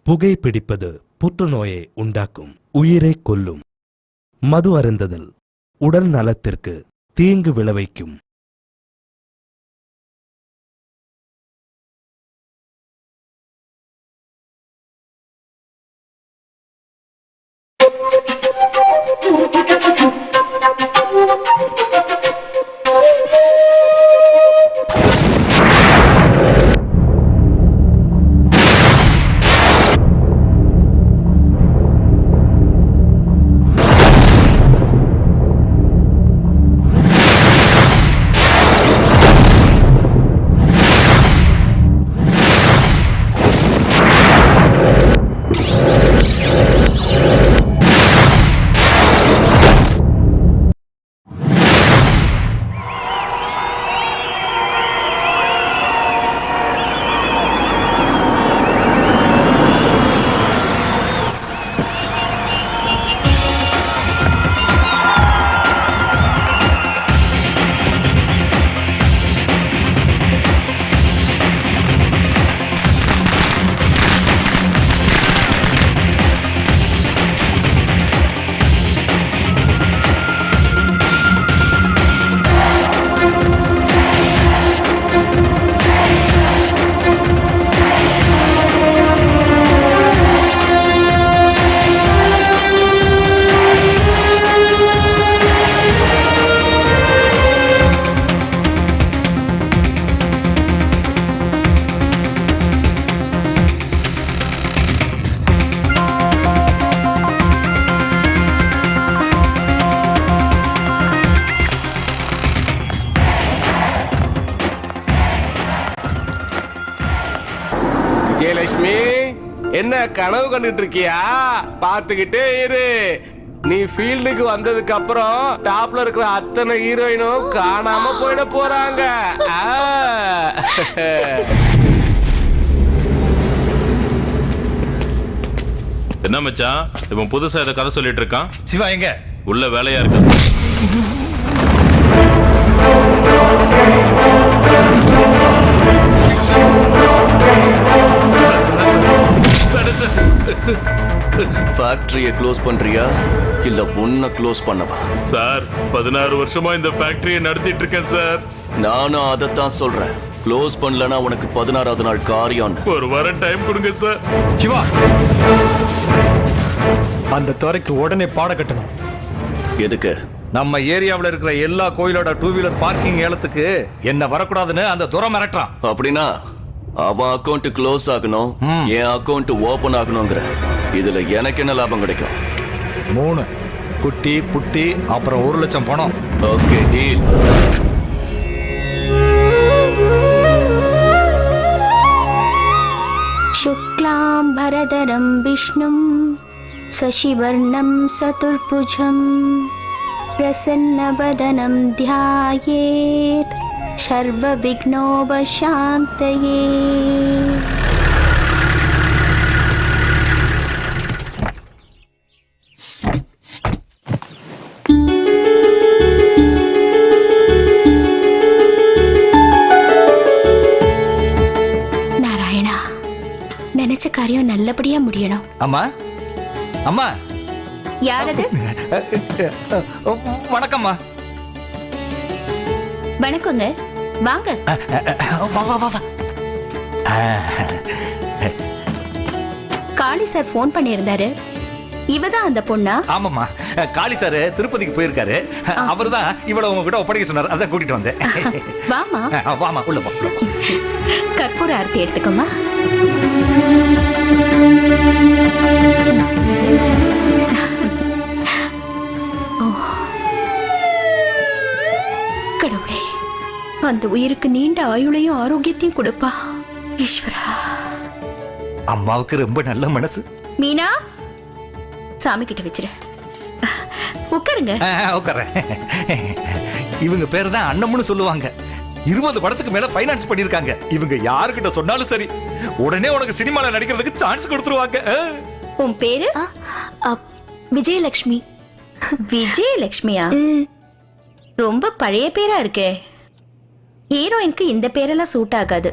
புகைப்பிடிப்பது புற்றுநோயை உண்டாக்கும், உயிரை கொல்லும். மது அருந்துதல் உடல் நலத்திற்கு தீங்கு விளைவிக்கும். விஜயலட்சுமி, என்ன கனவு கண்டுட்டு இருக்கியா? பாத்துக்கிட்டே இரு. நீ ஃபீல்டுக்கு வந்ததுக்கு அப்புறம் டாப்ல இருக்கிற அத்தனை ஹீரோயினும் காணாம போயிட போறாங்க. என்ன மச்சான், இவன் புதுசா ஏதோ கதை சொல்லிட்டு இருக்கான். சிவா எங்க? உள்ள வேலையா இருக்க. ஃபேக்டரியை க்ளோஸ் பண்றியா இல்ல ஒன்ன க்ளோஸ் பண்ணவா? சார், 16 வருஷமா இந்த ஃபேக்டரியை நடத்திட்டு இருக்கேன் சார். நானும் அதைத்தான் சொல்றேன். க்ளோஸ் பண்ணலனா உனக்கு 16வது நாள் காரியம். ஒரு வாரம் டைம் கொடுங்க சார். சிவா, அந்த துறைக்கு உடனே பாட கட்டணும். எதுக்கு? நம்ம ஏரியாவில் இருக்கிற எல்லா கோயிலோட 2 வீலர் பார்க்கிங் ஏலத்துக்கு என்ன வரக்கூடாதுன்னு அந்த துறை மிரட்டுறான். அப்படின்னா அவன் அக்கௌண்ட் க்ளோஸ் ஆகணும், என் அக்கௌண்ட் ஓபன் ஆகணுங்கிற. இதுல எனக்கு என்ன லாபம் கிடைக்கும்? 3 குட்டி புட்டி அப்புறம் 1 லட்சம் பணம். Okay, deal. शुक्लां भरधरं विष्णुं शशिवर्णं चतुर्भुजं प्रसन्नवदनं ध्यायेत् सर्वविघ्नोपशान्तये. நினைச்ச காரியம் நல்லபடியா முடியணும். அம்மா, அம்மா. யாரது? வணக்கம்மா. வணக்கங்க, வாங்க. வா வா வா. காளி சார் போன் பண்ணியிருந்தாரு. இவதான் அந்த பொண்ணா? ஆமாம்மா, காளி சார் திருப்பதிக்கு போயிருக்காரு. அவர் தான் இவ்வளவு உங்ககிட்ட ஒப்படைக்க சொன்னார். அதான் கூட்டிட்டு வந்தேன். வாமா வாமா, உள்ள வா. கற்பூர ஆரத்தி எடுத்துக்கோமா. கடவுளே, அந்த உயிருக்கு நீண்ட ஆயுளையும் ஆரோக்கியத்தையும் கொடுப்பா ஈஸ்வரா. அம்மாவுக்கு ரொம்ப நல்ல மனசு. மீனா, சாமி கிட்ட வச்சிரு. உட்காருங்க. உட்காரேன். இவங்க பேரு தான் அண்ணம்னு சொல்லுவாங்க. 20 படத்துக்கு மேல ஃபைனான்ஸ் பண்ணிருக்காங்க. இவங்க யாருக்கிட்ட சொன்னாலும் சரி, உடனே உனக்கு சினிமால நடிக்கிறதுக்கு சான்ஸ் கொடுத்துருவாங்க. உன் பேரு? விஜயலட்சுமி. விஜயலட்சுமியா? ரொம்ப பழைய பேரா இருக்கே. ஹீரோயினுக்கு இந்த பேரெல்லாம் சூட் ஆகாது.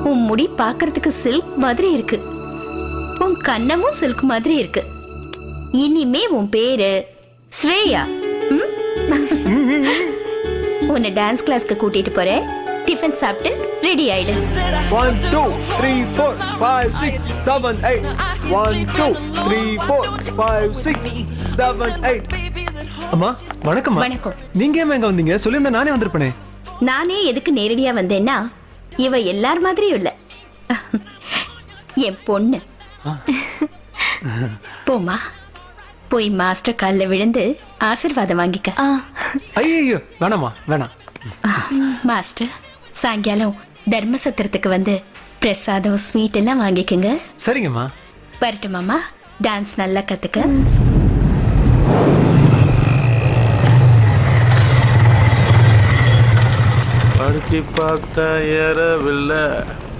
உன் முடி பார்க்கிறதுக்கு சில்க் மாதிரி இருக்கு. உன் கன்னமும் சில்க் மாதிரி இருக்கு. இனிமே உன் பேரு ஸ்ரேயா. ம்? உன்னை டான்ஸ் கிளாஸ்க்கு கூட்டிட்டு போறேன். டிஃபன் சாப்பிட்டு ரெடி ஆயிடு. 1 2 3 4 5 6 7 8 1 2 3 4 5 6 7 8. அம்மா வணக்கம்மா. வணக்கம். நீங்க ஏன் எங்க வந்தீங்க? சொல்லிருந்தா நானே வந்திருப்பேனே. நானே எதுக்கு நேரடியா வந்தேன்னா, இவ எல்லார் மாதிரியும் இல்ல, என் பொண்ணு. போமா, போய் மாஸ்டர் காலில் விழுந்து ஆசீர்வாதம் வாங்கிக்க. ஐயோ வேணாம்மா வேணாம். மாஸ்டர் சாயங்காலம் தர்மசத்திரத்துக்கு வந்து பிரசாதம் ஸ்வீட் எல்லாம் வாங்கிக்கங்க. சரிங்கம்மா. வரட்டுமாமா? டான்ஸ் நல்லா கத்துக்க. படிச்சு பார்த்தா ஏறவில்லை,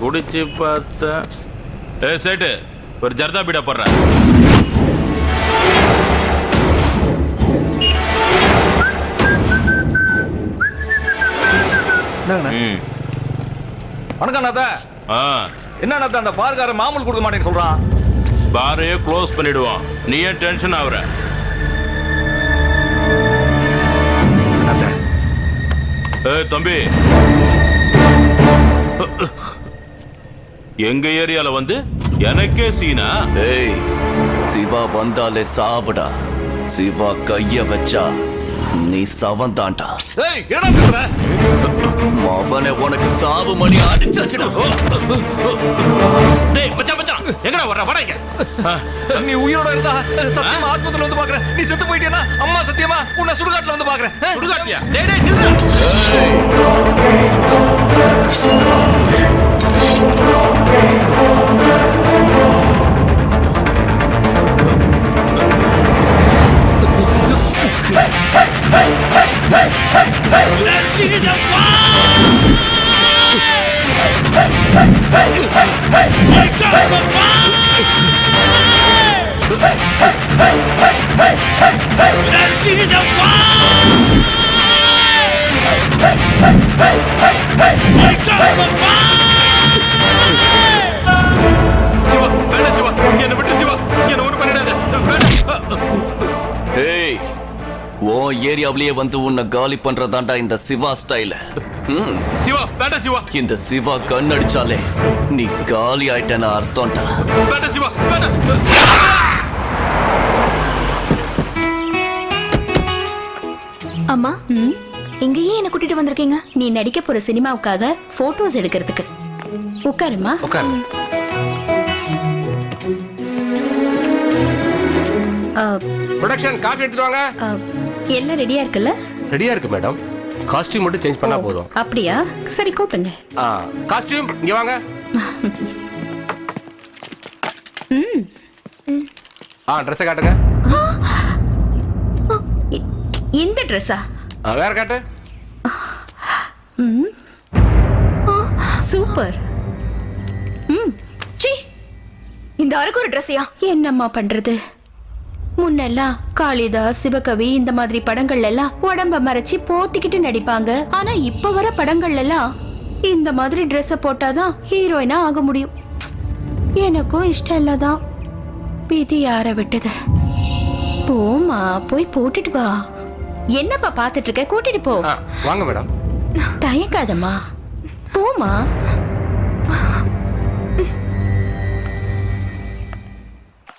குடிச்சு பார்த்தா. சேட்டு ஒரு ஜர்தா பீடா போடுறேன். வணக்கம் நாத்த. என்ன நாத்த, அந்த பார்கார மாமூல் கொடுக்க மாட்டேன்னு சொல்றான். பாரையே க்ளோஸ் பண்ணிடுவான். நீ ஏன் டென்ஷன் ஆகுற? தம்பி, எங்க ஏரியால வந்து எனக்கே சீனா. ஏய், சிவா வந்தாலே சாவுடா. சிவா கைய வச்சா நீ சவந்தாண்டா. ஏய் என்னடா பேசுற? அவனை உனக்கு சாவு மணி அடிச்சாச்சுடா. டேய் மச்சான் மச்சான், எங்கடா வர்ற? வடங்க. நீ உயிரோட இருந்தா சத்தியமா ஆஸ்பத்திரியில வந்து பாக்குறேன். நீ செத்து போயிட்டேனா அம்மா சத்தியமா உன்னை சுடுகாட்டுல வந்து பாக்குறேன். சுடுகாட்டியா? டேய் டேய் நில்லுடா. சிவா வேணா, சிவா என்ன விட்டு, சிவா என்ன ஒண்ணு பண்ணிடாத. ஏய், உன் ஏரியாவிலேயே வந்து உன்னை காலி பண்றதாண்டா இந்த சிவா ஸ்டைல. சிவா வேண்டாம், சிவா இந்த சிவா கண் அடிச்சாலே நீ காலி ஆயிட்டேன்னு அர்த்தம்டா. வேண்டாம், சிவா வேண்டாம். அம்மா, இங்கேயே என்ன கூட்டிட்டு வந்திருக்கீங்க? நீ நடிக்க போற சினிமாவுக்காக போட்டோஸ் எடுக்கிறதுக்கு. உட்காருமா. உட்காரு. ப்ரொடக்ஷன் காஃபி எடுத்துட்டு வாங்க. எல்லாம் ரெடியா இருக்குல்ல? ரெடியா இருக்கு மேடம். காஸ்டியூம் மட்டும் சேஞ்ச் பண்ணா போதும். அப்படியா? சரி கூப்பிடுங்க. காஸ்டியூம் இங்க வாங்க. ட்ரெஸ் காட்டுங்க. இந்த ட்ரெஸ்ஸா? வேற காட்டு. சூப்பர். சீ, இந்த அரைக்கு ஒரு ட்ரெஸ்ஸையா? என்னம்மா பண்றது? முன்னெல்லாம் காளிதாஸ், சிவகவி இந்த மாதிரி படங்கள்ல எல்லாம் உடம்ப மறைச்சு போத்திக்கிட்டு நடிப்பாங்க. ஆனா இப்ப வர படங்கள்ல எல்லாம் இந்த மாதிரி ட்ரெஸ் போட்டாதான் ஹீரோயினா ஆக முடியும். எனக்கும் இஷ்டம் இல்லதான். விதி யார விட்டது? போமா, போய் போட்டுட்டு வா. என்னப்பா பாத்துட்டு இருக்க? கூட்டிட்டு போ. வாங்க மேடம். தயங்காதம்மா, போமா.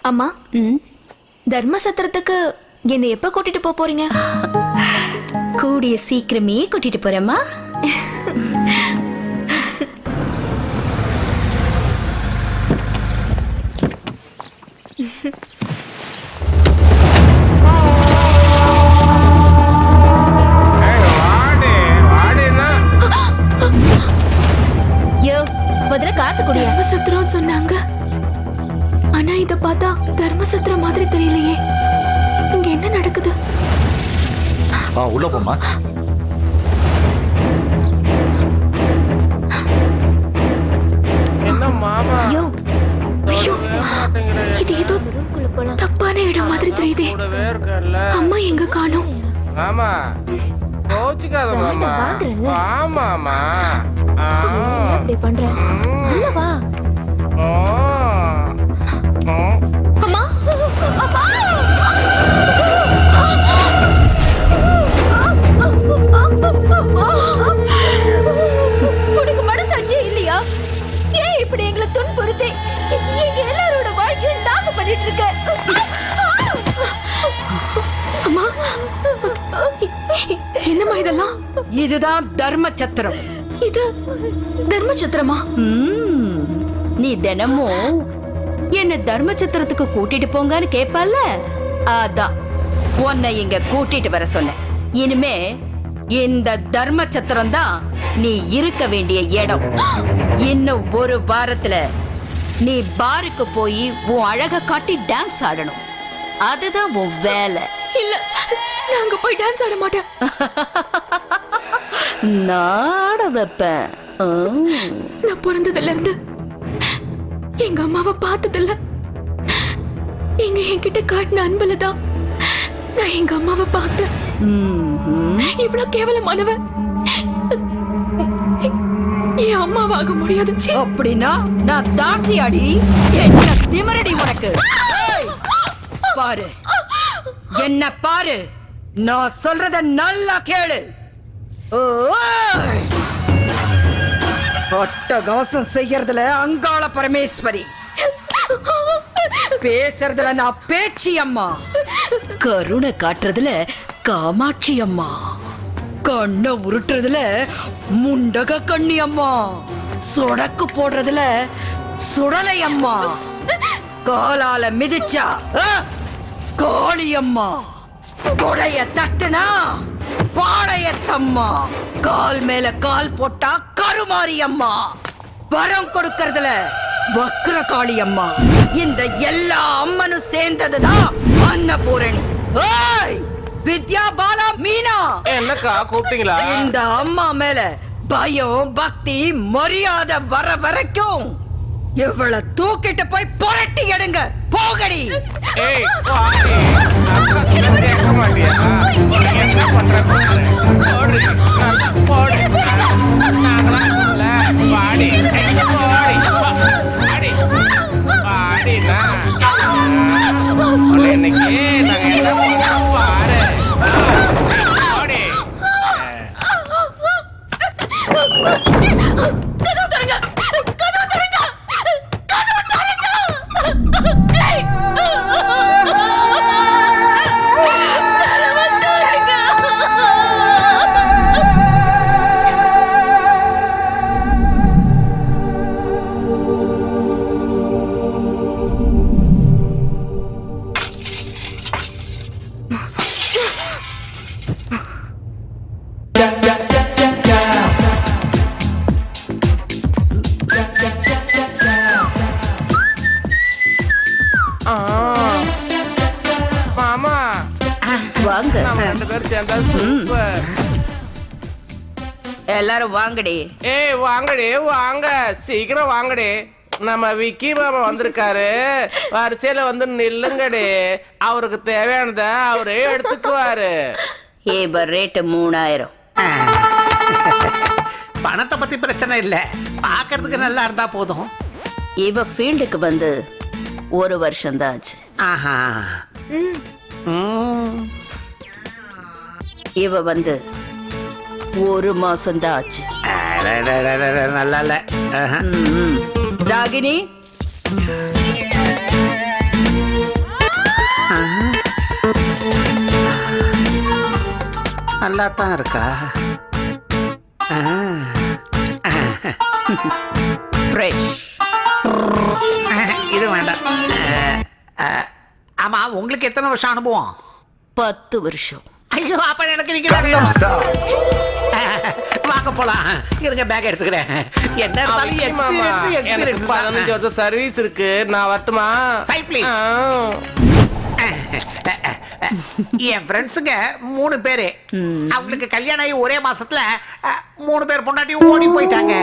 அம்மா, தர்மசத்திரத்துக்கு என்னை எப்ப கூட்டிட்டு போறீங்க? கூடிய சீக்கிரமே கூட்டிட்டு போறேம்மா. யோ, முதல்ல காசு கொடு. தர்மசத்திரம் சொன்னாங்க, ஆனா இத பார்த்தா தர்மசத்திரம் மாதிரி தெரியலையே. இங்க என்ன நடக்குது? உள்ள போமா. என்ன மாமா? யோ, ஐயோ, இது ஏதோ தப்பான இடம் மாதிரி தெரியுதே. அம்மா எங்க காணோம்? மாமா கோச்சுக்காத மாமா. வா மாமா. அப்படி பண்ற உள்ள வா. அம்மா அம்மா உனக்கு மனசாட்சியே இல்லையா? ஏன் இப்படி எங்களை துன்புறுத்தி எங்க எல்லாரோட வாழ்க்கையை நாசம் பண்ணிட்டு இருக்க? அம்மா என்னம்மா இதெல்லாம்? இதுதான் தர்ம சத்திரம். இது தர்ம சத்திரமா? நீ தினமும் என்ன தர்ம சத்திரத்துக்கு கூட்டிட்டு போங்கன்னு கேப்பல்ல, அதான் உன்னை இங்க கூட்டிட்டு வர சொன்னேன். இனிமே இந்த தர்ம சத்திரம் தான் நீ இருக்க வேண்டிய இடம். இன்னும் ஒரு வாரத்துல நீ பாருக்கு போய் உன் அழக காட்டி டான்ஸ் ஆடணும். அதுதான் உன் வேலை. இல்ல, நாங்க போய் டான்ஸ் ஆட மாட்டேன். நாட வைப்பேன். நான் பிறந்ததுல இருந்து எங்க அம்மாவை பார்த்ததில்ல. நீங்க என்கிட்ட காட்டின அன்புல தான் நான் எங்க அம்மாவை பார்த்தேன். இவ்வளவு கேவலமானவ என் அம்மாவாக முடியாது. அப்படின்னா நான் தாசியாடி? என்ன திமிரடி உனக்கு? ஏய், பாரு, என்ன பாரு, நான் சொல்றத நல்லா கேளு. ஓய்! அட்டகாசம் செய்யறதுல அங்காள பரமேஸ்வரி, பேசுறதுல நான் பேச்சி அம்மா, கருணை காட்டுறதுல காமாட்சி அம்மா, கண்ண உருட்டுறதுல முண்டக கண்ணி அம்மா, சொடக்கு போடுறதுல சுடலை அம்மா, காலால மிதிச்சா காளி அம்மா, கொடைய தட்டுனா பாளையத்தம்மா, கால் மேல கால் போட்டா கருமாரி அம்மா, வரம் கொடுக்கறதுல வக்ரகாளி அம்மா. இந்த எல்லா அம்மனும் சேர்ந்ததுதான் அன்னபூரணி. ஏய், வித்யா பாலா மீனா, என்னக்கா கூப்பிட்டீங்களா? இந்த அம்மா மேல பயம் பக்தி மரியாதை வர வரைக்கும் இவளை தூக்கிட்டு போய் புரட்டி எடுங்க. போகடி. ஏய், வாடி. அக்கா சொல்றது கேட்க மாட்டியா? என்ன பண்ற பாரு. போடு. நல்லா போடு. நாங்களாம் இல்ல. வாடி. வாடி. வாடி. வாடினா. இன்னைக்கு நாங்க என்ன பண்ணோம் பாரு. வாடி. கதவு தரங்க, கதவு தரங்க, கதவு தரங்க. ஏய், கதவு தரங்க. மாமா, வாங்க, நம்ம 2 பேரும் சேர்ந்தா சூப்பர். எல்லாரும் வாங்கடி. ஏய், வாங்கடி, வாங்க, சீக்கிரம் வாங்கடி. நம்ம விக்கி மாமா வந்திருக்காரு. வரிசையில வந்து நில்லுங்கடி. அவருக்கு தேவையானத அவரே எடுத்துக்குவாரு. ஏபர் ரேட்டு 3000. பணத்தை பத்தி பிரச்சனை இல்ல, பாக்குறதுக்கு நல்லா இருந்தா போதும். இவ ஃபீல்டுக்கு வந்து 1 வருஷம் தான் ஆச்சு. ஆஹா. இவ வந்து 1 மாசம் தான் ஆச்சு. நல்லா இல்ல. ஆஹா. ராகினி, நல்லா தான் இருக்கா? ஃப்ரெஷ். இது வேண்டாம். ஆமா, உங்களுக்கு எத்தனை வருஷம் அனுபவம்? 10 வருஷம். ஐயோ, அப்ப எனக்கு நீங்க வாங்க போலாம். இருங்க, பேக் எடுத்துக்கிறேன். என்ன விக்கி மாமா, எனக்கு 15 வருஷம் சர்வீஸ் இருக்கு. நான் வரட்டுமா? Five, please. என் ஃப்ரெண்ட்ஸுங்க 3 பேரு. அவங்களுக்கு கல்யாணம் ஆகி ஒரே மாசத்துல 3 பேர் பொண்டாட்டியும் ஓடி போயிட்டாங்க.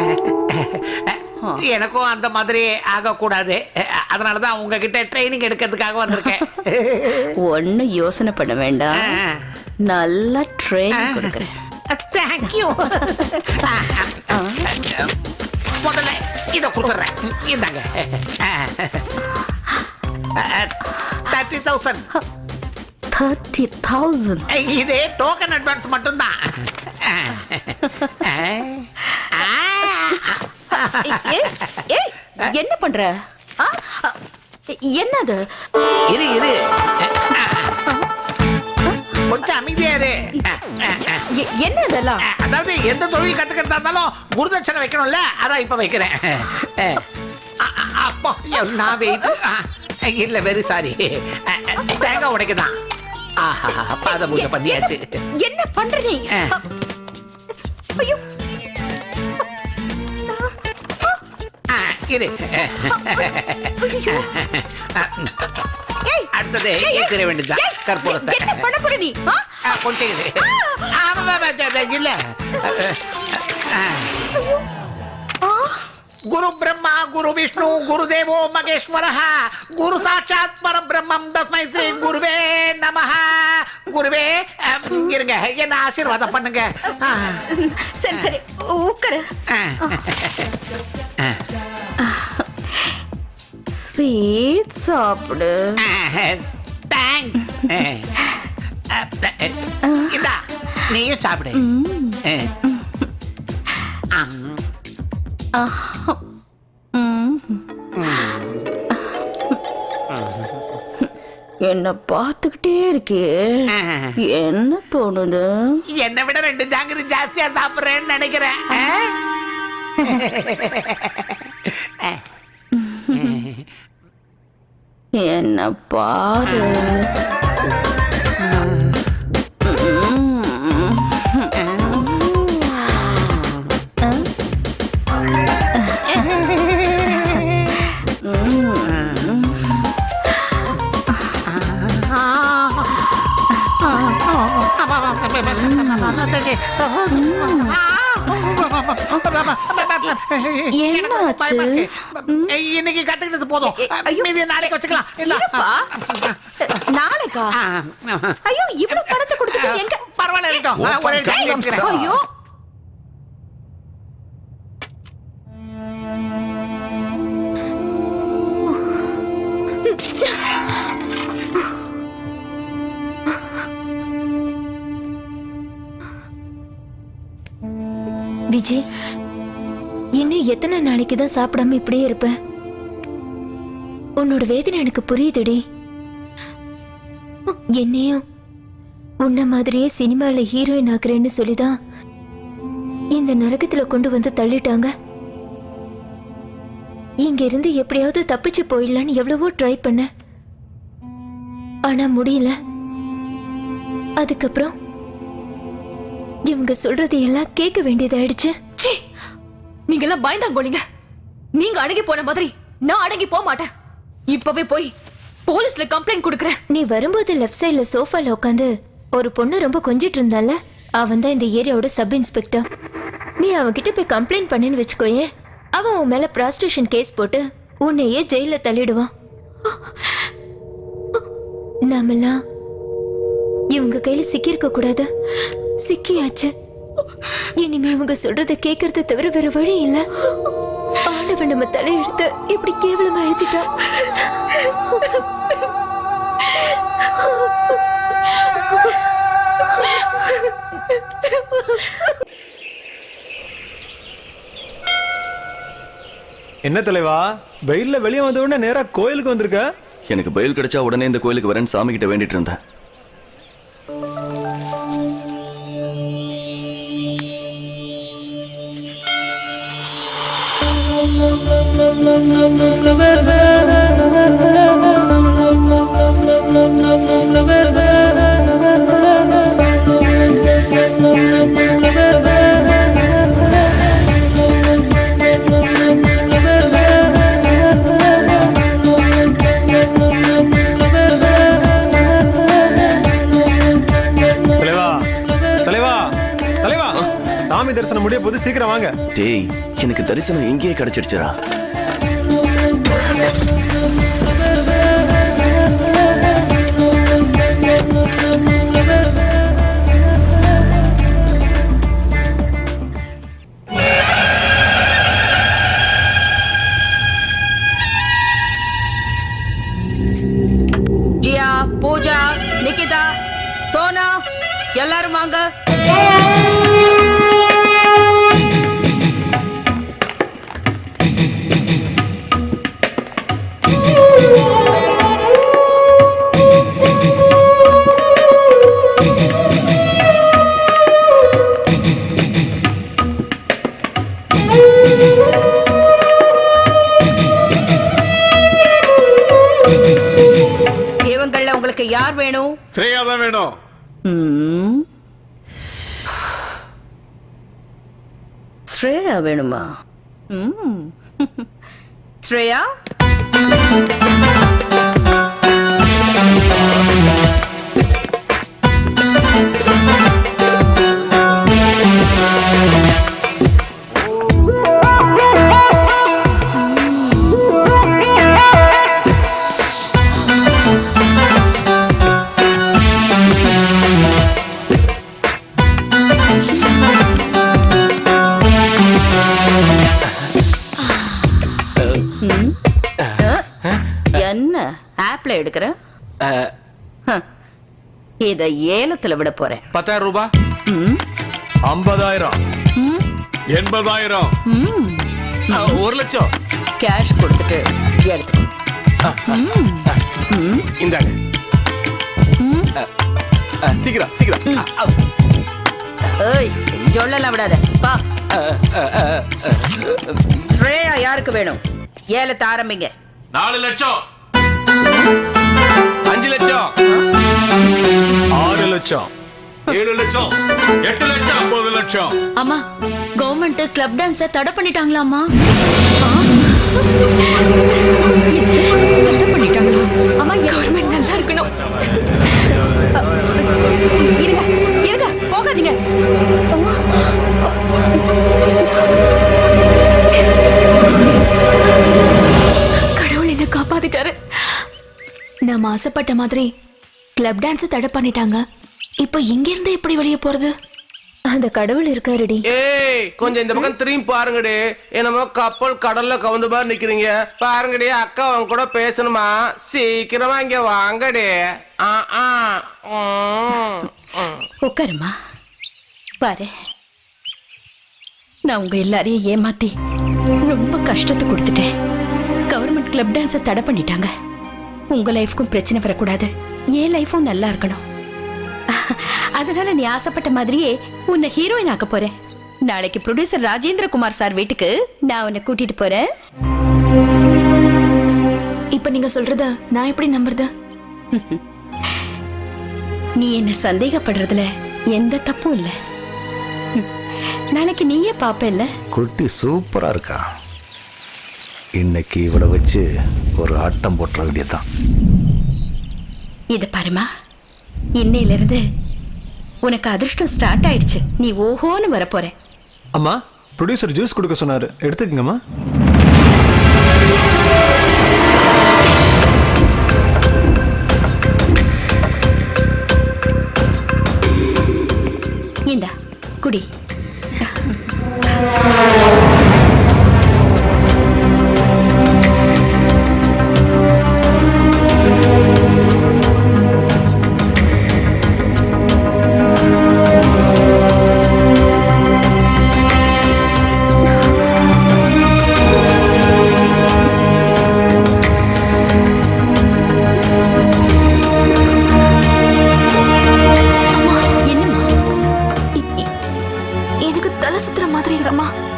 எனக்கும் அந்த மாதிரி ஆகக்கூடாது. அதனாலதான் உங்ககிட்ட ட்ரைனிங் எடுக்கிறதுக்காக வந்திருக்கேன். ஒன்னும் யோசனை பண்ண வேண்டாம், நல்லா ட்ரெயின் கொடுக்குறேன். தேங்க்யூ. முதல்ல இதை கொடுத்துட்றேன். இந்தாங்க 30,000. 30,000. இது டோக்கன் அட்வான்ஸ் மட்டும்தான். என்ன பண்ற? ஆ? என்னது? இரு இரு, கொஞ்சம் அமைதியா இரு. என்ன இதெல்லாம்? அதாவது எந்த தொழில் கத்துக்கிறதா இருந்தாலும் குருதட்சணை வைக்கணும்ல, அதான் இப்ப வைக்கிறேன். அப்போ நான் வெயிட் இல்ல, வெரி சாரி. தேங்காய் உடைக்குதான். ஆஹா, பாத பூஜை பண்ணியாச்சு. என்ன பண்ற நீ? ஐயோ, இரு. அடுத்தது ஏத்திர வேண்டியதுதான் கற்பூரத்தை. என்ன பண்ண போற நீ? கொஞ்சம் இரு. இல்ல, குரு பிரம்மா குரு விஷ்ணு குரு தேவோ மகேஸ்வரः குரு சாட்சாத் பரபிரம்மம் தஸ்மை ஸ்ரீ குருவே நமஹ. குருவே, இருங்க, என்ன ஆசீர்வாதம் பண்ணுங்க. சரி சரி, உட்காரு. ஸ்வீட் சாப்பிடு. தேங்க்ஸ். இந்தா, நீயும் சாப்பிடு. என்ன பார்த்துக்கிட்டே இருக்கே, என்ன தோணுது? என்னை விட 2 ஜாங்கிரி ஜாஸ்தியா சாப்பிடுறேன்னு நினைக்கிறேன். என்ன பாரு. இன்னைக்கு கத்துக்கிட்டது போதும், மீதி நாளைக்கு வச்சுக்கலாம். நாளைக்கா? ஐயோ, இவ்வளவு பணத்தை கொடுத்துட்டு எங்க? பரவாயில்ல. ஐயோ, விஜய், இன்னும் எத்தனை நாளைக்கு தான் சாப்பிடாம இப்படியே இருப்ப? உன்னோட வேதனை எனக்கு புரியுதுடி. என்னையும் உன்ன மாதிரியே சினிமால ஹீரோயின் ஆக்குறேன்னு சொல்லிதான் இந்த நரகத்துல கொண்டு வந்து தள்ளிட்டாங்க. இங்க இருந்து எப்படியாவது தப்பிச்சு போயிடலான்னு எவ்வளவோ ட்ரை பண்ண, ஆனா முடியல. அதுக்கப்புறம் இவங்க சொல்றது எல்லாம் கேட்க வேண்டியதாயிடுச்சு. நீங்க எல்லாம் பயந்தாங்கோலிங்க. நீங்க அடங்கி போன மாதிரி நான் அடங்கி போக மாட்டேன். இப்பவே போய் போலீஸ்ல கம்ப்ளைண்ட் கொடுக்கறேன். நீ வரும்போது லெஃப்ட் சைடுல சோஃபால உட்காந்து ஒரு பொண்ணு ரொம்ப கொஞ்சிட்டு இருந்தால, அவன் தான் இந்த ஏரியாவோட சப் இன்ஸ்பெக்டர். நீ அவன்கிட்ட போய் கம்ப்ளைண்ட் பண்ணேன்னு வச்சுக்கோயே, அவன் உன் மேல ப்ராஸ்டியூஷன் கேஸ் போட்டு உன்னையே ஜெயில தள்ளிடுவான். நாமெல்லாம் இவங்க கையில சிக்கியிருக்க கூடாது. சிக்கியாச்சு. இனிமே இவங்க சொல்றத கேட்கறத தவிர வேற வழி இல்ல. ஆண்டவன் நம்ம தலையெழுத்து இப்படி கேவலமா எழுதிட்டான். என்ன தலைவா, வெயில்ல வெளியே வந்த உடனே நேரா கோயிலுக்கு வந்திருக்க? எனக்கு பயில் கிடைச்சா உடனே இந்த கோயிலுக்கு வரேன்னு சாமி கிட்ட வேண்டிட்டு இருந்தேன். தரிசனம் முடிய போது சீக்கிரம் வாங்க. டேய், எனக்கு தரிசனம் இங்கேயே கிடைச்சிடுச்சுடா. நிக்கிதா, சோனா, எல்லாரும் வாங்க. இவங்கள உங்களுக்கு யார் வேணும்? ஸ்ரேயா தான் வேணும். ஸ்ரேயா வேணுமா? ஸ்ரேயா, என்ன ஆப்ல எடுக்கிற? இத ஏலத்துல விட போறேன். 10,000 ரூபாய், 50,000, 80,000, 1,00,000. கேஷ் கொடுத்துட்டு எடுத்துக்கோ. இந்தாங்க. சீக்கிரம் சீக்கிரம். ஏய், சொல்லலாம் விடாத. பா. ஸ்ரேயா யாருக்கு வேணும்? ஏலத்தை ஆரம்பிங்க. 4 லட்சம், 5 லட்சம், 6 லட்சம், 7 லட்சம், 8 லட்சம், 9 லட்சம். அம்மா, கவர்மெண்ட் கிளப் டான்ஸ தடை பண்ணிட்டாங்களாமா? தடை பண்ணிட்டாங்களா? அம்மா, கவர்மெண்ட் நல்லா இருக்கணும். இருங்க இருங்க, போகாதீங்க. கடவுள் என்ன காப்பாத்திட்டாரு. நம்ம ஆசைப்பட்ட மாதிரி கிளப் டான்ஸ் தடை பண்ணிட்டாங்க. இப்போ இங்க இருந்து எப்படி வெளியே போறது? அந்த கடவுள் இருக்காருடி. ஏய், கொஞ்சம் இந்த பக்கம் திரும்பி பாருங்கடி. என்னமோ கப்பல் கடல்ல கவுந்த மாதிரி நிக்கிறீங்க. பாருங்கடி, அக்கா அவங்க கூட பேசணுமா? சீக்கிரமா இங்க வாங்கடி. உட்காருமா. பாரு, நான் உங்க எல்லாரையும் ஏமாத்தி ரொம்ப கஷ்டத்தை கொடுத்துட்டேன். கவர்மெண்ட் கிளப் டான்ஸை தடை பண்ணிட்டாங்க. உங்க லைஃப்க்கும் பிரச்சனை வரக்கூடாது, என் லைஃபும் நல்லா இருக்கணும். அதனால நீ ஆசைப்பட்ட மாதிரியே உன்னை ஹீரோயின் ஆக்க போறேன். நாளைக்கு ப்ரொடியூசர் ராஜேந்திர குமார் சார் வீட்டுக்கு நான் உன்னை கூட்டிட்டு போறேன். இப்ப நீங்க சொல்றத நான் எப்படி நம்புறது? நீ என்ன சந்தேகப்படுறதுல எந்த தப்பும் இல்ல. நாளைக்கு நீயே பாப்ப. குட்டி சூப்பரா இருக்கா. இன்னைக்கு இவளை வச்சு ஒரு ஆட்டம் போட்டுற வேண்டியதான். இத பாருமா, இன்னையில இருந்து உனக்கு அதிர்ஷ்டம் ஸ்டார்ட் ஆயிடுச்சு. நீ ஓஹோன்னு வரப்போற. அம்மா, ப்ரொடியூசர் ஜூஸ் கொடுக்க சொன்னாரு, எடுத்துக்கங்கம்மா. இந்தா குடி.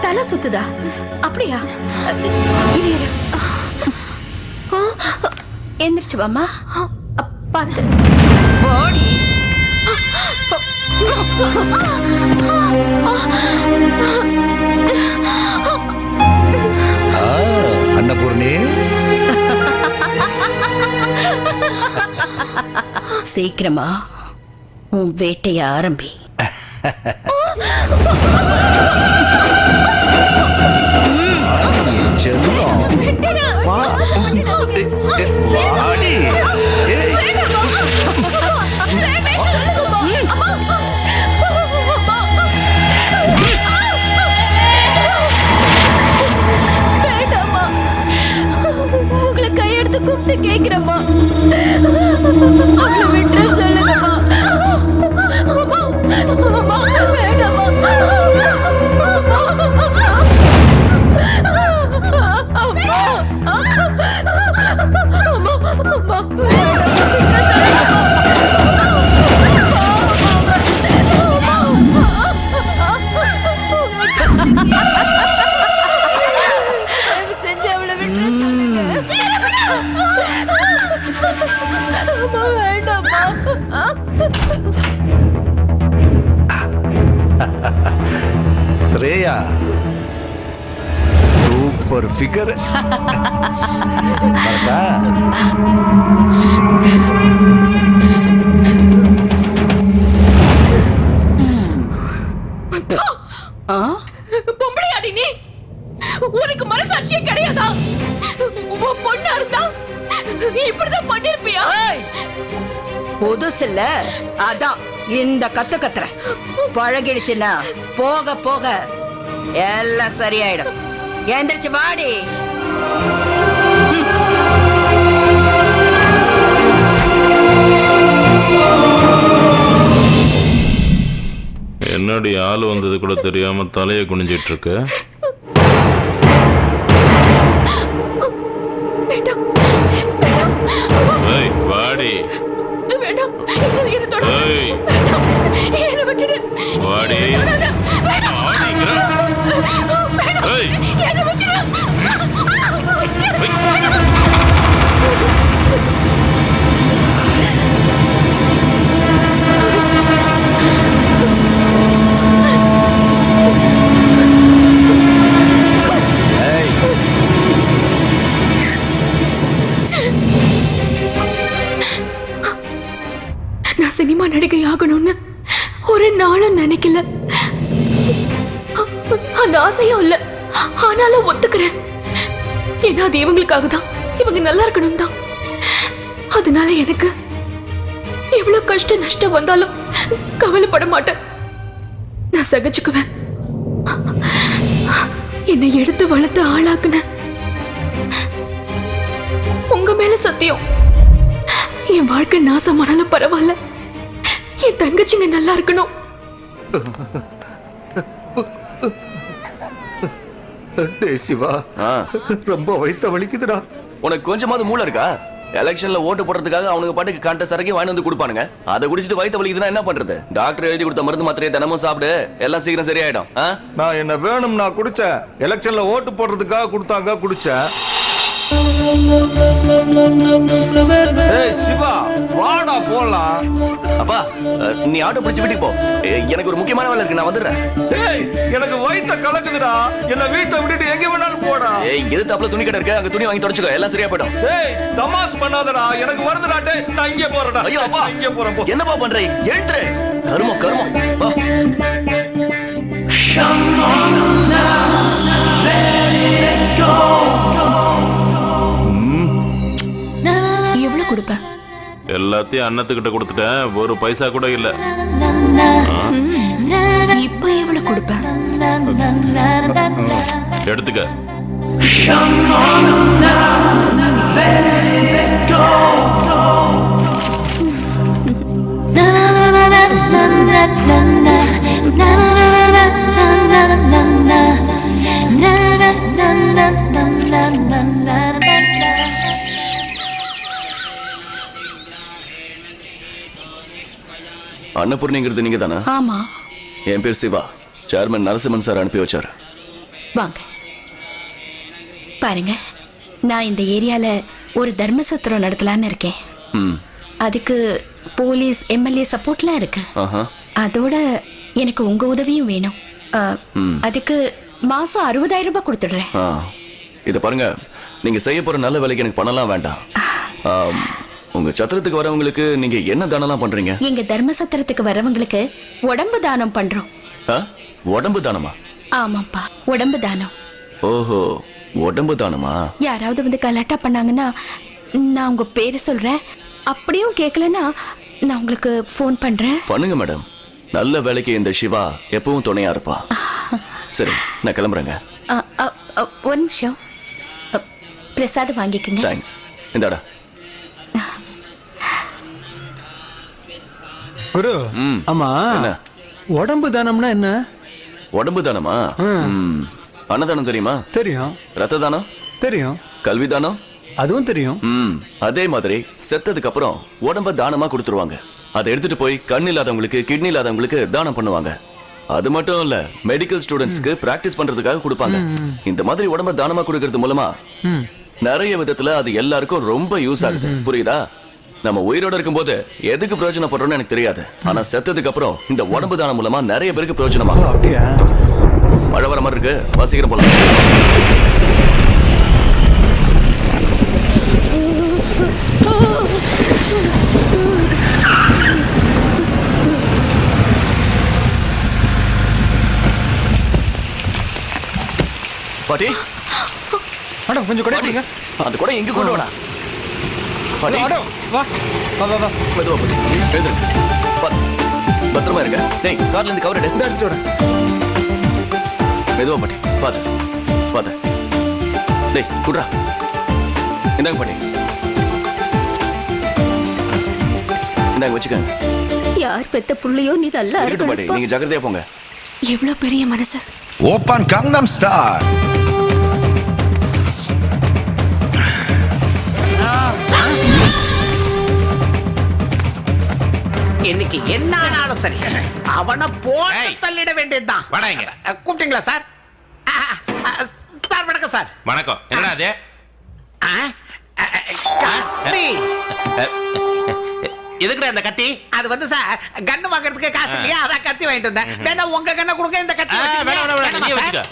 தலை சுத்துதா? அப்படியா? எந்திரிச்சு வாமா. பாத்து ஓடி. அன்னபூர்ணி, சீக்கிரமா உன் வேட்டைய ஆரம்பி. உங்களை கையெடுத்து கூப்பிட்டு கேக்குறேம்மா, அவளை விட்டுற சொல்லுங்க. செஞ்சு அவளை விட்டு சொல்லுங்க. அம்மா, வேண்டாம்மா. Shreya super figure. பொம்பளையாடி நீ? உனக்கு மனசாட்சியே கிடையாதா? உன் பொண்ணா இருந்தா இப்படிதான் பண்ணிருப்பியா? புதுசில்ல, அதான் இந்த கத்துற பழகிடுச்சுன்னா போக போக எல்லாம் சரியாயிடும். எந்திரிச்சு வாடி. என்னடி ஆள் வந்தது கூட தெரியாம தலையை குனிஞ்சிட்டு இருக்க? ஏய், வாடி. வேண்டாம், என்ன தொட. ஏய், வேண்டாம், என்னை விட்டுடு. வாடி. வாடிங்கிற. ஏய். என்னை விட்டுடு. நான் சினிமா நடிகை ஆகணும்னு ஒரு நாளும் நினைக்கல. அந்த ஆசையும் இல்ல. ஆனாலும் ஒத்துக்கிறேன். ஏன்னா அது இவங்களுக்காக தான். இவங்க நல்லா இருக்கணும் தான். அதனால எனக்கு எவ்வளவு கஷ்ட நஷ்டம் வந்தாலும் கவலைப்பட மாட்டேன். நான் சகிச்சுக்குவேன். என்னை எடுத்து வளர்த்து ஆளாக்குன உங்க மேல சத்தியம், என் வாழ்க்கை நாசமானாலும் பரவாயில்ல, என் தங்கச்சிங்க நல்லா இருக்கணும். டேய் சிவா, ரொம்ப வயித்த வலிக்குதுடா. உனக்கு கொஞ்சமாவது மூளை இருக்கா? எலெக்ஷன்ல ஓட்டு போடுறதுக்காக அவனுக்கு பாட்டுக்கு கண்ட சரக்கி வாங்கி வந்து கொடுப்பானுங்க. அதை குடிச்சிட்டு வயித்த வலிக்குதுன்னா என்ன பண்றது? டாக்டர் எழுதி கொடுத்த மருந்து மாத்திரையை தினமும் சாப்பிடு, எல்லாம் சீக்கிரம் சரியாயிடும். நான் என்ன வேணும் நான் குடிச்சேன். எலெக்ஷன்ல ஓட்டு போடுறதுக்காக கொடுத்தாங்க, குடிச்சேன். ஏய் சிவா, வாடா போலாம். அப்பா, நீ ஆட்டோ பிடிச்சு வீட்டுக்கு போ. எனக்கு ஒரு முக்கியமான வேலை இருக்கு, நான் வந்துடுறேன். ஏய், எனக்கு வயித்த கலக்குதுடா. என்ன வீட்டை விட்டுட்டு எங்க வேணாலும் போடா. ஏய், எதிர்த்தாப்புல துணி கடை இருக்கு, அங்க துணி வாங்கி தொடச்சுக்கோ, எல்லாம் சரியா போயிடும். ஏய், தமாஸ் பண்ணாதடா. எனக்கு வருதுடா. டேய், நான் இங்கே போறேன்டா. ஐயோ அப்பா, இங்கே போறேன். போ. என்னப்பா பண்ற? எழுந்துரு. கருமம் கருமம். வா. எவ்வளவு கொடுப்ப? எல்லாத்தையும் அண்ணத்துக்கிட்ட கொடுத்துட்டேன், ஒரு பைசா கூட இல்ல. இப்ப எவ்வளவு கொடுப்ப? எடுத்துக்க. அன்னபூர்ணிங்கிறது நீங்க தானே? ஆமா, என் பேர் சிவா. சேர்மன் நரசிம்மன் சார் அனுப்பி வச்சாரு. வாங்க. பாருங்க, நான் இந்த ஏரியால ஒரு தர்மசத்திரம் நடத்தலான்னு இருக்கேன். அதுக்கு போலீஸ் எம்எல்ஏ சப்போர்ட்லாம் இருக்கு. அதோட எனக்கு உங்க உதவியும் வேணும். அதுக்கு மாசம் 60,000 ரூபாய் கொடுத்துடுறேன். இத பாருங்க, நீங்க செய்ய போற நல்ல வேலைக்கு எனக்கு பணம்லாம் வேண்டாம். உங்க சத்திரத்துக்கு வரவங்களுக்கு நீங்க என்ன தானம்லாம் பண்றீங்க? எங்க தர்மசத்திரத்துக்கு வரவங்களுக்கு உடம்பு தானம் பண்றோம். உடம்பு தானமா? ஆமாப்பா, உடம்பு தானம். ஓஹோ, உடம்பு தானமா? யாராவது வந்து கலாட்டா பண்ணாங்கன்னா நான் உங்க பேரை சொல்றேன். அப்படியும் கேட்கலன்னா நான் உங்களுக்கு ஃபோன் பண்றேன். பண்ணுங்க மேடம். நல்ல வேலைக்கு இந்த சிவா எப்பவும் துணையா இருப்பா. சரி, நான் கிளம்புறேங்க. ஒரு நிமிஷம், பிரசாதம் வாங்கிக்கங்க. தேங்க்ஸ். இந்தாடா. குரு, ஆமா, உடம்பு தானம்னா என்ன? உடம்பு தானமா? அன்னதானம் தெரியுமா? தெரியும். ரத்த தானம்? தெரியும். கல்வி தானம்? அதுவும் தெரியும். அதே மாதிரி செத்ததுக்கு அப்புறம் உடம்ப தானமா கொடுத்துருவாங்க. அதை எடுத்துட்டு போய் கண் இல்லாதவங்களுக்கு, கிட்னி இல்லாதவங்களுக்கு தானம் பண்ணுவாங்க. அது மட்டும் இல்ல, மெடிக்கல் ஸ்டூடெண்ட்ஸ்க்கு பிராக்டிஸ் பண்றதுக்காக கொடுப்பாங்க. இந்த மாதிரி உடம்ப தானமா கொடுக்கறது மூலமா நிறைய விதத்துல அது எல்லாருக்கும் ரொம்ப யூஸ் ஆகுது. புரியுதா? நம்ம உயிரோட இருக்கும்போது எதுக்கு பிரயோஜனப்படுறோம்னு எனக்கு தெரியாது. ஆனா செத்ததுக்கு அப்புறம் இந்த உடம்பு தானம் மூலமா நிறைய பேருக்கு பிரயோஜனமாகும். அப்படியா? மழை வர மாதிரி இருக்கு, வாசிக்கிறேன் போல. பாட்டி, மேடம் கொஞ்சம் கூட பாட்டி, அந்த கூட எங்க கொண்டு வரா? பாட்டி, வா வா வா வா. மெதுவா பாட்டி, எழுந்துரு. பத்திரமா இருங்க. டேய், கார்ல இருந்து கவர் எடு. எடுத்துட்டு வரேன். மெதுவா பாட்டி, பாத்து பாத்து. டேய், குடுறா. இந்தாங்க பாட்டி, இந்தாங்க வச்சுக்கோங்க. யார் பெத்த புள்ளையோ நீ நல்லா இருக்கட்டும் பாட்டி, இருக்கணும். நீங்க ஜாக்கிரதையா போங்க. எவ்வளவு பெரிய மனசு. Oppan Gangnam Style. இன்னைக்கு என்ன ஆனாலும் சரி அவனை போட்டு தள்ளிட வேண்டியதுதான். வணங்க. கூப்பிட்டீங்களா சார்? சார் வணக்கம் சார். வணக்கம். என்னடா அது? கத்தி. எதுக்குடா இந்த கத்தி? அது வந்து சார் கன்னு வாங்குறதுக்கு காசு இல்லையா, அதான் கத்தி வாங்கிட்டு வந்தேன். வேணா உங்க கண்ணை கொடுங்க, இந்த கத்தி வச்சுக்கோங்க.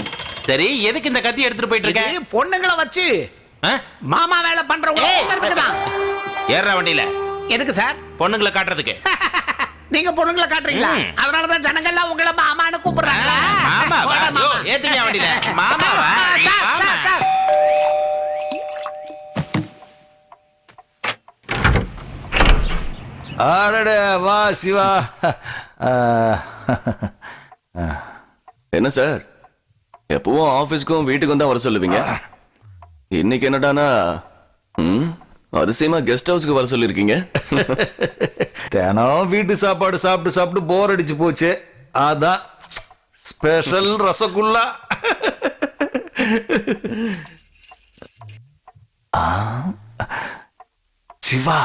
சரி, எதுக்கு இந்த கத்தி எடுத்துட்டு போயிட்டு இருக்க? இது பொண்ணுங்களை வச்சு மாமா வேலை பண்றவங்க தான். ஏறா வண்டியில. எதுக்கு சார்? பொண்ணுங்களை காட்டுறதுக்கு. நீங்க பொண்ணுங்களை காட்டுறீங்களா? அதனாலதான் ஜனங்கள்லாம் உங்களை மாமான்னு கூப்பிடுறாங்களா? மாமாவா? யோ, ஏத்துங்க வண்டியில. மாமாவா? மாமா. ஆடட வா சிவா. என்ன சார், எப்பவும் ஆபீஸ்க்கும் வீட்டுக்கும் தான் வர சொல்லுவீங்க. இன்னைக்கு என்னடானா அதிசயமா கெஸ்ட் ஹவுஸ்க்கு வர சொல்லிருக்கீங்க. தினம் வீட்டு சாப்பாடு சாப்பிட்டு சாப்பிட்டு போர் அடிச்சு போச்சு. அதான் ஸ்பெஷல் ரசகுல்லா. சிவா,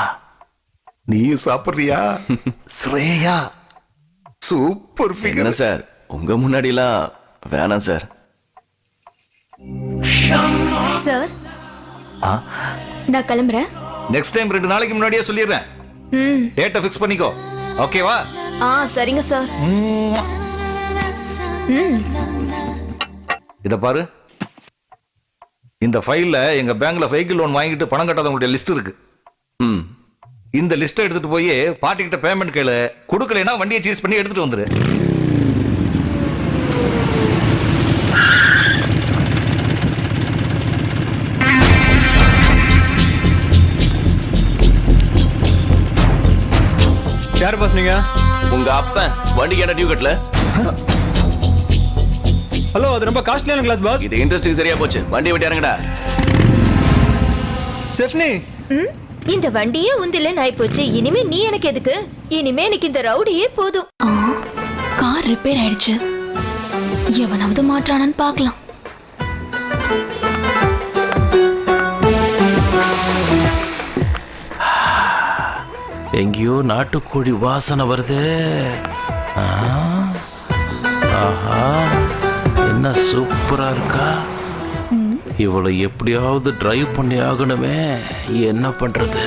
நீயும் சாப்பிடுறியா? ஸ்ரேயா சூப்பர் என்ன ஃபிகர். சார், உங்க முன்னாடிலாம் வேணாம் சார். சார் நான் கிளம்புறேன். நெக்ஸ்ட் டைம் 2 நாளைக்கு முன்னாடியே சொல்லிடுறேன். டேட்டை ஃபிக்ஸ் பண்ணிக்கோ. ஓகேவா? சரிங்க சார். இத பாரு, இந்த ஃபைல்ல எங்க பேங்க்ல வெஹிக்கிள் லோன் வாங்கிட்டு பணம் கட்டாதவங்களுடைய லிஸ்ட் இருக்கு. இந்த லிஸ்ட்டை எடுத்துட்டு போய் பாட்டி கிட்ட பேமெண்ட் கேளு. கொடுக்கலைன்னா வண்டியை சீஸ் பண்ணி எடுத்துட்டு வந்துரு. யார் பாஸ் நீங்க? உங்க அப்பன் வண்டிக்கு என்ன டியூ கட்டல? ஹலோ, அது ரொம்ப காஸ்ட்லியான கிளாஸ் பாஸ். இது இன்ட்ரெஸ்டிங். சரியா போச்சு, வண்டி விட்டு இறங்கடா. செஃப்னி, இந்த வண்டியே உந்திலன்னு ஆயிப்போச்சு. இனிமே நீ எனக்கு எதுக்கு? இனிமே எனக்கு இந்த ரவுடியே போதும். கார் ரிப்பேர் ஆயிடுச்சு. எவனாவது மாற்றானு பார்க்கலாம். எங்கேயோ நாட்டுக்கோழி வாசனை வருது. ஆஹா, என்ன சூப்பரா இருக்கா. இவளை எப்படியாவது டிரைவ் பண்ணி ஆகணுமே. என்ன பண்றது?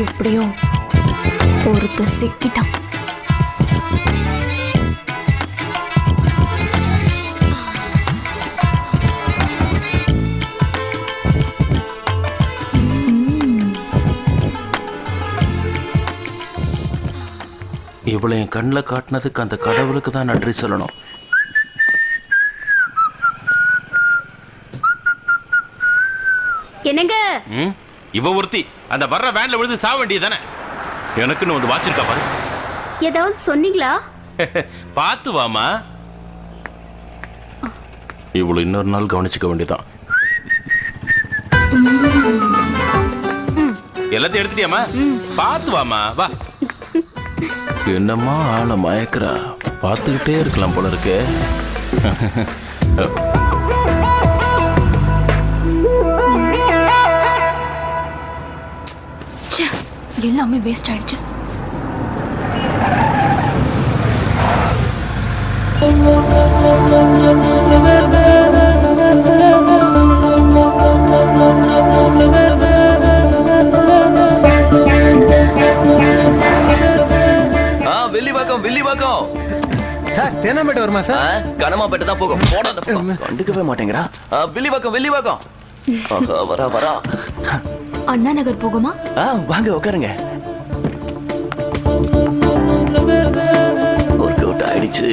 எப்படியோ ஒருத்த சிக்கிட்டான். இவளை என் கண்ணில் காட்டினதுக்கு அந்த கடவுளுக்கு தான் நன்றி சொல்லணும். என்னங்க? இவ ஒருத்தி அந்த வர்ற வேன்ல விழுந்து சாக வேண்டியதானே. எனக்குன்னு வந்து வாச்சிருக்கா பாரு. ஏதாவது சொன்னீங்களா? பார்த்து வாமா. இவ்வளவு இன்னொரு நாள் கவனிச்சுக்க வேண்டியதான். எல்லாத்தையும் எடுத்துட்டியாமா? பார்த்து வாமா. வா. என்னம்மா ஆளை மயக்கிறா, பார்த்துக்கிட்டே இருக்கலாம் போல இருக்கு. எல்லாமே வேஸ்ட் ஆயிடுச்சு. வில்லிவாக்கம் வில்லிவாக்கம் சார் தேனாம்பேட்டை வருமா சார்? கனமாப்பேட்டை தான் போகும். போடா அந்த பக்கம். கண்டுக்கவே மாட்டேங்கிறா. வில்லிவாக்கம் வில்லிவாக்கம். வரா வரா. அண்ணா நகர் போகுமா? வாங்க உட்காருங்க. ஒர்க் அவுட் ஆயிடுச்சு.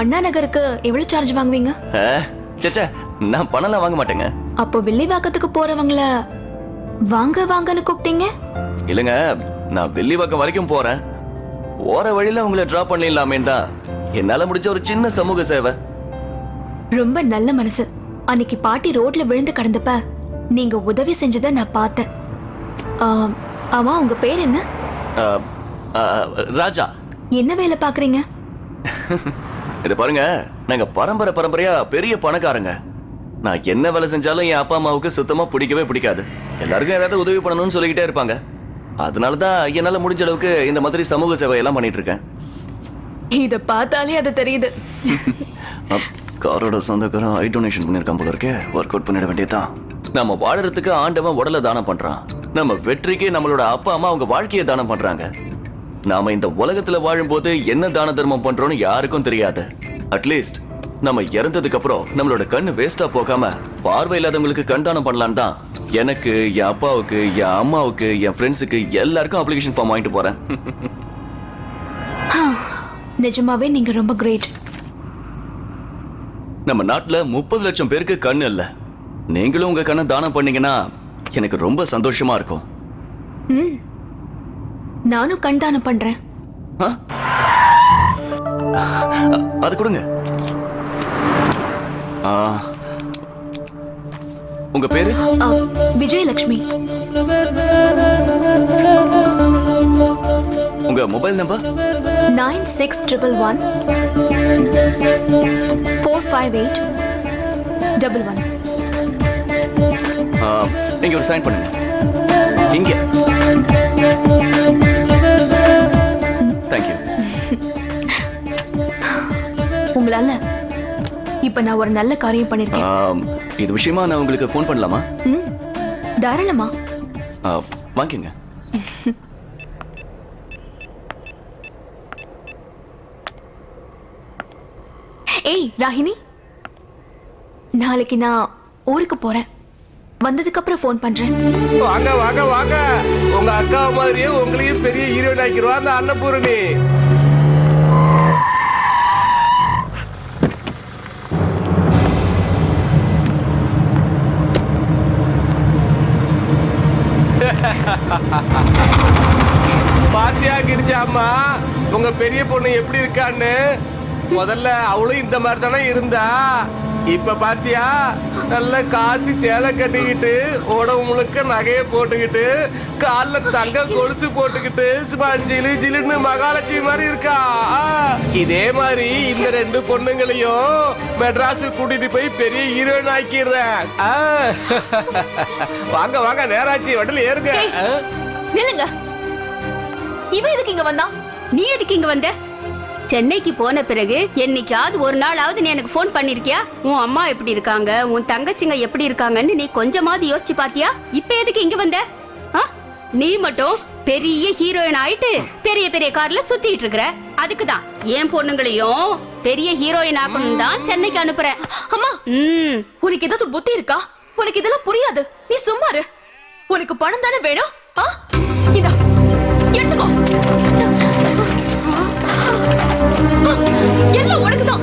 அண்ணா நகருக்கு எவ்வளவு சார்ஜ் வாங்குவீங்க? சேச்சா, நான் பணம்லாம் வாங்க மாட்டேங்க. அப்போ வில்லிவாக்கத்துக்கு போறவங்கள வாங்க வாங்கன்னு கூப்பிட்டீங்க? இல்லங்க, நான் வில்லிவாக்கம் வரைக்கும் போறேன். போற வழியில உங்களை டிராப் பண்ணிடலாமேன்னு தான் என்னால முடிஞ்ச ஒரு சின்ன சமூக சேவை. ரொம்ப நல்ல மனசு. அன்னைக்கு பாட்டி ரோட்ல விழுந்து கிடந்தப்ப நீங்க உதவி செஞ்சதை நான் பார்த்தேன். ஆமா, உங்க பேர் என்ன? ராஜா. என்ன வேலை பாக்குறீங்க? இத பாருங்க, நாங்க பரம்பரை பரம்பரையா பெரிய பணக்காரங்க. நான் என்ன வேலை செஞ்சாலும் என் அப்பா அம்மாவுக்கு சுத்தமா பிடிக்கவே பிடிக்காது. எல்லாருக்கும் ஏதாவது உதவி பண்ணணும்னு சொல்லிக்கிட்டே இருப்பாங்க. அதனாலதான் என்னால முடிஞ்ச அளவுக்கு இந்த மாதிரி சமூக சேவை எல்லாம் பண்ணிட்டு இருக்கேன். இத பார்த்தாலே அது தெரியுது. காரோட சொந்தக்காரன் ஐ டொனேஷன் பண்ணிருக்கான் போல இருக்கே. ஒர்க் அவுட் பண்ணிட வேண்டியதான். நம்ம வாழறதுக்கு ஆண்டவன் உடலை தானம் பண்றான். நம்ம வெற்றிக்கு நம்மளோட அப்பா அம்மா அவங்க வாழ்க்கையை தானம் பண்றாங்க. நாம இந்த உலகத்துல வாழும்போது என்ன தான தர்மம் பண்றோம்னு யாருக்கும் தெரியாது. அட்லீஸ்ட் நம்ம இறந்ததுக்கு அப்புறம் நம்மளோட கண்ணு வேஸ்டா போகாம பார்வை இல்லாதவங்களுக்கு கண் தானம் பண்ணலான்னு தான் எனக்கு, என் அப்பாவுக்கு, என் அம்மாவுக்கு, என் ஃப்ரெண்ட்ஸுக்கு எல்லாருக்கும் அப்ளிகேஷன் ஃபார்ம் வாங்கிட்டு போறேன். நிஜமாவே நீங்க ரொம்ப கிரேட். நம்ம நாட்டுல 30 லட்சம் பேருக்கு கண்ணு இல்ல. நீங்களும் உங்க கண்ணை தானம் பண்ணீங்கன்னா எனக்கு ரொம்ப சந்தோஷமா இருக்கும். நானும் கண் தானம் பண்றேன். அது கொடுங்க. உங்க பேரு? விஜயலட்சுமி. உங்க மொபைல் நம்பர்? 9611145811. நீங்க ஒரு சைன் பண்ணுங்க. இங்க. தேங்க்யூ. உங்களால இப்ப நான் ஒரு நல்ல காரியம் பண்ணிருக்கேன். இது விஷயமா நான் உங்களுக்கு ஃபோன் பண்ணலாமா? தாராளமா. வாங்கிங்க. ஏய் ராகினி, நாளைக்கு நான் ஊருக்கு போறேன். வந்ததுக்கு அப்புறம் ஃபோன் பண்றேன். வாங்க வாங்க வாங்க. உங்க அக்கா மாதிரியே உங்களையும் பெரிய ஹீரோயின் ஆக்கிடுவா அந்த அன்னபூரணி. பாத்தியா கிரிஜாம்மா, உங்க பெரிய பொண்ணு எப்படி இருக்கான்னு? முதல்ல அவளும் இந்த மாதிரி தானே இருந்தா. இப்ப பாத்தியா, நல்ல காசி சேலை கட்டிக்கிட்டு, உடம்பு முழுக்க நகையை போட்டுக்கிட்டு, கால்ல தங்க கொலுசு போட்டுக்கிட்டு, சும்மா ஜிலு ஜிலுன்னு மகாலட்சுமி மாதிரி இருக்கா. இதே மாதிரி இந்த 2 பொண்ணுங்களையும் மெட்ராஸு கூட்டிட்டு போய் பெரிய ஹீரோயின் ஆக்கிடுறேன். வாங்க வாங்க, நேராச்சி, வண்டில ஏறுங்க. நில்லுங்க. இவ எதுக்கு இங்க வந்தா? நீ எதுக்கு இங்க வந்த? சென்னைக்கு போன பிறகு என்னைக்காவது ஒரு நாளாவது நீ எனக்கு போன் பண்ணிருக்கியா? உன் அம்மா எப்படி இருக்காங்க, உன் தங்கச்சிங்க எப்படி இருக்காங்கன்னு நீ கொஞ்சமாவது யோசிச்சு பாத்தியா? இப்ப எதுக்கு இங்க வந்த? நீ மட்டும் பெரிய ஹீரோயின் ஆயிட்டு பெரிய பெரிய கார்ல சுத்திட்டு இருக்கிற. அதுக்குதான் என் பொண்ணுங்களையும் பெரிய ஹீரோயின் ஆக்கணும் தான் சென்னைக்கு அனுப்புறேன். அம்மா, உனக்கு ஏதாவது புத்தி இருக்கா? உனக்கு இதெல்லாம் புரியாது. நீ சும்மா இரு. உனக்கு பணம் தானே வேணும். இதா எடுத்துக்கோ. எல்லாம் உனக்குதான்.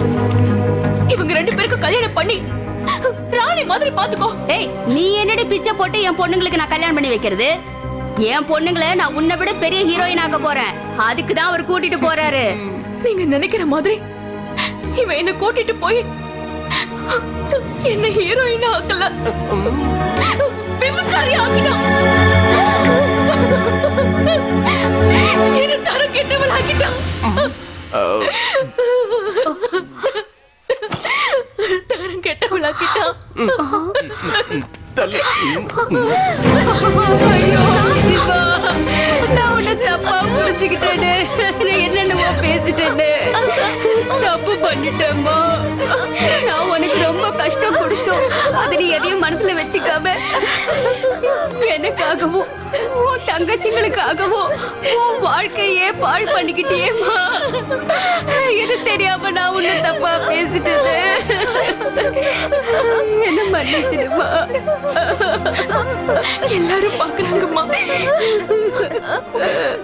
இவங்க 2 பேருக்கு கல்யாணம் பண்ணி ராணி மாதிரி பாத்துக்கோ. ஏய், நீ என்னடி பிச்சை போட்டு என் பொண்ணுங்களுக்கு நான் கல்யாணம் பண்ணி வைக்கிறது? என் பொண்ணுங்களை நான் உன்னை விட பெரிய ஹீரோயின் ஆக்க போறேன். அதுக்கு தான் அவர் கூட்டிட்டு போறாரு. நீங்க நினைக்கிற மாதிரி இவன் என்ன கூட்டிட்டு போய் என்ன ஹீரோயின் ஆக்கல. விமர்சா பணக்காரி ஆக்கிட்டான். என்ன தரம் கெட்டவள் ஆக்கிட்டான். தரம் கெட்டவள் ஆக்கிட்டான். ஐயோ சிவா, நான் உன்னை தப்பா புரிஞ்சுக்கிட்டேன்னு, என்னென்னமோ பேசிட்டேன்னு, தப்பு பண்ணிட்டேம்மா. நான் உனக்கு ரொம்ப கஷ்டம் கொடுத்தோம். அதை நீ எதையும் மனசுல வச்சுக்காம எனக்காகவும் உன் தங்கச்சிங்களுக்காகவும் உன் வாழ்க்கையே பாழ் பண்ணிக்கிட்டேம்மா. எது தெரியாம நான் உன்னை தப்பா பேசிட்டேன்னு என்ன மன்னிச்சிடுமா. எல்லாரும் பாக்குறாங்கம்மா.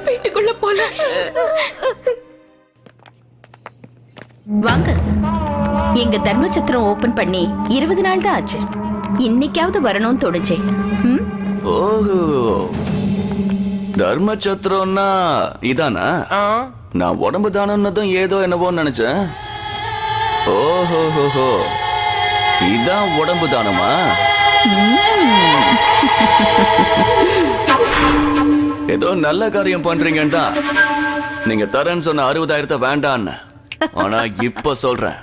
வீட்டுக்குள்ள போல வாங்க. எங்க தர்மச்சத்திரம் ஓபன் பண்ணி 20 நாள் தான் ஆச்சு. இன்னைக்காவது வரணும்னு தோணுச்சே. ஓஹோ, தர்மச்சத்திரம்னா இதானா? நான் உடம்பு தானம்னதும் ஏதோ என்னவோ நினைச்சேன். ஓஹோ, இதான் உடம்பு தானமா? ஏதோ நல்ல காரியம் பண்றீங்கன்னு தான் நீங்க தரேன்னு சொன்ன 60,000 வேண்டான்னு. ஆனா இப்ப சொல்றேன்,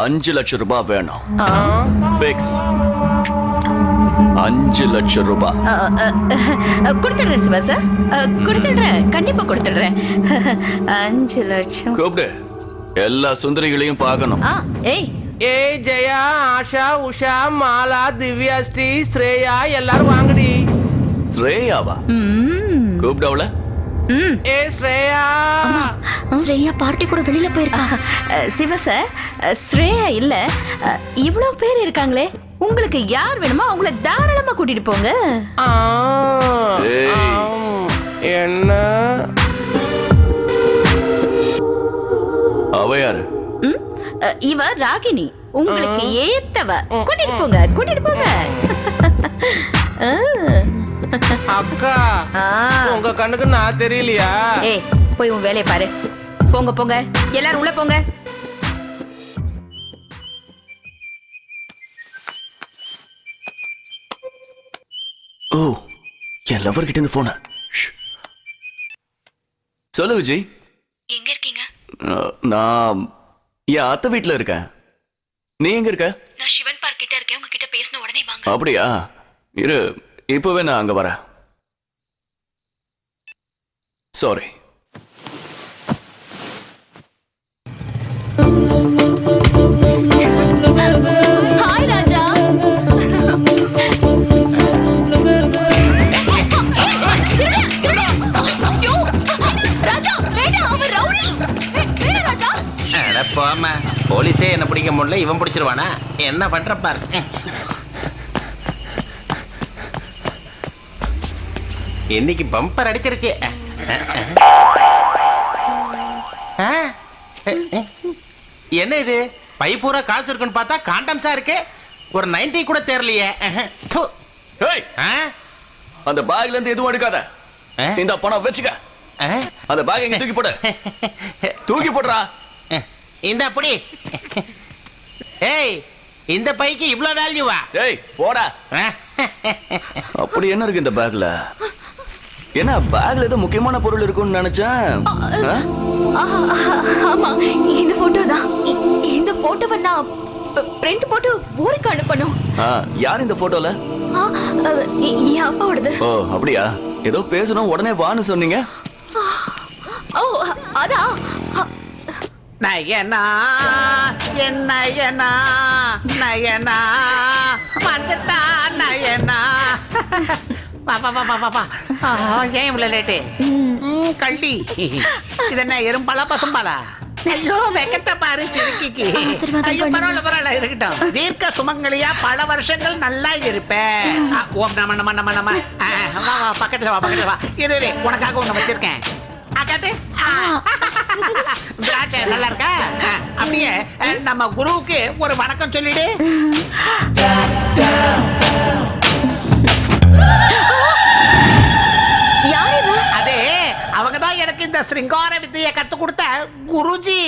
5 லட்சம் ரூபாய் வேணும். பிக்ஸ் 5 லட்சம் ரூபாய். கொடுத்துடுறேன் சிவா சார், கொடுத்துடுறேன், கண்டிப்பா கொடுத்துடுறேன். 5 லட்சம். கூப்பிடு, எல்லா சுந்தரிகளையும் பார்க்கணும். ஏய் ஏய் ஜெயா, ஆஷா, உஷா, மாலா, திவ்யா, ஸ்ரீ, ஸ்ரேயா எல்லாரும் வாங்கடி. ஸ்ரேயாவா? கூப்பிடு அவள. ஏ ஸ்ரேயா. ஸ்ரேயா பார்ட்டி கூட வெளியில போயிருக்கா. சிவா சார், ஸ்ரேயா இல்ல, இவ்வளவு பேர் இருக்காங்களே, உங்களுக்கு யார் வேணுமோ அவங்கள தாராளமா கூட்டிட்டு போங்க. என்ன அவ யாரு? இவ ராகினி, உங்களுக்கு ஏத்தவ. கூட்டிட்டு போங்க, கூட்டிட்டு போங்க. அக்கா, உங்க கண்ணுக்கு நான் தெரியலையா? ஏய், போய் உன் வேலையை பாரு. போங்க போங்க, எல்லாரும் உள்ள போங்க. ஓ, என் லவர் கிட்ட இருந்து போன. சொல்லு விஜய். எங்க இருக்கீங்க? நான் என் அத்தை வீட்டுல இருக்கேன். நீ எங்க இருக்க? நான் சிவன் பார்க் கிட்ட இருக்கேன். உங்ககிட்ட பேசின உடனே வாங்க. அப்படியா? இரு, இப்பவே நான் அங்க வரேன். சாரி. ஹாய் ராஜா. ராஜா வேண்டாம், அவன் ரவுடி. வேண்டாம் ராஜா. போமா, போலீஸே என்ன பிடிக்க முடியல, இவன் பிடிச்சிருவானா? என்ன பண்ற பாரு. இன்னைக்கு பம்பர் அடிச்சிருச்சு. என்ன இது, பை பூரா காசு இருக்குன்னு பார்த்தா காண்டம்ஸா இருக்கு. ஒரு 90 கூட தெரியலையே. அந்த பேக்ல இருந்து எதுவும் எடுக்காத. இந்த பணம் வச்சுக்க. அந்த பேக் எங்க தூக்கி போடு. தூக்கி போடுறா. இந்த அப்படி. ஏய், இந்த பைக்கு இவ்ளோ வேல்யூவா? ஏய் போடா. அப்படி என்ன இருக்கு இந்த பேக்ல? என்ன பேக்ல ஏதோ முக்கியமான பொருள் இருக்கும்னு நினைச்சேன். ஆமா, இந்த போட்டோ தான். இந்த போட்டோவை நான் பிரிண்ட் போட்டு ஊருக்கு அனுப்பணும். யார் இந்த போட்டோல? என் அப்பாவோடது. ஓ அப்படியா? ஏதோ பேசணும் உடனே வான்னு சொன்னீங்க. ஓ அதான். நயனா நயனா நயனா வந்துட்டா நயனா. ஏன் இவ்வளவு லேட்டு? கள்ளி, இது என்ன எறும்பாலா பசும்பாலா? ஐயோ வெக்கட்ட பாரு சிறுக்கிக்கு. ஐயோ பரவாயில்ல பரவாயில்ல, இருக்கட்டும். தீர்க்க சுமங்கலியா பல வருஷங்கள் நல்லா இருப்பேன். ஓம் நம நம நம நம. வா வா, பக்கத்துல வா பக்கத்துல வா. இரு உனக்காக ஒண்ணு வச்சிருக்கேன். காட்டு. திராட்சை நல்லா இருக்கா? அப்படியே நம்ம குருவுக்கு ஒரு வணக்கம் சொல்லிடு. அதே அவங்கதான் எனக்கு இந்த சிருங்கார வித்தையை கத்து கொடுத்த குருஜி.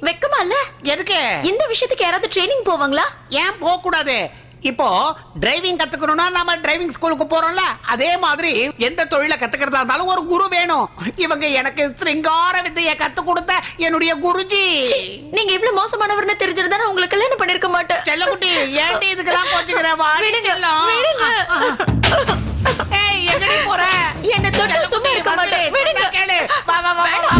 வெக்கமா இல்ல? எதுக்கு? இந்த விஷயத்துக்கு யாராவது ட்ரைனிங் போவாங்களா? ஏன் போக கூடாது? இப்போ டிரைவிங் கத்துக்கணும்னா நாம டிரைவிங் ஸ்கூலுக்கு போறோம்ல, அதே மாதிரி எந்த தொழிலை கத்துக்கிறதா இருந்தாலும் ஒரு குரு வேணும். இவங்க எனக்கு சிருங்கார வித்தையை கத்து கொடுத்த என்னுடைய குருஜி. நீங்க இவ்வளவு மோசமானவர்னு தெரிஞ்சிருந்தா நான் உங்களுக்கு கல்யாணம் பண்ணிருக்க மாட்டேன். செல்லக்குட்டி, ஏன்டி இதுக்கெல்லாம் கோச்சுக்கிற? வாடி செல்லம். ஏய், எங்கடி போற? என்ன தொட்டு சும்மா இருக்க மாட்டேன். விடுங்க. கேளு. வா வா வா வா.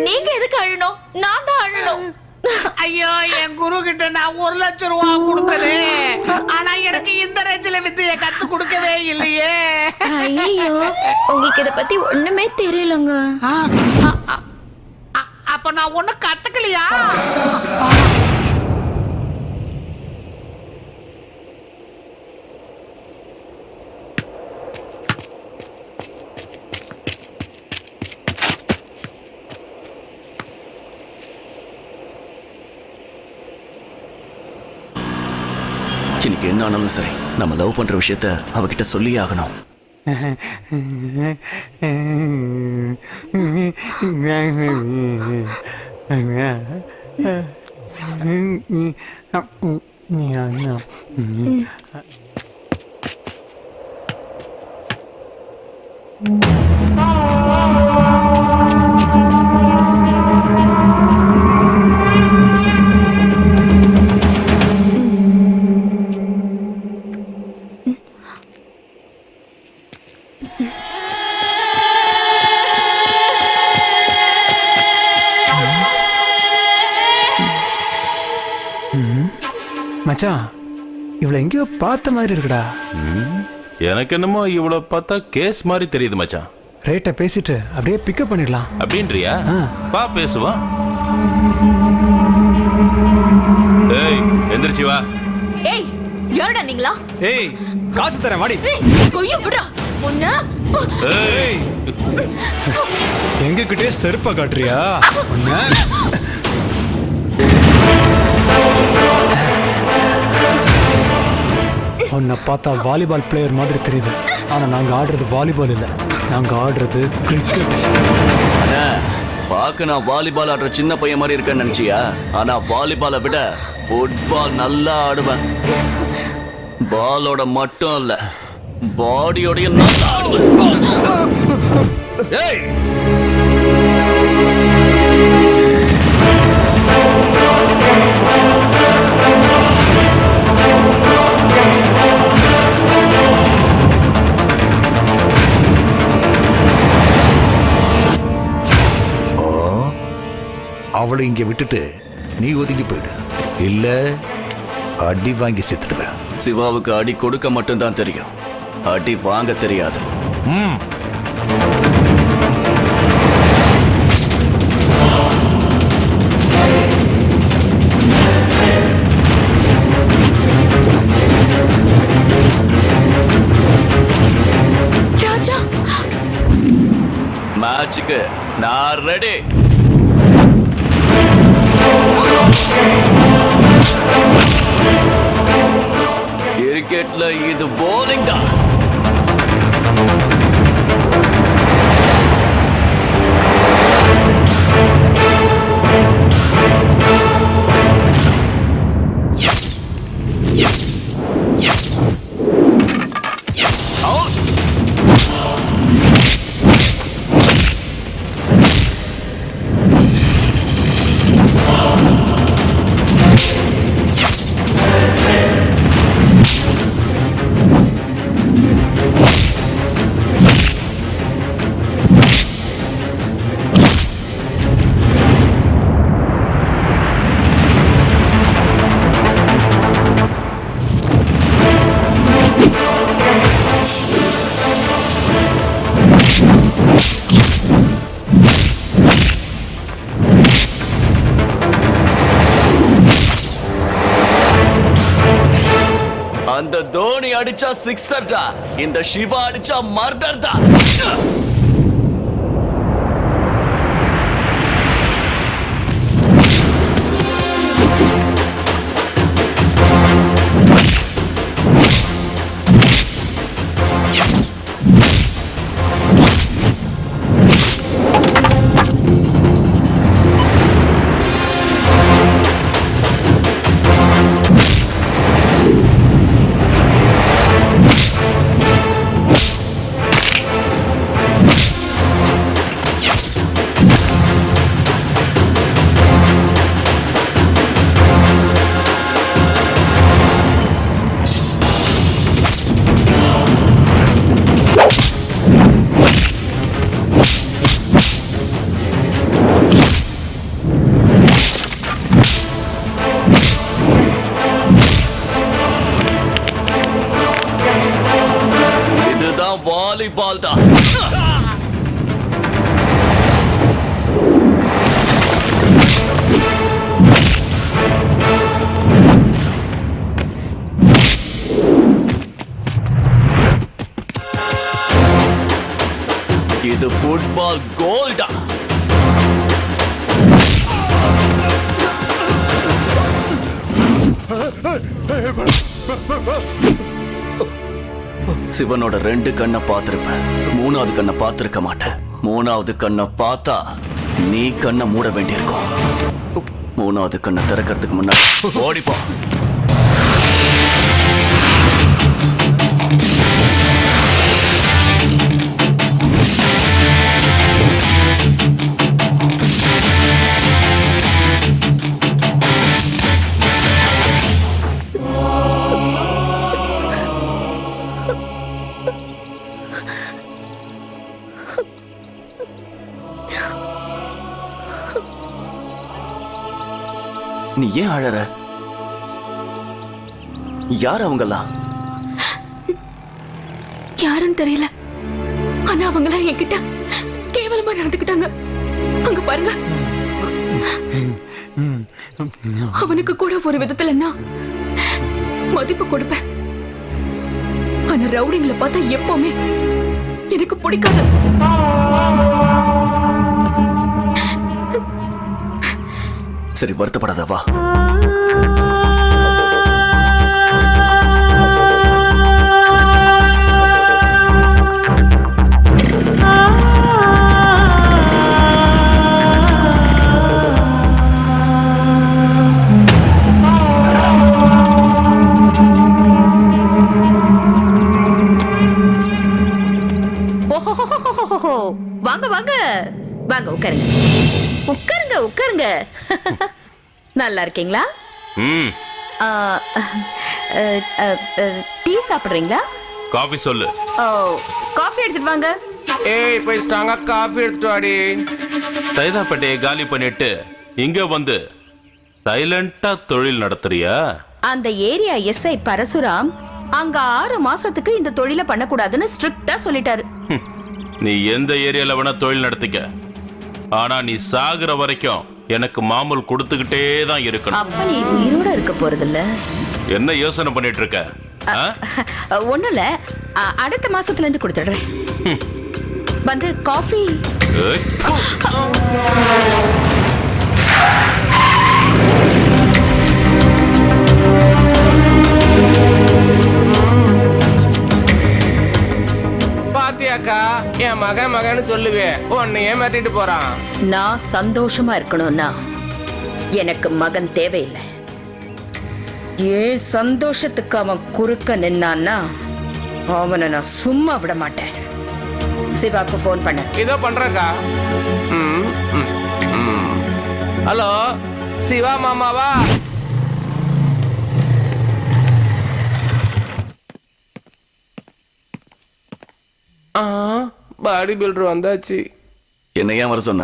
நீங்க எதுக்கு அழணும்? நான் தான் அழணும். ஐயோ, என் குரு கிட்ட நான் 1 லட்சம் ரூபாய் கொடுத்தது, ஆனா எனக்கு இந்த ரேஞ்சில வித்தைய கத்து கொடுக்கவே இல்லையே. ஐயோ, உங்களுக்கு இத பத்தி ஒண்ணுமே தெரியலங்க. அப்ப நான் ஒண்ணு கத்துக்கலையா? இன்னைக்கு என்ன ஆனாலும் சரி, நம்ம லவ் பண்ற விஷயத்த அவகிட்ட சொல்லி ஆகணும். மச்சான், இவ்வளவு எங்கேயோ பார்த்த மாதிரி இருக்குடா. எனக்கு என்னமோ இவ்வளவு பார்த்தா கேஸ் மாதிரி தெரியுது மச்சான். ரேட்டை பேசிட்டு அப்படியே பிக்கப் பண்ணிடலாம் அப்படின்றியா? வா பேசுவா. ஏய், எந்திரிச்சு வா. ஏய், யாரடா நீங்களா? ஏய், காசு தரேன் வாடி. கொய்ய விடா உன்ன. ஏய், எங்க கிட்டே செருப்பா காட்டுறியா? உன்னை பார்த்தா வாலிபால் பிளேயர் மாதிரி தெரியுது, ஆனா நாங்க ஆடுறது வாலிபால் இல்ல, நாங்க ஆடுறது கிரிக்கெட். பார்க்க நான் வாலிபால் ஆடுற சின்ன பையன் மாதிரி இருக்கேன்னு நினைச்சியா? ஆனா வாலிபாலை விட ஃபுட்பால் நல்லா ஆடுவேன். பாலோட மட்டும் இல்ல, பாடியோடைய நல்லா ஆடுவேன். ஏய், அவளை இங்க விட்டுட்டு நீ ஒதுங்கி போயிடு, இல்ல அடி வாங்கி செத்துடுவ. சிவாவுக்கு அடி கொடுக்க மட்டும்தான் தெரியும், அடி வாங்க தெரியாது. ராஜா, மேட்சுக்கு நான் ரெடி. கிரிக்கெட்ல இது bowling தான். Out. அந்த தோனி அடிச்சா சிக்ஸர் தான், இந்த சிவா அடிச்சா மர்டர் தான். வாலிபால் தான். இது ஃபுட்பால் கோல்டா. சிவனோட 2 கண்ணை பார்த்திருப்பேன், 3வது கண்ணை பார்த்திருக்க மாட்டேன். 3வது கண்ணை பார்த்தா நீ கண்ணை மூட வேண்டியிருக்கும். 3வது கண்ணை திறக்கிறதுக்கு முன்னாடி ஓடிப்போ. நீ ஏன் அழற? யார் அவங்கெல்லாம்? யாருன்னு தெரியல, ஆனா அவங்களாம் என்கிட்ட கேவலமா நடந்துக்கிட்டாங்க. அங்க பாருங்க. அவனுக்கு கூட ஒரு விதத்துல நான் மதிப்பு கொடுப்பேன், ஆனா ரவுடிங்களை பார்த்தா எப்பவுமே எனக்கு பிடிக்காது. சரி, வருத்தப்படாத, வா. ஓஹோ, வாங்க வாங்க வாங்க, உட்காருங்க உட்காருங்க உட்காருங்க. நல்லா இருக்கீங்களா? டீ சாப்பிடுறீங்களா? காஃபி சொல்லு. ஓ, காஃபி எடுத்துட்டு வாங்க. ஏய், போய் ஸ்ட்ராங்கா காஃபி எடுத்துட்டு வாடி. சைதாப்பேட்டையை காலி பண்ணிட்டு இங்க வந்து சைலண்டா தொழில் நடத்துறியா? அந்த ஏரியா எஸ்ஐ பரசுராம் அங்க 6 மாசத்துக்கு இந்த தொழிலை பண்ணக்கூடாதுன்னு ஸ்ட்ரிக்டா சொல்லிட்டாரு. நீ எந்த ஏரியால வேணா தொழில் நடத்திக்க, ஆனா நீ சாகுற வரைக்கும் எனக்கு மாமூல் கொடுத்துக்கிட்டே தான் இருக்கணும். அப்ப நீ உயிரோட இருக்க போறதில்ல. என்ன யோசனை பண்ணிட்டு இருக்க? ஒண்ணும் இல்ல, அடுத்த மாசத்துல இருந்து கொடுத்துடுறேன். வந்து காஃபி. பாத்தியாக்கா, என் மகன்னு சொல்லுவேன், உன்னையே மாட்டிட்டு போறான். நான் சந்தோஷமா இருக்கணும்னா எனக்கு மகன் தேவையில்லை. ஏன் சந்தோஷத்துக்கு அவன் குறுக்க நின்னான்னா அவனை நான் சும்மா விட மாட்டேன். சிவாக்கு போன் பண்ண. இதோ பண்றக்கா. ஹலோ, சிவா மாமாவா? பாடி பில்டர் வந்தாச்சு. என்ன ஏன் வர சொன்ன?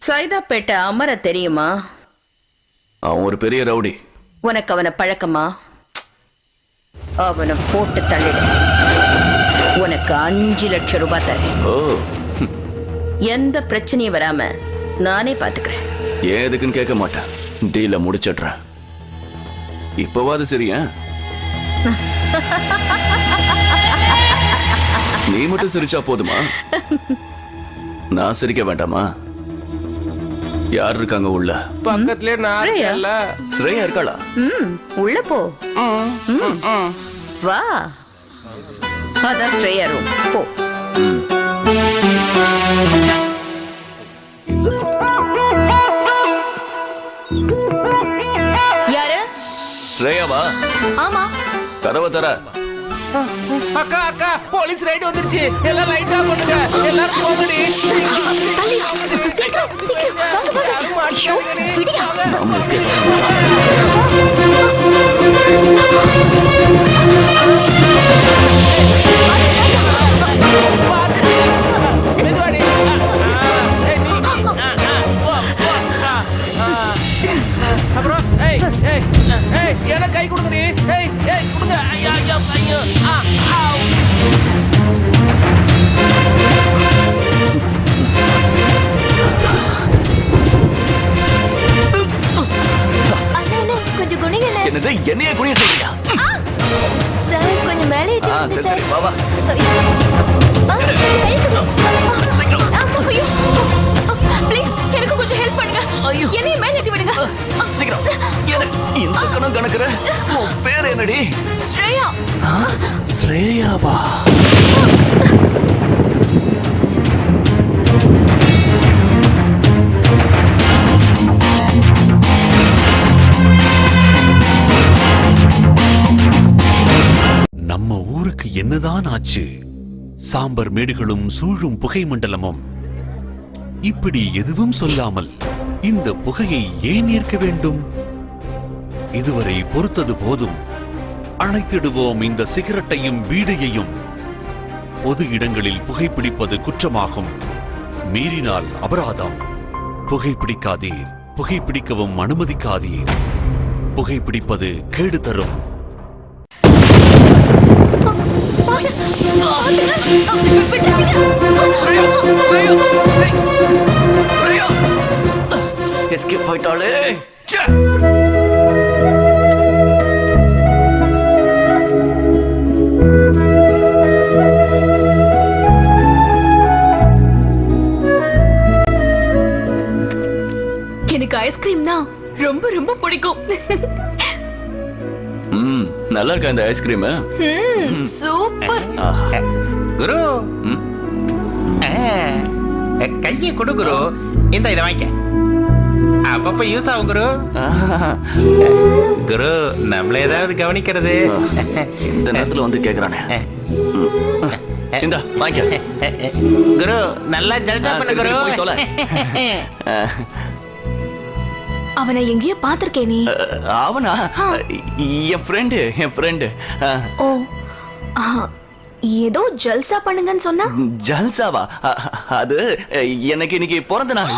சைதாப்பேட்டை அமர தெரியுமா? அவன் ஒரு பெரிய ரவுடி. உனக்கு அவனை பழக்கமா? அவனை போட்டு தள்ளிடு. உனக்கு 5 லட்சம் ரூபாய் தரேன். ஓ, எந்த பிரச்சனையும் வராம நானே பாத்துக்கிறேன். ஏன் எதுக்குன்னு கேட்க மாட்டேன், டீல முடிச்சிடுறேன். இப்பவாது சரியா? நீ மட்டும் சிரிச்சா போதுமா? நான் சிரிக்க வேண்டாமா? யார் இருக்காங்க உள்ள? பக்கத்துலயே நான் இருக்கேன்ல. ஸ்ரேயா இருக்காளா? உள்ள போ. வா, அதான் ஸ்ரேயா ரூம். போ. யாரு? ஸ்ரேயாவா? ஆமா. கதவை தர. அக்கா அக்கா, போலீஸ் ரைடு வந்துருச்சு. எல்லாம் லைட் ஆஃப் பண்ணுங்க. எல்லாரும் போங்கடி. நாம escape மெதுவாடி. அப்புறம் ஏய் ஏய் ஏய், எனக்கு கை கொடுங்கடி. ஏய் ஏய், கொடுங்க. ஐயா ஐயா ஐயோ. என்னது என்னைய குனிய சொல்றியா? சார் கொஞ்சம் மேலே ஏத்தி ஆ, விடுங்க சரி சரி வா வா. ப்ளீஸ் எனக்கு கொஞ்சம் ஹெல்ப் பண்ணுங்க. என்னைய மேல ஏத்தி விடுங்க. சீக்கிரம். இந்த கணம் கணக்குற. உன் பேர் என்னடி? ஸ்ரேயா. ஸ்ரேயாவா? நம்ம ஊருக்கு என்னதான் ஆச்சு? சாம்பர் மேடுகளும் சூழும் புகை மண்டலமும். இப்படி எதுவும் சொல்லாமல் இந்த புகையை ஏன் ஏற்க வேண்டும்? இதுவரை பொறுத்தது போதும். அணைத்திடுவோம் இந்த சிகரெட்டையும் பீடியையும். பொது இடங்களில் புகைப்பிடிப்பது குற்றமாகும். மீறினால் அபராதம். புகைப்பிடிக்காதீர். புகைப்பிடிக்கவும் அனுமதிக்காதீர். புகைப்பிடிப்பது கேடு தரும். எஸ்கேப் ஆயிட்டாளே. எனக்கு ஐஸ்கிரீம்னா ரொம்ப ரொம்ப பிடிக்கும். நல்லா இருக்கா இந்த ஐஸ்கிரீம்? சூப்பர். குரு கையை கொடு குரு. இந்த இதை வாங்கிக்க. அப்பப்ப யூஸ் ஆகும் குரு. குரு நம்மள ஏதாவது கவனிக்கிறது. இந்த நேரத்துல வந்து கேக்குறானே. இந்த வாங்கிக்க. குரு நல்லா ஜல்சா பண்ணு குரு. போய் தொலை. அவனை எங்கேயோ பாத்திருக்கே நீ. அவனா? என் ஃப்ரெண்டு. ஓ ஏதோ ஜல்சா பண்ணுங்கன்னு சொன்னா. ஜல்சாவா? அது எனக்கு இன்னைக்கு பிறந்த நாள்.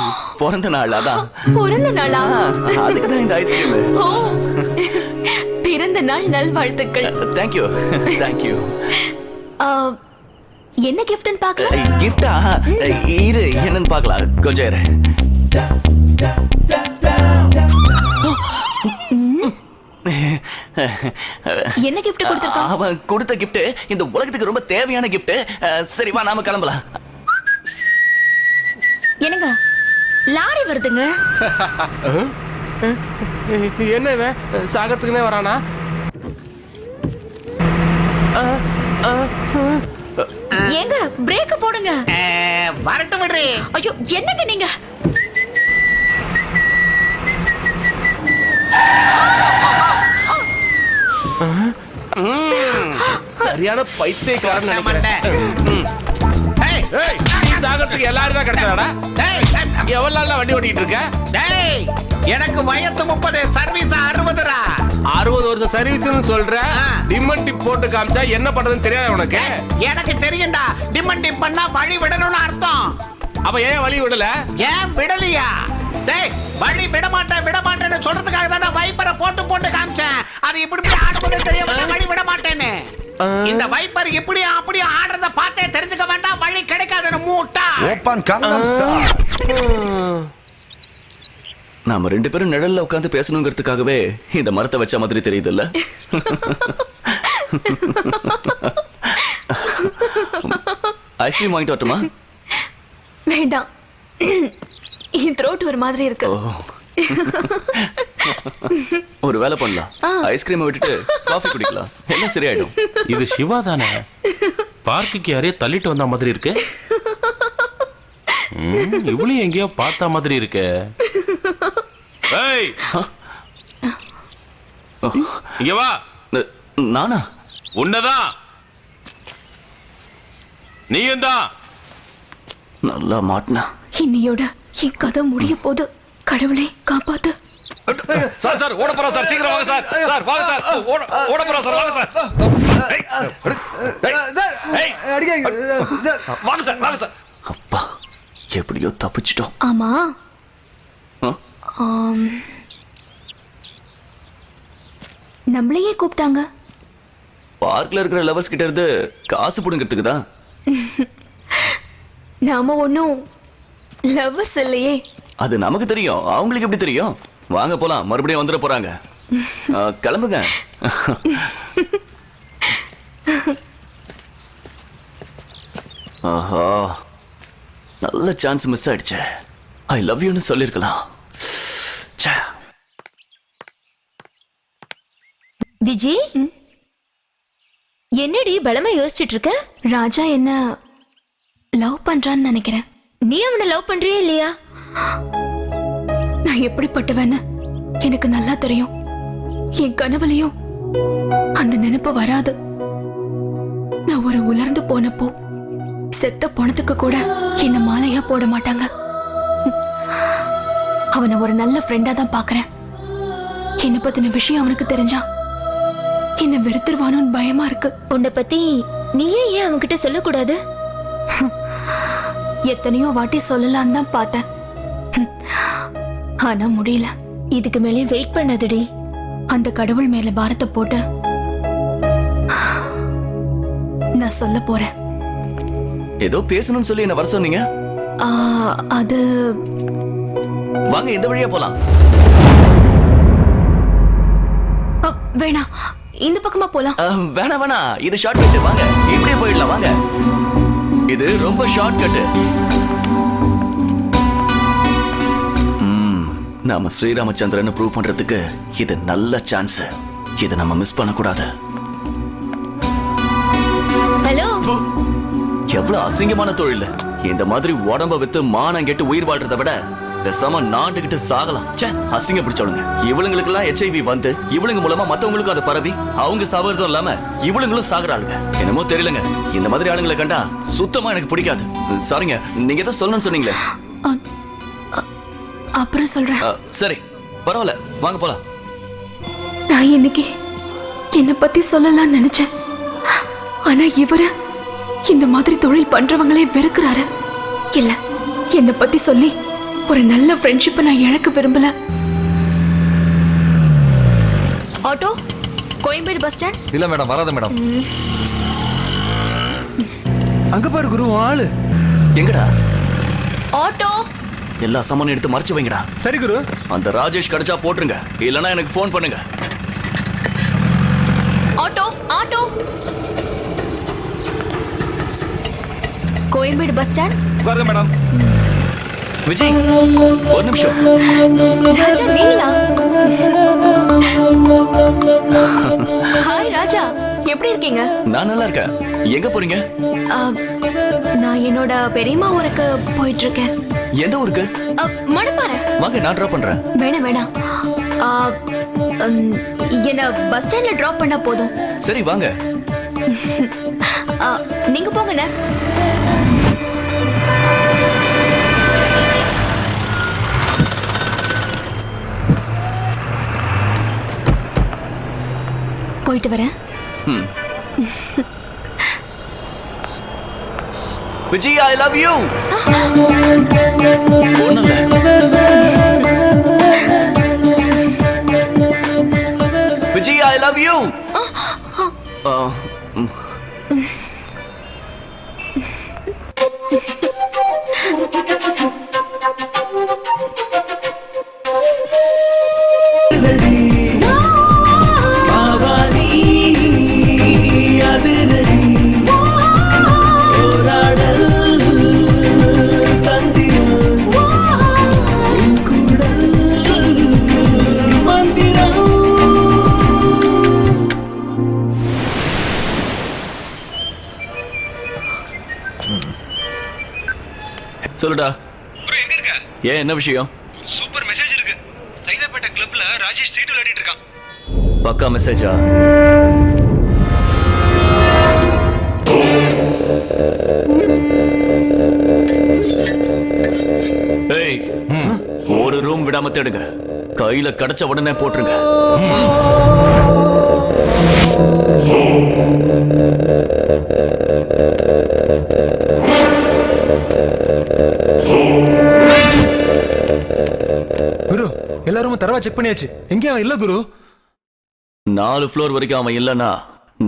அதான் பிறந்த நாளா? அதுக்குதான் இந்த ஐஸ்கிரீம். ஓ பிறந்த நாள் நல்வாழ்த்துக்கள். தேங்க்யூ. என்ன கிஃப்ட்னு பார்க்கலாம். கிஃப்டா? இரு என்னன்னு பார்க்கலாம். கொஞ்சம் இரு. என்ன கிஃப்ட் கொடுத்திருக்கான்? அவன் கொடுத்த கிஃப்ட் இந்த உலகத்துக்கு ரொம்ப தேவையான கிஃப்ட். சரி வா நாம கிளம்பலாம். என்னங்க லாரி வருதுங்க. என்ன இவன் சாகத்துக்குனே வரானா? ஏங்க பிரேக் போடுங்க. வரட்டும் விடுறே. ஐயோ என்னங்க நீங்க? சரியான பைத்தியக்காரன் நினைக்கிறேன். சாகத்துக்கு எல்லாரும் தான் கிடைச்சாடா. எவ்வளவு நாள் வண்டி ஓட்டிட்டு இருக்க? எனக்கு வயசு 30, சர்வீஸ் 60. 60 வருஷம் சர்வீஸ்னு சொல்ற. டிம்மன் டிப் போட்டு காமிச்சா என்ன பண்றதுன்னு தெரியாது உனக்கு? எனக்கு தெரியும்டா. டிம்மன் டிப் பண்ணா வழி விடணும்னு அர்த்தம். அப்ப ஏன் வழி விடல? ஏன் விடலையா? டேய் வழி விட மாட்டேன்னு சொல்றதுக்காக தான் வைப்பரை போட்டு காமிச்சேன். அது இப்படி ஆடுறது தெரியாம வழி விட மாட்டேன்னு. இந்த வைப்பர் இப்படி அப்படி ஆடுறத பார்த்தே தெரிஞ்சுக்க வேண்டாம். வழி கிடைக்காதுன்னு மூட்டா. Open காங்னம் star. நாம 2 பேரும் நிழல்ல உட்கார்ந்து பேசணுங்கிறதுக்காகவே இந்த மரத்தை வச்ச மாதிரி தெரியுதுல்ல? ஐஸ்கிரீம் வாங்கிட்டு வரட்டுமா? வேண்டாம். என் த்ரோட் ஒரு மாதிரி இருக்கு. ஒரு வேலை பண்ணலாம். ஐஸ்கிரீம் விட்டுட்டு காஃபி குடிக்கலாம். எல்லாம் சரியாயிடும். இது சிவா தானே? பார்க்குக்கு யாரையோ தள்ளிட்டு வந்த மாதிரி இருக்கு. இவளையும் எங்கேயோ பார்த்த மாதிரி இருக்கு. ஏய் இங்க வா. நானா? உன்னதான். நீயும் தான். நல்லா மாட்டினா. இன்னையோட என் கதை முடிய போது. கடவுளே காப்பாத்து. சார் ஓட போறோம் சார். சீக்கிரம் வாங்க சார். சார் வாங்க சார். ஓட போறோம் சார். வாங்க சார். வாங்க சார். அப்பா எப்படியோ தப்பிச்சிட்டோம். ஆமா நம்மளையே கூப்பிட்டாங்க. பார்க்ல இருக்கிற லவர்ஸ் கிட்ட இருந்து காசு புடுங்கிறதுக்கு தான். நாம ஒன்னும் லவ்வர்ஸ் இல்லையே. அது நமக்கு தெரியும். அவங்களுக்கு எப்படி தெரியும்? வாங்க போலாம். மறுபடியும் வந்துட போறாங்க. கிளம்புங்க. ஆஹா, நல்ல சான்ஸ் மிஸ் ஆயிடுச்சு. ஐ லவ் யூன்னு சொல்லிருக்கலாம். விஜி, என்னடி பலமா யோசிச்சுட்டு இருக்க? ராஜா என்ன லவ் பண்றான்னு நினைக்கிறேன். நீ அவனை லவ் பண்றியா இல்லையா? நான் எப்படிப்பட்டவன்னு எனக்கு நல்லா தெரியும். என் கனவுலையும் அந்த நினைப்பு வராது. நான் ஒரு உலர்ந்து போனப்போ செத்த போனதுக்கு கூட என்ன மாலையா போட மாட்டாங்க. அவனை ஒரு நல்ல ஃப்ரெண்டா தான் பாக்குறேன். என்ன பத்தின விஷயம் அவனுக்கு தெரிஞ்சா என்ன வெறுத்துருவானோன்னு பயமா இருக்கு. உன்னை பத்தி நீயே ஏன் அவன்கிட்ட சொல்லக்கூடாது? எத்தனையோ வாட்டி சொல்லலான்னு தான் பார்த்தேன். ஆனா முடியல. இதுக்கு மேலே வெயிட் பண்ணாதடி. அந்த கடவுள் மேல பாரத்தை போட்டு நான் சொல்ல போறேன். ஏதோ பேசணும்னு சொல்லி என்ன வர சொன்னீங்க. அது வாங்க, இந்த வழியா போலாம். வேணாம், இந்த பக்கமா போலாம். வேணா, இது ஷார்ட் கட். வாங்க, இப்படியே போயிடலாம். வாங்க, இது ரொம்ப ஷார்ட் கட். நாம ஸ்ரீராமச்சந்திரன் ப்ரூவ் பண்றதுக்கு இது நல்ல சான்ஸ். இதை நம்ம மிஸ் பண்ண கூடாது. ஹலோ, எவ்வளவு அசிங்கமான தொழில். இந்த மாதிரி உடம்ப வித்து மானம் கெட்டு உயிர் வாழ்றதை விட பேசாம நாண்டுகிட்டு சாகலாம். அசிங்க பிடிச்சவளுங்க. இவளுங்களுக்கு எல்லாம் HIV வந்து இவளுங்க மூலமா மத்தவங்களுக்கும் அது பரவி அவங்க சாவறதும் இல்லாம இவளுங்களும் சாகுறாளுங்க. என்னமோ தெரியலங்க, இந்த மாதிரி ஆளுங்களை கண்டா சுத்தமா எனக்கு பிடிக்காது. சாரிங்க, நீங்க ஏதோ சொல்லணும்னு சொன்னீங்களே. அப்புறம் சொல்றேன். சரி, பரவாயில்ல, வாங்க போலாம். நான் இன்னைக்கு என்னை பத்தி சொல்லலாம்னு நினைச்சேன். ஆனா இவரு இந்த மாதிரி தொழில் பண்றவங்களே வெறுக்கிறாரு. இல்ல, என்னை பத்தி சொல்லி ஒரு நல்ல ஃப்ரெண்ட்ஷிப்பை நான் இழக்க விரும்பல. Auto, Koyambedu bus stand. இல்ல மேடம், வராத மேடம். அங்க பாரு குரு, ஆளு எங்கடா? ஆட்டோ. எல்லா சாமானும் எடுத்து மறைச்சு வைங்கடா. சரி குரு. அந்த ராஜேஷ் கிடைச்சா போட்டுருங்க, இல்லனா எனக்கு ஃபோன் பண்ணுங்க. Auto, auto. Koyambedu bus stand. உட்காருங்க மேடம். விஜய், ஒரு நிமிஷம். ராஜா, நீங்களா? ஹாய் ராஜா, எப்படி இருக்கீங்க? நான் நல்லா இருக்கேன். எங்க போறீங்க? நான் என்னோட பெரியம்மா ஊருக்கு போயிட்டு இருக்கேன். எந்த ஊருக்கு? மணப்பாறை. வாங்க, நான் டிராப் பண்றேன். வேணாம் வேணாம், என்ன பஸ் ஸ்டாண்ட்ல டிராப் பண்ணா போதும். சரி வாங்க. நீங்க போங்கண்ணே. போயிட்டு வரேன். Vijay, I love you. ஒண்ணுல விஜய், ஐ லவ் யூ. சொல்லுடா. ஏன், என்ன விஷயம்? சூப்பர் மெசேஜ் இருக்கு. சைதாப்பேட்டை கிளப்ல ராஜேஷ் சீட்டு விளையாடிட்டு இருக்கான். பக்கா மெசேஜா? ஏய், ஒரு ரூம் விடாம தேடுங்க. கையில கிடைச்ச உடனே போட்டுருங்க. குரு, எல்லாரும் தரவா செக் பண்ணியாச்சு. எங்கே அவன் இல்ல குரு. 4 ஃப்ளோர் வரைக்கும் அவன் இல்லைன்னா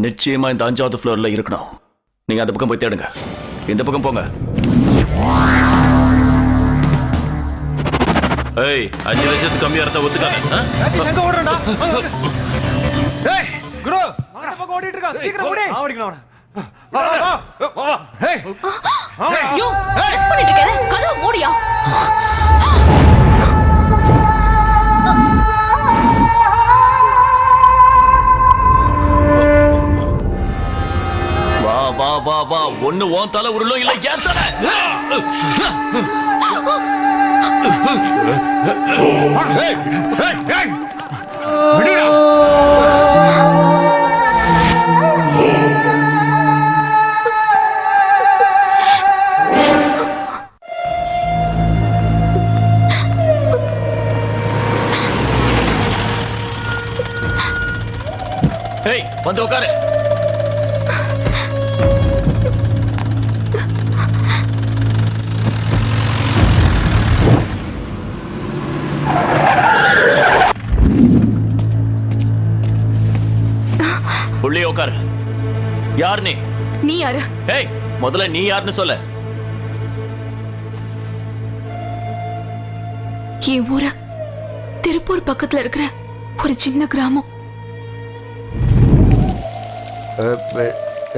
நிச்சயமா இந்த 5வது ஃப்ளோர்ல இருக்கணும். நீங்க அந்த பக்கம் போய் தேடுங்க. இந்த பக்கம் போங்க. ஏய் 5 லட்சத்துக்கு கம்மியா இருந்தா ஒத்துக்காத. எங்க ஓடுறடா? ஏய் குரு, அந்த பக்கம் ஓடிட்டு இருக்கா. சீக்கிரம் ஓடி. ஓடிக்கலாம். வா வா வா. ஏய். யோ, ட்ரெஸ் பண்ணிட்டு இருக்கல. கதவு மூடியா? வா வா வா வா, ஒண்ணு உன் தலை உருளும் இல்ல ஏன் தலை. ஏய் ஏய் ஏய். விடுடா. ஏய் வந்து உட்காரு. உள்ளே உட்காரு. யார் நீ? நீ யாரு? ஏய் முதல்ல நீ யாருன்னு சொல்ல. என் ஊரு திருப்பூர் பக்கத்துல இருக்கிற ஒரு சின்ன கிராமம்.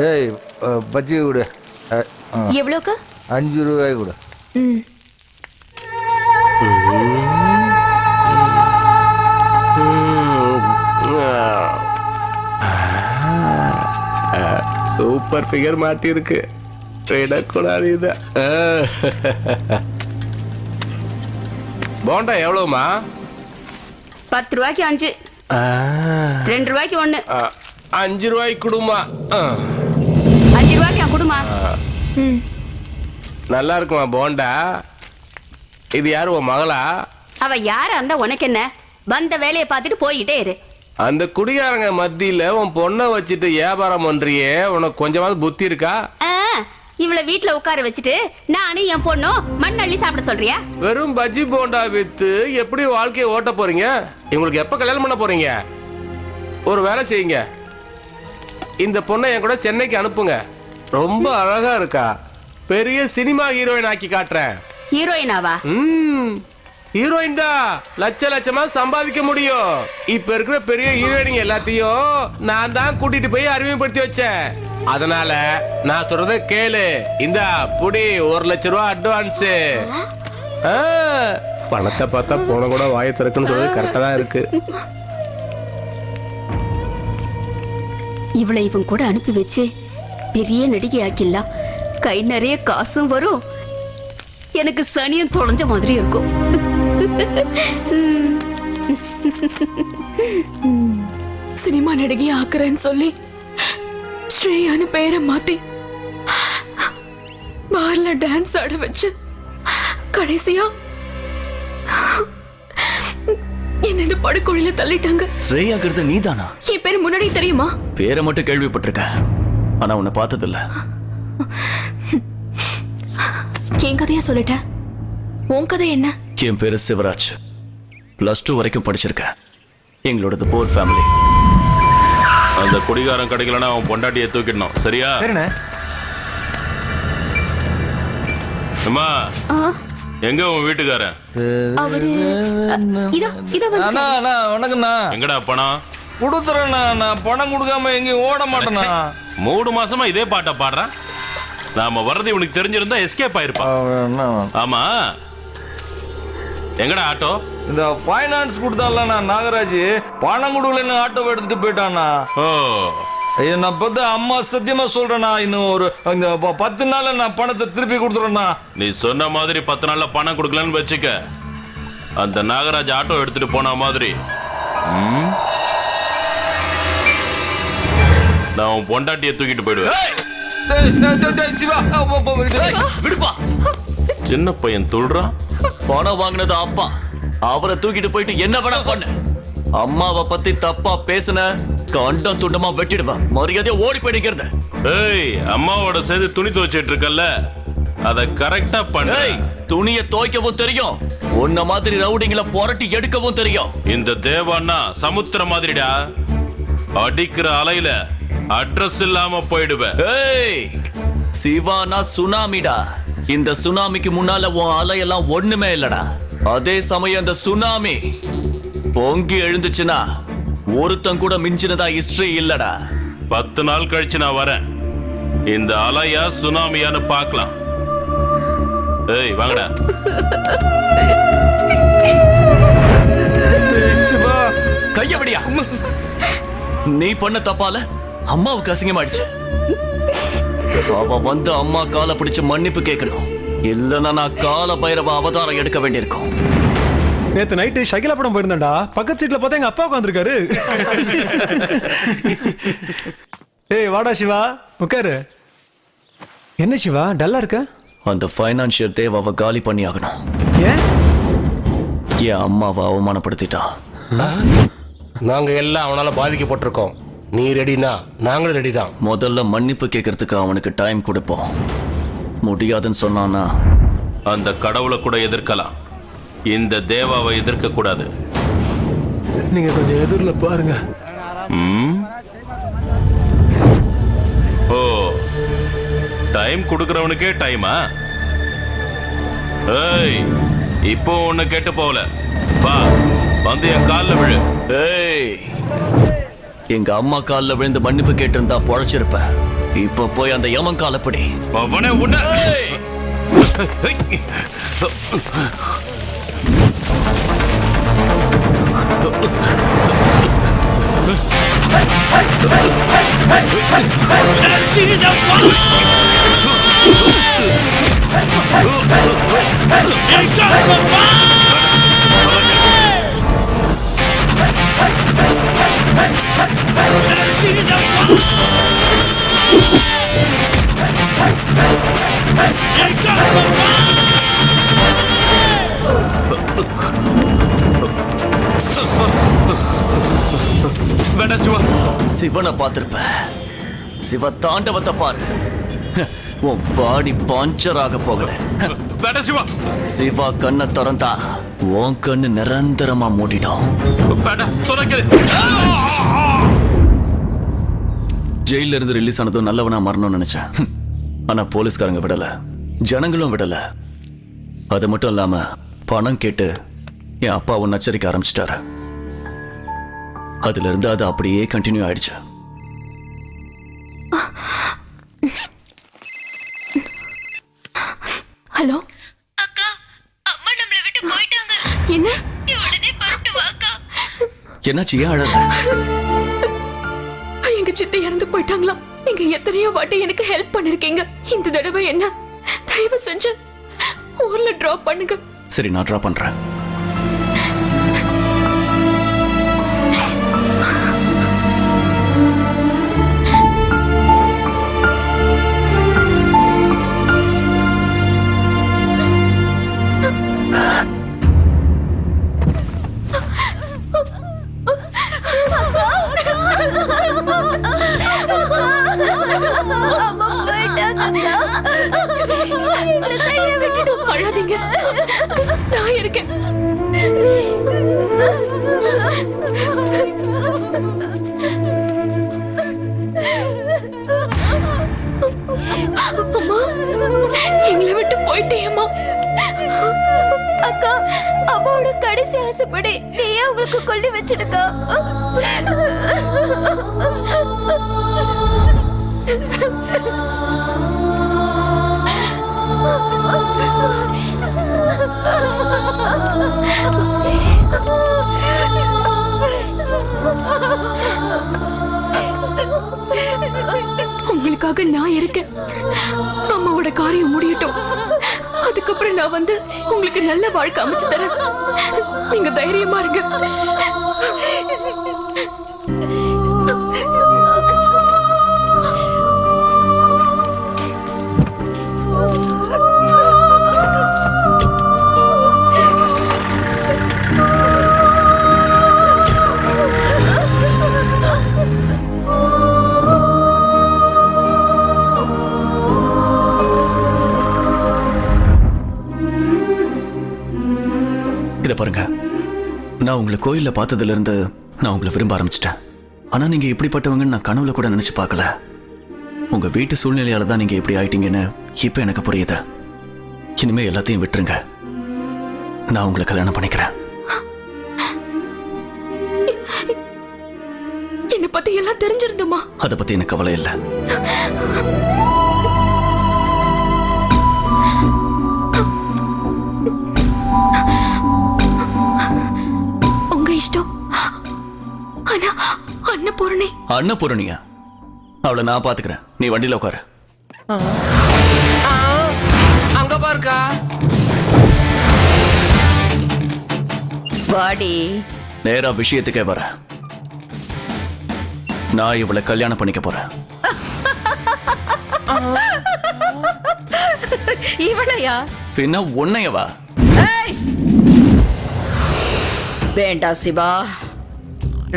ஏய் பஜ்ஜி கொடு. எவ்வளோக்கு? 5 ரூபாய் கொடு. ம். சூப்பர் ஃபிகர் மாட்டி இருக்கு. விடக்கூடாது இத. போண்டா எவ்வளவுமா? 10 ரூபாய்க்கு 5, 2 ரூபாய்க்கு 1. 5 ரூபாய்க்கு கொடுமா. 5 ரூபாய்க்கு கொடுமா. நல்லா இருக்குமா போண்டா? இது யாரு, உன் மகளா? அவ யாரா இருந்தா உனக்கு என்ன? வந்த வேலையை பார்த்துட்டு போயிட்டே இரு. அந்த குடிகாரங்க மத்தியில உன் பொண்ணை வச்சுட்டு வியாபாரம் பண்றியே, உனக்கு கொஞ்சமாவது புத்தி இருக்கா? இவள வீட்டுல உட்கார வச்சுட்டு நானும் என் பொண்ணும் மண் அள்ளி சாப்பிட சொல்றியா? வெறும் பஜ்ஜி போண்டா வித்து எப்படி வாழ்க்கையை ஓட்ட போறீங்க? இவங்களுக்கு எப்ப கல்யாணம் பண்ண போறீங்க? ஒரு வேலை செய்யுங்க, இந்த பொண்ணை என் கூட சென்னைக்கு அனுப்புங்க. ரொம்ப அழகா இருக்கா. பெரிய சினிமா ஹீரோயின் ஆக்கி காட்டுறேன். ஹீரோயினாவா? ஹீரோயின் தான் லட்ச லட்சமா சம்பாதிக்க முடியும். இப்ப இருக்கிற பெரிய ஹீரோயினிங் எல்லாத்தையும் நான் தான் கூட்டிட்டு போய் அறிமுகப்படுத்தி வச்சேன். அதனால நான் சொல்றத கேளு. இந்த புடி 1 லட்சம் ரூபாய் அட்வான்ஸ். பணத்தை பார்த்தா போன கூட வாயை திறக்குன்னு சொல்றது கரெக்டா தான் இருக்கு. இவளை இவன் கூட அனுப்பி வச்சு பெரிய நடிகை ஆக்கிடலாம். கை நிறைய காசும் வரும், எனக்கு சனியும் தொலைஞ்ச மாதிரி இருக்கும். சினிமா நடிகை ஆக்குறேன்னு சொல்லி ஸ்ரேயான்னு பேரை மாத்தி பார்ல டான்ஸ் ஆட வச்சு கடைசியா என்ன இந்த படுகொழில தள்ளிட்டாங்க. ஸ்ரேயாங்கிறது நீதானா? என் பேரு முன்னாடி தெரியுமா? பேரை மட்டும் கேள்விப்பட்டிருக்கேன், ஆனா உன்னை பார்த்ததில்ல. என் கதையா சொல்லிட்ட. உன் கதை என்ன? என் பேரு சிவராஜ். +2 வரைக்கும் படிச்சிருக்கேன். எங்களோடது போர் ஃபேமிலி. அந்த குடிகாரன் கிடைக்கலன்னா அவன் பொண்டாட்டியை தூக்கிடணும். சரியா? சரிண்ணே. அம்மா எங்க உன் வீட்டுக்காரன்? அவரு இதோ வணக்கம்ண்ணா. எங்கடா பணம்? கொடுத்துறேண்ணா. நான் பணம் கொடுக்காம எங்கேயும் ஓட மாட்டேண்ணா. 3 மாசமா இதே பாட்டை பாடுறான். நாம வர்றது இவனுக்கு தெரிஞ்சிருந்தா எஸ்கேப் ஆயிருப்பான். ஆமா எங்கடா ஆட்டோ? இந்த ஃபைனான்ஸ் கொடுத்தான்ல நாகராஜ், பணம் கொடுக்கலன்னு ஆட்டோவை எடுத்துட்டு போயிட்டானா. ஐயோ நான் பார்த்து அம்மா சத்தியமா சொல்றேண்ணா, இன்னும் ஒரு 10 நாள்ல நான் பணத்தை திருப்பி கொடுத்துறேண்ணா. நீ சொன்ன மாதிரி 10 நாள்ல பணம் கொடுக்கலன்னு வச்சுக்க, அந்த நாகராஜ் ஆட்டோ எடுத்துட்டு போன மாதிரி நான் உன் பொண்டாட்டியை தூக்கிட்டு போயிடுவேன். விடுப்பா. சின்ன பையன் துள்றான். பணம் வாங்கினது அப்பா, அவரை தூக்கிட்டு போயிட்டு என்ன வேணா பண்ணு. அம்மாவை பத்தி தப்பா பேசுன கண்டம் துண்டமா வெட்டிடுவேன். மரியாதையா ஓடி போயிடுங்கிறது. ஏய், அம்மாவோட சேர்ந்து துணி துவைச்சிட்டு இருக்கல்ல, அத கரெக்டா பண்ணு. துணியை துவைக்கவும் தெரியும், உன்ன மாதிரி ரவுடிங்களை புரட்டி எடுக்கவும் தெரியும். இந்த தேவான்னா சமுத்திரம் மாதிரிடா, அடிக்கிற அலையில அட்ரஸ் இல்லாம போயிடுவேன். ஏய், சிவானா சுனாமிடா. இந்த சுனாமிக்கு முன்னால உன் அலையெல்லாம் ஒண்ணுமே இல்லடா. அதே சமயம் அந்த சுனாமி பொங்கி எழுந்துச்சுன்னா ஒருத்தன் கூட மிஞ்சினதா ஹிஸ்டரி இல்லடா. 10 நாள் கழிச்சு நான் வரேன். இந்த அலையா சுனாமியான்னு பார்க்கலாம். ஏய் வாங்கடா. சிவா கையபடியா நீ பண்ண தப்பால அம்மாவுக்கு அசிங்கமாயிடுச்சு. அவ வந்து அம்மா காலை பிடிச்சு மன்னிப்பு கேட்கணும். இல்லைன்னா நான் கால பைரவ அவதாரம் எடுக்க வேண்டியிருக்கும். நேத்து நைட்டு ஷகிலா படம் போயிருந்தேன்டா. பக்கத்து சீட்ல பார்த்தா எங்க அப்பா உட்காந்துருக்காரு. ஏய் வாடா சிவா உட்காரு. என்ன சிவா டல்லா இருக்க? அந்த ஃபைனான்சியர் தேவாவை காலி பண்ணி ஆகணும். ஏன்? என் அம்மாவை அவமானப்படுத்திட்டான். நாங்க எல்லாம் அவனால பாதிக்கப்பட்டிருக்கோம். நீ ரெடினா நாங்களும் ரெடி தான். முதல்ல மன்னிப்பு கேட்கறதுக்கு அவனுக்கு டைம் கொடுப்போம். முடியாதுன்னு சொன்னானா அந்த கடவுளை கூட எதிர்க்கலாம். இந்த தேவாவை எதிர்க்க கூடாது. நீங்க கொஞ்சம் எதிரில பாருங்க. ஓ டைம் கொடுக்கறவனுக்கே டைமா? ஏய் இப்போ ஒண்ணு கேட்டு போகல. வா வந்து என் காலில் விழு. ஏய் எங்க அம்மா காலில் விழுந்து மன்னிப்பு கேட்டிருந்தா பொழைச்சிருப்ப. இப்ப போய் அந்த யமன் காலை பிடி. அவனே உன்னை வேண்டாம் சிவா. சிவனை பார்த்திருப்ப. சிவ தாண்டவத்தை பாரு. உன் பாடி பஞ்சர் ஆக போகுது. வேண்டாம் சிவா. சிவா கண்ணை திறந்தா உன் கண்ணு நிரந்தரமா மூடிடும். வேண்டாம் சொன்ன. ஜெயில இருந்து ரிலீஸ் ஆனதும் நல்லவனா மரணம்னு நினைச்சேன். ஆனா போலீஸ்காரங்க விடல, ஜனங்களும் விடல. அது மட்டும் இல்லாம பணம் கேட்டு என் அப்பா உன்னை நச்சரிக்க ஆரம்பிச்சிட்டாரு. அதுல இருந்து அது அப்படியே கண்டினியூ ஆயிடுச்சு. ஹலோ அக்கா, அம்மா நம்மளை விட்டு போயிட்டாங்க. என்ன? நீ உடனே புறப்பட்டு வா அக்கா. என்னாச்சு? ஏன் அழற? எங்க சித்தி இறந்து போயிட்டாங்களாம். நீங்க எத்தனையோ வாட்டி எனக்கு ஹெல்ப் பண்ணிருக்கீங்க. இந்த தடவை என்ன தயவு செஞ்சு ஊர்ல டிராப் பண்ணுங்க. சரி நான் டிராப் பண்றேன். அழாதீங்க, நான் இருக்கேன். அம்மா எங்களை விட்டு போயிட்டேம்மா. அக்கா, அம்மாவோட கடைசி ஆசைப்படி நீயே உங்களுக்கு கொல்லி வச்சிடுக்கா. உங்களுக்காக நான் இருக்கேன். அம்மாவோட காரியம் முடியட்டும். அதுக்கப்புறம் நான் வந்து உங்களுக்கு நல்ல வாழ்க்கை அமைச்சு தரேன். நீங்க தைரியமா இருங்க. இத பாருங்க, நான் உங்களை கோயில்ல பார்த்ததுல இருந்து நான் உங்களை விரும்ப ஆரம்பிச்சிட்டேன். ஆனா நீங்க இப்படிப்பட்டவங்கன்னு நான் கனவுல கூட நினைச்சு பார்க்கல. உங்க வீட்டு சூழ்நிலையால தான் நீங்க இப்படி ஆயிட்டீங்கன்னு இப்ப எனக்கு புரியுது. இனிமே எல்லாத்தையும் விட்டுருங்க. நான் உங்களை கல்யாணம் பண்ணிக்கிறேன். என்னை பத்தி எல்லாம் தெரிஞ்சிருந்துமா? அதை பத்தி எனக்கு கவலை இல்லை. உங்க இஷ்டம். ஆனா அன்னபூரணியா? அவளை நான் பாத்துக்கிறேன், நீ வண்டியில உட்காரு. அங்க பாருக்கா. வாடி. நேரா விஷயத்துக்கே வர. நான் இவளை கல்யாணம் பண்ணிக்க போறேன். இவளையா? பின்ன உன்னையவா? வேண்டாம் சிவா.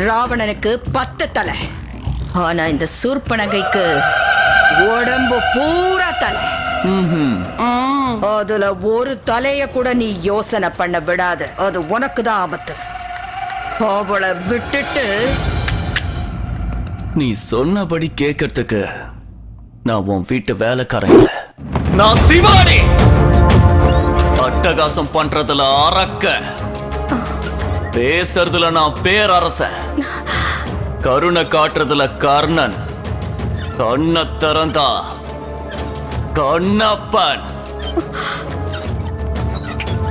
ராவணனுக்கு 10 தலை, ஆனா இந்த சூர்பனகைக்கு உடம்பு பூரா தலை. அதுல ஒரு தலைய கூட நீ யோசனை பண்ண விடாது, அது உனக்கு தான் ஆபத்து. அவளை விட்டுட்டு நீ சொன்னபடி கேட்கறதுக்கு நான் உன் வீட்டு வேலைக்காரன் இல்ல, நான் சிவானி. அட்டகாசம் பண்றதுல அரக்க, பேசுறதுல நான் பேரரசன், கருணை காட்டுறதுல கர்ணன், கண்ண திறந்தா கண்ணப்பன்,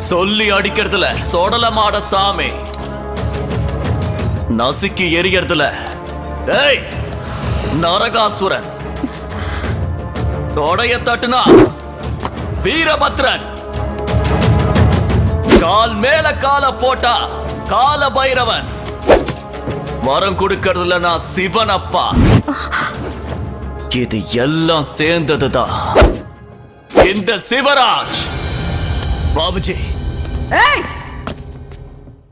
சொல்லி அடிக்கிறதுல சொடலமாட சாமி, நசுக்கி எரியறதுல ஏய் நரகாசுரன், தொடைய தட்டுனா வீரபத்ரன், கால் மேல கால போட்டா கால பைரவன், வரம் கொடுக்கறதுல நான் சிவன் அப்பா. இது எல்லாம் சேர்ந்ததுதான் இந்த சிவராஜ். பாபுஜி,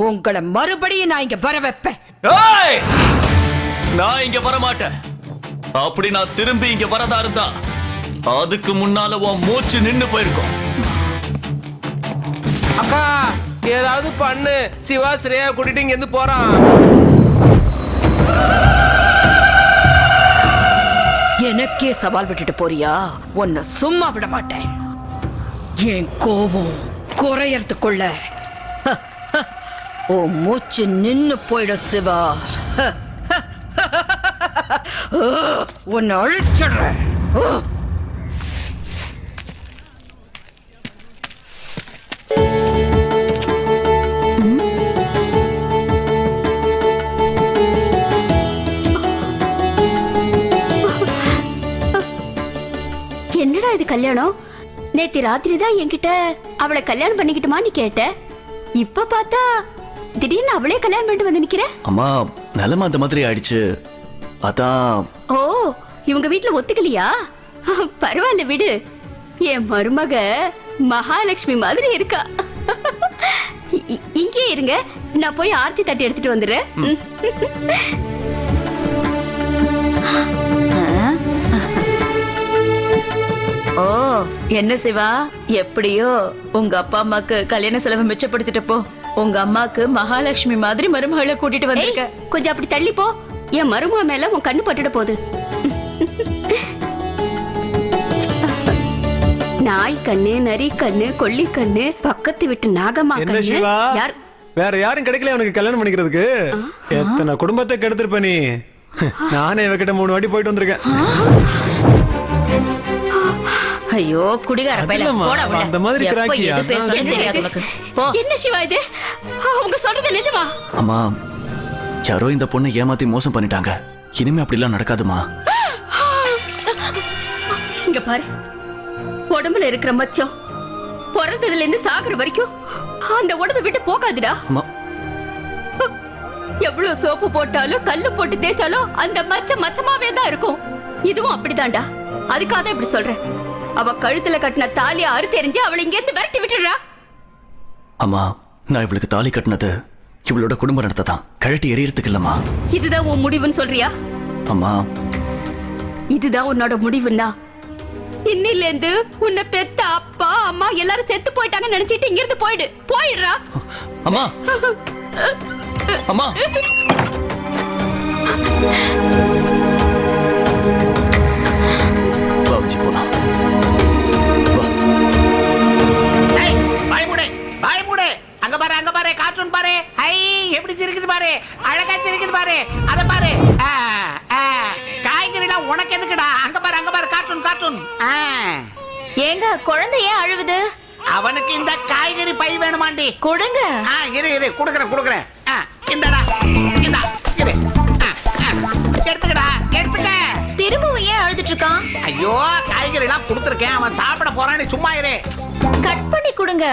உங்களை மறுபடியும் நான் இங்க வர வைப்பேன். நான் இங்க வரமாட்டேன். அப்படி நான் திரும்பி இங்க வரதா இருந்தா அதுக்கு முன்னால உன் மூச்சு நின்னு போயிருக்கும். அக்கா ஏதாவது பண்ணு. சிவா ஸ்ரேயா கூட்டிட்டு இங்க இருந்து போறான். எனக்கே சவால் விட்டுட்டு போறியா? உன்னை சும்மா விட மாட்டேன். என் கோபம் குறையறதுக்குள்ள உன் மூச்சு நின்னு போயிடும் சிவா. உன்னை அழிச்சிடுறேன். என்னடா இது கல்யாணம்? நேத்து ராத்திரி தான் என்கிட்ட அவளை கல்யாணம் பண்ணிக்கிட்டுமான்னு கேட்ட. இப்ப பார்த்தா திடீர்னு அவளே கல்யாணம் பண்ணிட்டு வந்து நிக்கிற. அம்மா, நிலைமை அந்த மாதிரி ஆயிடுச்சு, அதான். ஓ, இவங்க வீட்டுல ஒத்துக்கலையா? பரவாயில்ல விடு. என் மருமக மகாலட்சுமி மாதிரி இருக்கா. இங்கே இருங்க, நான் போய் ஆர்த்தி தட்டி எடுத்துட்டு வந்துடுறேன். ஓ, என்ன சிவா, எப்படியோ உங்க அப்பா அம்மாக்கு கல்யாண செலவு மிச்சப்படுத்திட்டு போ. உங்க அம்மாக்கு மகாலட்சுமி மாதிரி மருமகளை கூட்டிட்டு வந்திருக்க. கொஞ்சம் அப்படி தள்ளி போ, என் மருமக மேல உன் கண்ணு பட்டுட போகுது. நாய் கண்ணு, நரி கண்ணு, கொல்லி கண்ணு, பக்கத்து வீட்டு நாகம்மா என்ன கண்ணு. சிவா, யார் வேற யாரும் கிடைக்கல உனக்கு கல்யாணம் பண்ணிக்கிறதுக்கு? எத்தனை குடும்பத்தை கெடுத்திருப்ப நீ. நானே இவகிட்ட 3 வாட்டி போயிட்டு வந்திருக்கேன். ஐயோ குடிகார பையல, போடா உள்ள. அந்த மாதிரி எப்ப கிராக்கியா? எது பேசுறேன்னு தெரியாது உனக்கு. போ. என்ன சிவா இது? அவங்க சொல்றது நிஜமா? அம்மா, யாரோ இந்த பொண்ணை ஏமாத்தி மோசம் பண்ணிட்டாங்க. இனிமே அப்படிலாம் நடக்காதுமா. இங்க பாரு, உடம்புல இருக்கிற மச்சம் பிறந்ததுல இருந்து சாகுற வரைக்கும் அந்த உடம்பை விட்டு போகாதுடா. அம்மா, எவ்வளவு சோப்பு போட்டாலும் கல்லு போட்டு தேய்ச்சாலும் அந்த மச்சம் மச்சமாவே தான் இருக்கும். இதுவும் அப்படிதான்டா. அதுக்காக தான் இப்படி சொல்றேன். அவ கழுத்துல கட்டின தாலியை அறுத்தெறிஞ்சு அவளை இங்க இருந்து விரட்டி விட்டுடுறா. அம்மா, நான் இவளுக்கு தாலி கட்டினது இவளோட குடும்ப நடத்த தான், கழட்டி எரியறதுக்கு இல்லம்மா. இதுதான் உன் முடிவுன்னு சொல்றியா? அம்மா, இதுதான் உன்னோட முடிவுன்னா இன்னில இருந்து உன்னை பெத்த அப்பா அம்மா எல்லாரும் செத்து போயிட்டாங்க நினைச்சிட்டு இங்க இருந்து போயிடுறா. அம்மா, அம்மா. பாபுஜி, போலாம். பாரு அத பாரு காய்கறிலாம் உனக்கு எதுக்குடா அங்க பாரு கார்ட்டூன் கார்ட்டூன் ஏங்க குழந்தை ஏன் அழுவுது? அவனுக்கு இந்த காய்கறி பை வேணுமாண்டி கொடுங்க. இரு குடுக்குறேன் இந்தடா இந்தா இரு எடுத்துக்கடா எடுத்துக்க. திரும்பவும் ஏன் அழுதுட்டு இருக்கான்? ஐயோ காய்கறி எல்லாம் கொடுத்துருக்கேன் அவன் சாப்பிட போறான், நீ சும்மா இரு. கட் பண்ணி கொடுங்க.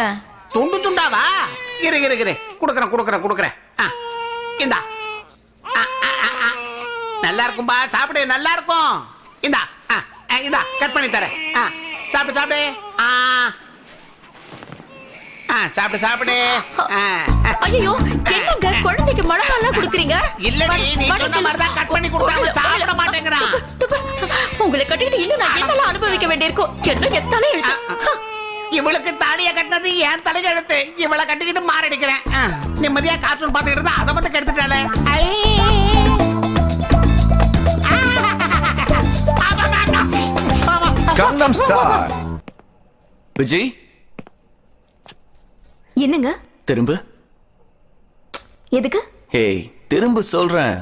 துண்டு துண்டாவா? இரு குடுக்குறேன் இந்தா நல்லா இருக்கும்பா, சாப்பிடு நல்லா இருக்கும். இந்தா இந்தா கட் பண்ணி தரேன். சாப்பிடு சாப்பிடு சாப்பிடு. ஐயோ என்னங்க குழந்தைக்கு மிளகாலாம் கொடுக்குறீங்க? இல்லடி நீ சொன்ன மாதிரி தான் கட் பண்ணி கொடுத்தா சாப்பிட மாட்டேங்கறான். உங்களை கட்டிட்டு இன்னும் நான் என்னெல்லாம் அனுபவிக்க வேண்டியிருக்கும். என்ன எத்தாலே எழுத்து. இவளுக்கு தாலிய கட்டினது என் தலைக்கு எழுத்து. இவளை கட்டிக்கிட்டு மாரடிக்கிறேன். நிம்மதியா கார்ட்டூன் பார்த்துக்கிட்டு இருந்தா அதை வந்து கெடுத்துட்டாளே. Gangnam Style. விஜய் என்னங்க? திரும்ப. எதுக்கு? ஹேய் திரும்ப சொல்றேன்.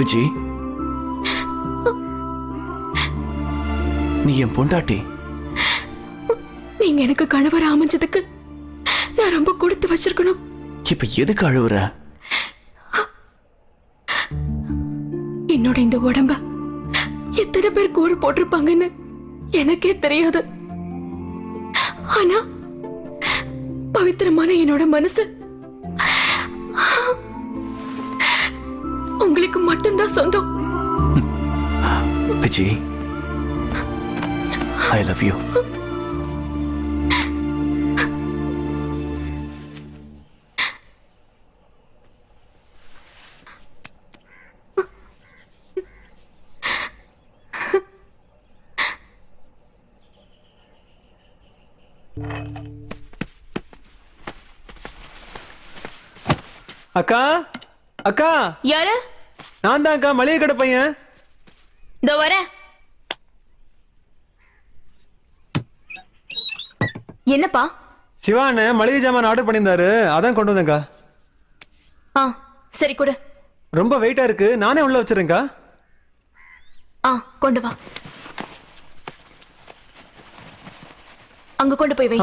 விஜய் நீ என் பொண்டாட்டி. நீங்க எனக்கு கணவர் அமைஞ்சதுக்கு நான் ரொம்ப கொடுத்து வச்சிருக்கணும். இப்ப எதுக்கு அழுவுற? என்னோட இந்த உடம்ப எத்தனை பேர் கூறு போட்டிருப்பாங்கன்னு எனக்கே தெரியாது. ஆனா பவித்திரமான என்னோட மனசு உங்களுக்கு மட்டும்தான் சொந்தம். Vijay I love you. அக்கா அக்கா யாரு? நான் தான் அக்கா, மளிகை கடை பையன். இதோ வரேன். என்னப்பா? சிவான மளிகை ஜாமான் ஆர்டர் பண்ணியிருந்தாரு, அதான் கொண்டு வந்தேன்க்கா. சரி கொடு. ரொம்ப வெயிட்டா இருக்கு, நானே உள்ள வச்சிருக்கேன்க்கா. கொண்டு வா. அங்க கொண்டு போய் வை.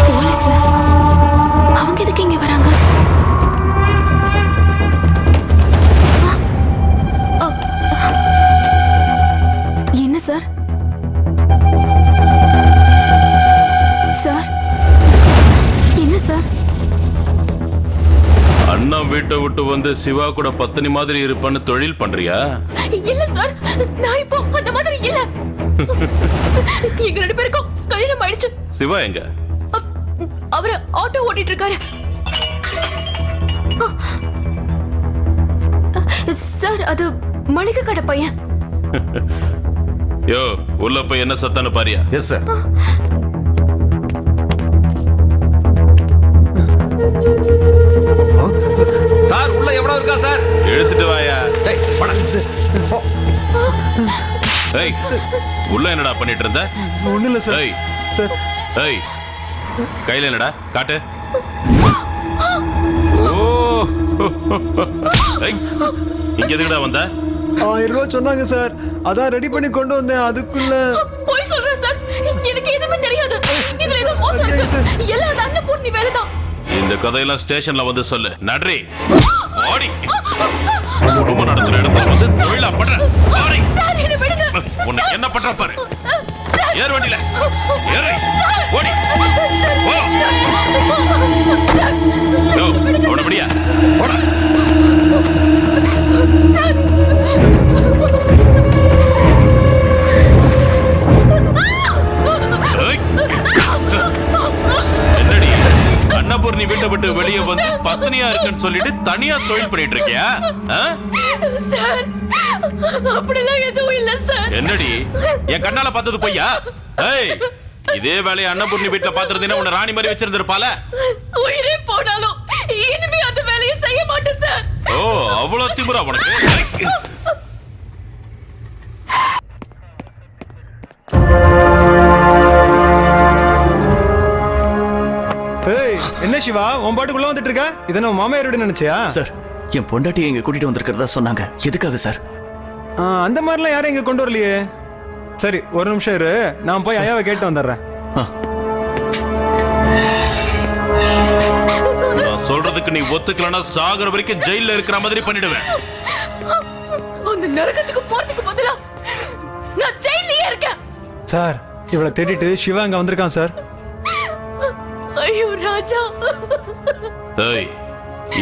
போலீஸ் அவங்க எதுக்கு இங்க வராங்க? என்ன சார்? சார் என்ன சார்? அண்ணா வீட்டை விட்டு வந்து சிவா கூட பத்தினி மாதிரி இருப்பான்னு தொழில் பண்றியா? இல்ல சார், நான் இப்போ அந்த மாதிரி இல்ல. எங்க ரெண்டு பேருக்கும் கல்யாணம் ஆயிடுச்சு. சிவா எங்க? அவரு ஆட்டோ ஓட்டிட்டு இருக்காரு. சார் அது மளிகை கடை பையன். யோ உள்ள போய் என்ன சத்தான்னு பாரியா? Yes sir. சார் உள்ள எவ்வளவு இருக்கா சார்? எழுத்துட்டு வாயா. டேய் வணக்கம் சார். ஏய் உள்ள என்னடா பண்ணிட்டு இருந்த? ஒண்ணும் இல்ல சார். ஏய் சார் ஏய் கையில என்னடா காட்டு. ஓ ஏய் இங்க எதுக்குடா வந்த? 1000 ரூபாய் சொன்னாங்க சார், அதான் ரெடி பண்ணி கொண்டு வந்தேன். அதுக்குள்ள போய் சொல்றேன் சார், எனக்கு எதுவுமே தெரியாது. இதுல ஏதோ மோசம் இருக்கு. எல்லாம் அந்த அன்னபூர்ணி வேலைதான். இந்த கதையெல்லாம் ஸ்டேஷன்ல வந்து சொல்லு. நன்றி. ஓடி குடும்பம் நடத்துற இடத்துல வந்து தொழிலா பண்ற. ஓடி. உன்னை என்ன பண்ற பாரு. ஏறு வண்டியில ஏறு. ஓடி ஓ யோ ஓடபடியா ஓட. என்னடி அன்னபூர்ணி வீட்டை விட்டு வெளியே வந்து பத்னியா இருக்குன்னு சொல்லிட்டு தனியா தொழில் பண்ணிட்டு இருக்கியா? சார் அப்படிலாம் எதுவும் இல்ல சார். என்னடி என் கண்ணால பார்த்தது பொய்யா? ஏய் இதே வேலையை அன்னபூர்ணி வீட்டுல பாத்துருந்தீங்கன்னா உன்னை ராணி மாதிரி வச்சிருந்திருப்பால. உயிரே போனாலும் இனிமே அந்த வேலையை செய்ய மாட்டேன் சார். ஓ, அவ்வளவு திமிரா உனக்கு? ஏய், என்ன சிவா உன் பாட்டுக்குள்ள வந்துட்டு இருக்க? இதை நம்ம மாமையாரோட நினைச்சியா? சார், என் பொண்டாட்டியை இங்க கூட்டிட்டு வந்திருக்கிறதா சொன்னாங்க. எதுக்காக சார்? அந்த மாதிரிலாம் யாரும் இங்க கொண்டு வரலையே. சரி, ஒரு நிமிஷம் இரு, நான் போய் ஐயாவை கேட்டு வந்துடுறேன். நான் சொல்றதுக்கு நீ ஒத்துக்கலன்னா சாகர வரைக்கும் ஜெயில இருக்கிற மாதிரி பண்ணிடுவேன். அந்த நரகத்துக்கு போறதுக்கு பதிலா நான் ஜெயிலே இருக்கேன். சார், இவளை தேடிட்டு சிவா அங்க வந்திருக்கான் சார். ஐயோ ராஜா. ஏய்,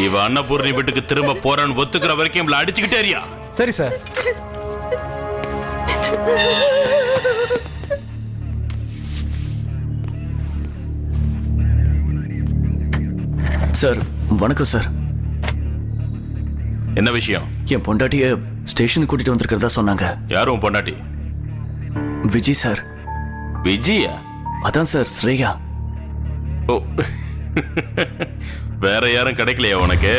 இவ அன்னபூர்ணி வீட்டுக்கு திரும்ப போறான்னு ஒத்துக்கிற வரைக்கும் இவளை அடிச்சுக்கிட்டே இருயா. சரி சார். சார், வணக்கம் சார். என்ன விஷயம்? என் பொண்டாட்டிய ஸ்டேஷன் கூட்டிட்டு வந்திருக்கிறதா சொன்னாங்க. யாரும் பொண்டாட்டி? விஜய் சார். விஜயா? அதான் சார், ஸ்ரேயா. ஓ, வேற யாரும் கிடைக்கலையா உனக்கு?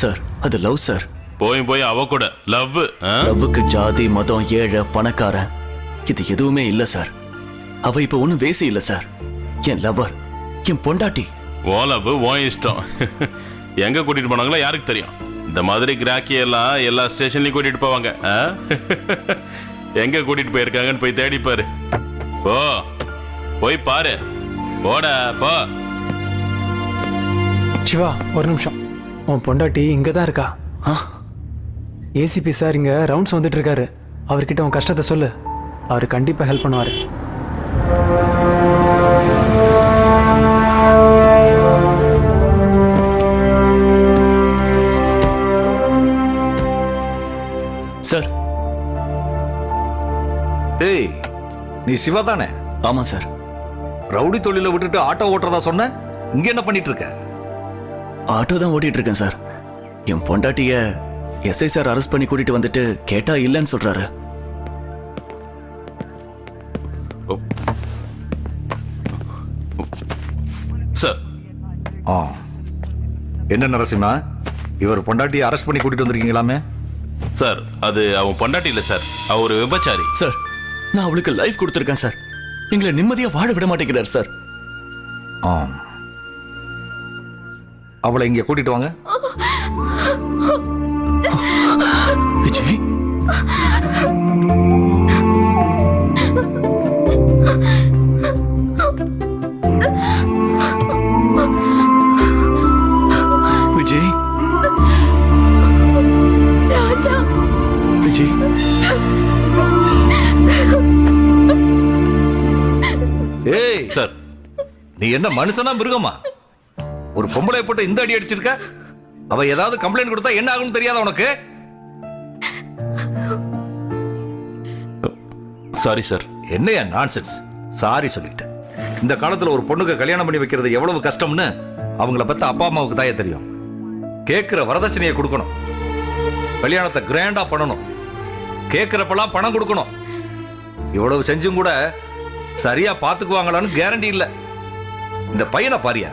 சார், அது லவ் சார். போய் அவ கூட லவ்? லவ்வுக்கு ஜாதி, மதம், ஏழை, பணக்காரன் இது எதுவுமே இல்ல சார். அவ இப்ப ஒண்ணும் வேசி இல்ல சார். என் லவ்வர், என் பொண்டாட்டி. ஓ லவ், ஓ இஷ்டம். எங்க கூட்டிட்டு போனாங்களோ யாருக்கு தெரியும்? இந்த மாதிரி கிராக்கி எல்லாம் எல்லா ஸ்டேஷன்லயும் கூட்டிட்டு போவாங்க. எங்க கூட்டிட்டு போயிருக்காங்கன்னு போய் தேடி பாரு. போ, போய் பாரு. போடா போ. சிவா, ஒரு நிமிஷம். உன் பொண்டாட்டி இங்க தான் இருக்கா. ஏசிபி சார் இங்க ரவுண்ட்ஸ் வந்துட்டு இருக்காரு. அவர்கிட்ட உன் கஷ்டத்தை சொல்லு, அவர் கண்டிப்பா ஹெல்ப் பண்ணுவாரு. சார். ஏய், நீ சிவா தானே? ஆமா சார். ரவுடி தொழில விட்டுட்டு ஆட்டோ ஓட்டுறதா சொன்ன, இங்க என்ன பண்ணிட்டு இருக்க? ஆட்டோ தான் ஓட்டிட்டு இருக்கேன் சார். என் பொண்டாட்டிய எஸ்ஐ சார் அரெஸ்ட் பண்ணி கூட்டிட்டு வந்துட்டு கேட்டா இல்லைன்னு சொல்றாரு. சார். என்ன நரசிம்மா, இவர் பொண்டாட்டியை அரெஸ்ட் பண்ணி கூட்டிட்டு வந்திருக்கீங்களாமே? சார், அது அவன் பொண்டாட்டி இல்ல சார், அவ ஒரு விபச்சாரி. சார், நான் அவளுக்கு லைஃப் கொடுத்திருக்கேன் சார். எங்களை நிம்மதியா வாழ விட மாட்டேங்கிறார் சார். அவளை இங்க கூட்டிட்டு வாங்க. விஜய், விஜய், ராஜா. விஜய். ஏய் சார், நீ என்ன மனுஷனா மிருகமா? ஒரு பொம்பளை போட்டு இந்த அடி அடிச்சிருக்க. அவ ஏதாவது கம்ப்ளைண்ட் கொடுத்தா என்ன ஆகும்னு தெரியாத உனக்கு? Sorry sir. என்னையா நான்சென்ஸ்? சாரி சொல்லிட்டு. இந்த காலத்துல ஒரு பொண்ணுக்கு கல்யாணம் பண்ணி வைக்கிறது எவ்வளவு கஷ்டம்னு அவங்கள பத்தி அப்பா அம்மாவுக்கு தாயே தெரியும். கேட்கிற வரதட்சணையை கொடுக்கணும், கல்யாணத்தை கிராண்டா பண்ணணும், கேட்கிறப்பெல்லாம் பணம் கொடுக்கணும். இவ்வளவு செஞ்சும் கூட சரியா பாத்துக்குவாங்களான்னு கேரண்டி இல்ல. இந்த பையனை பாரியா,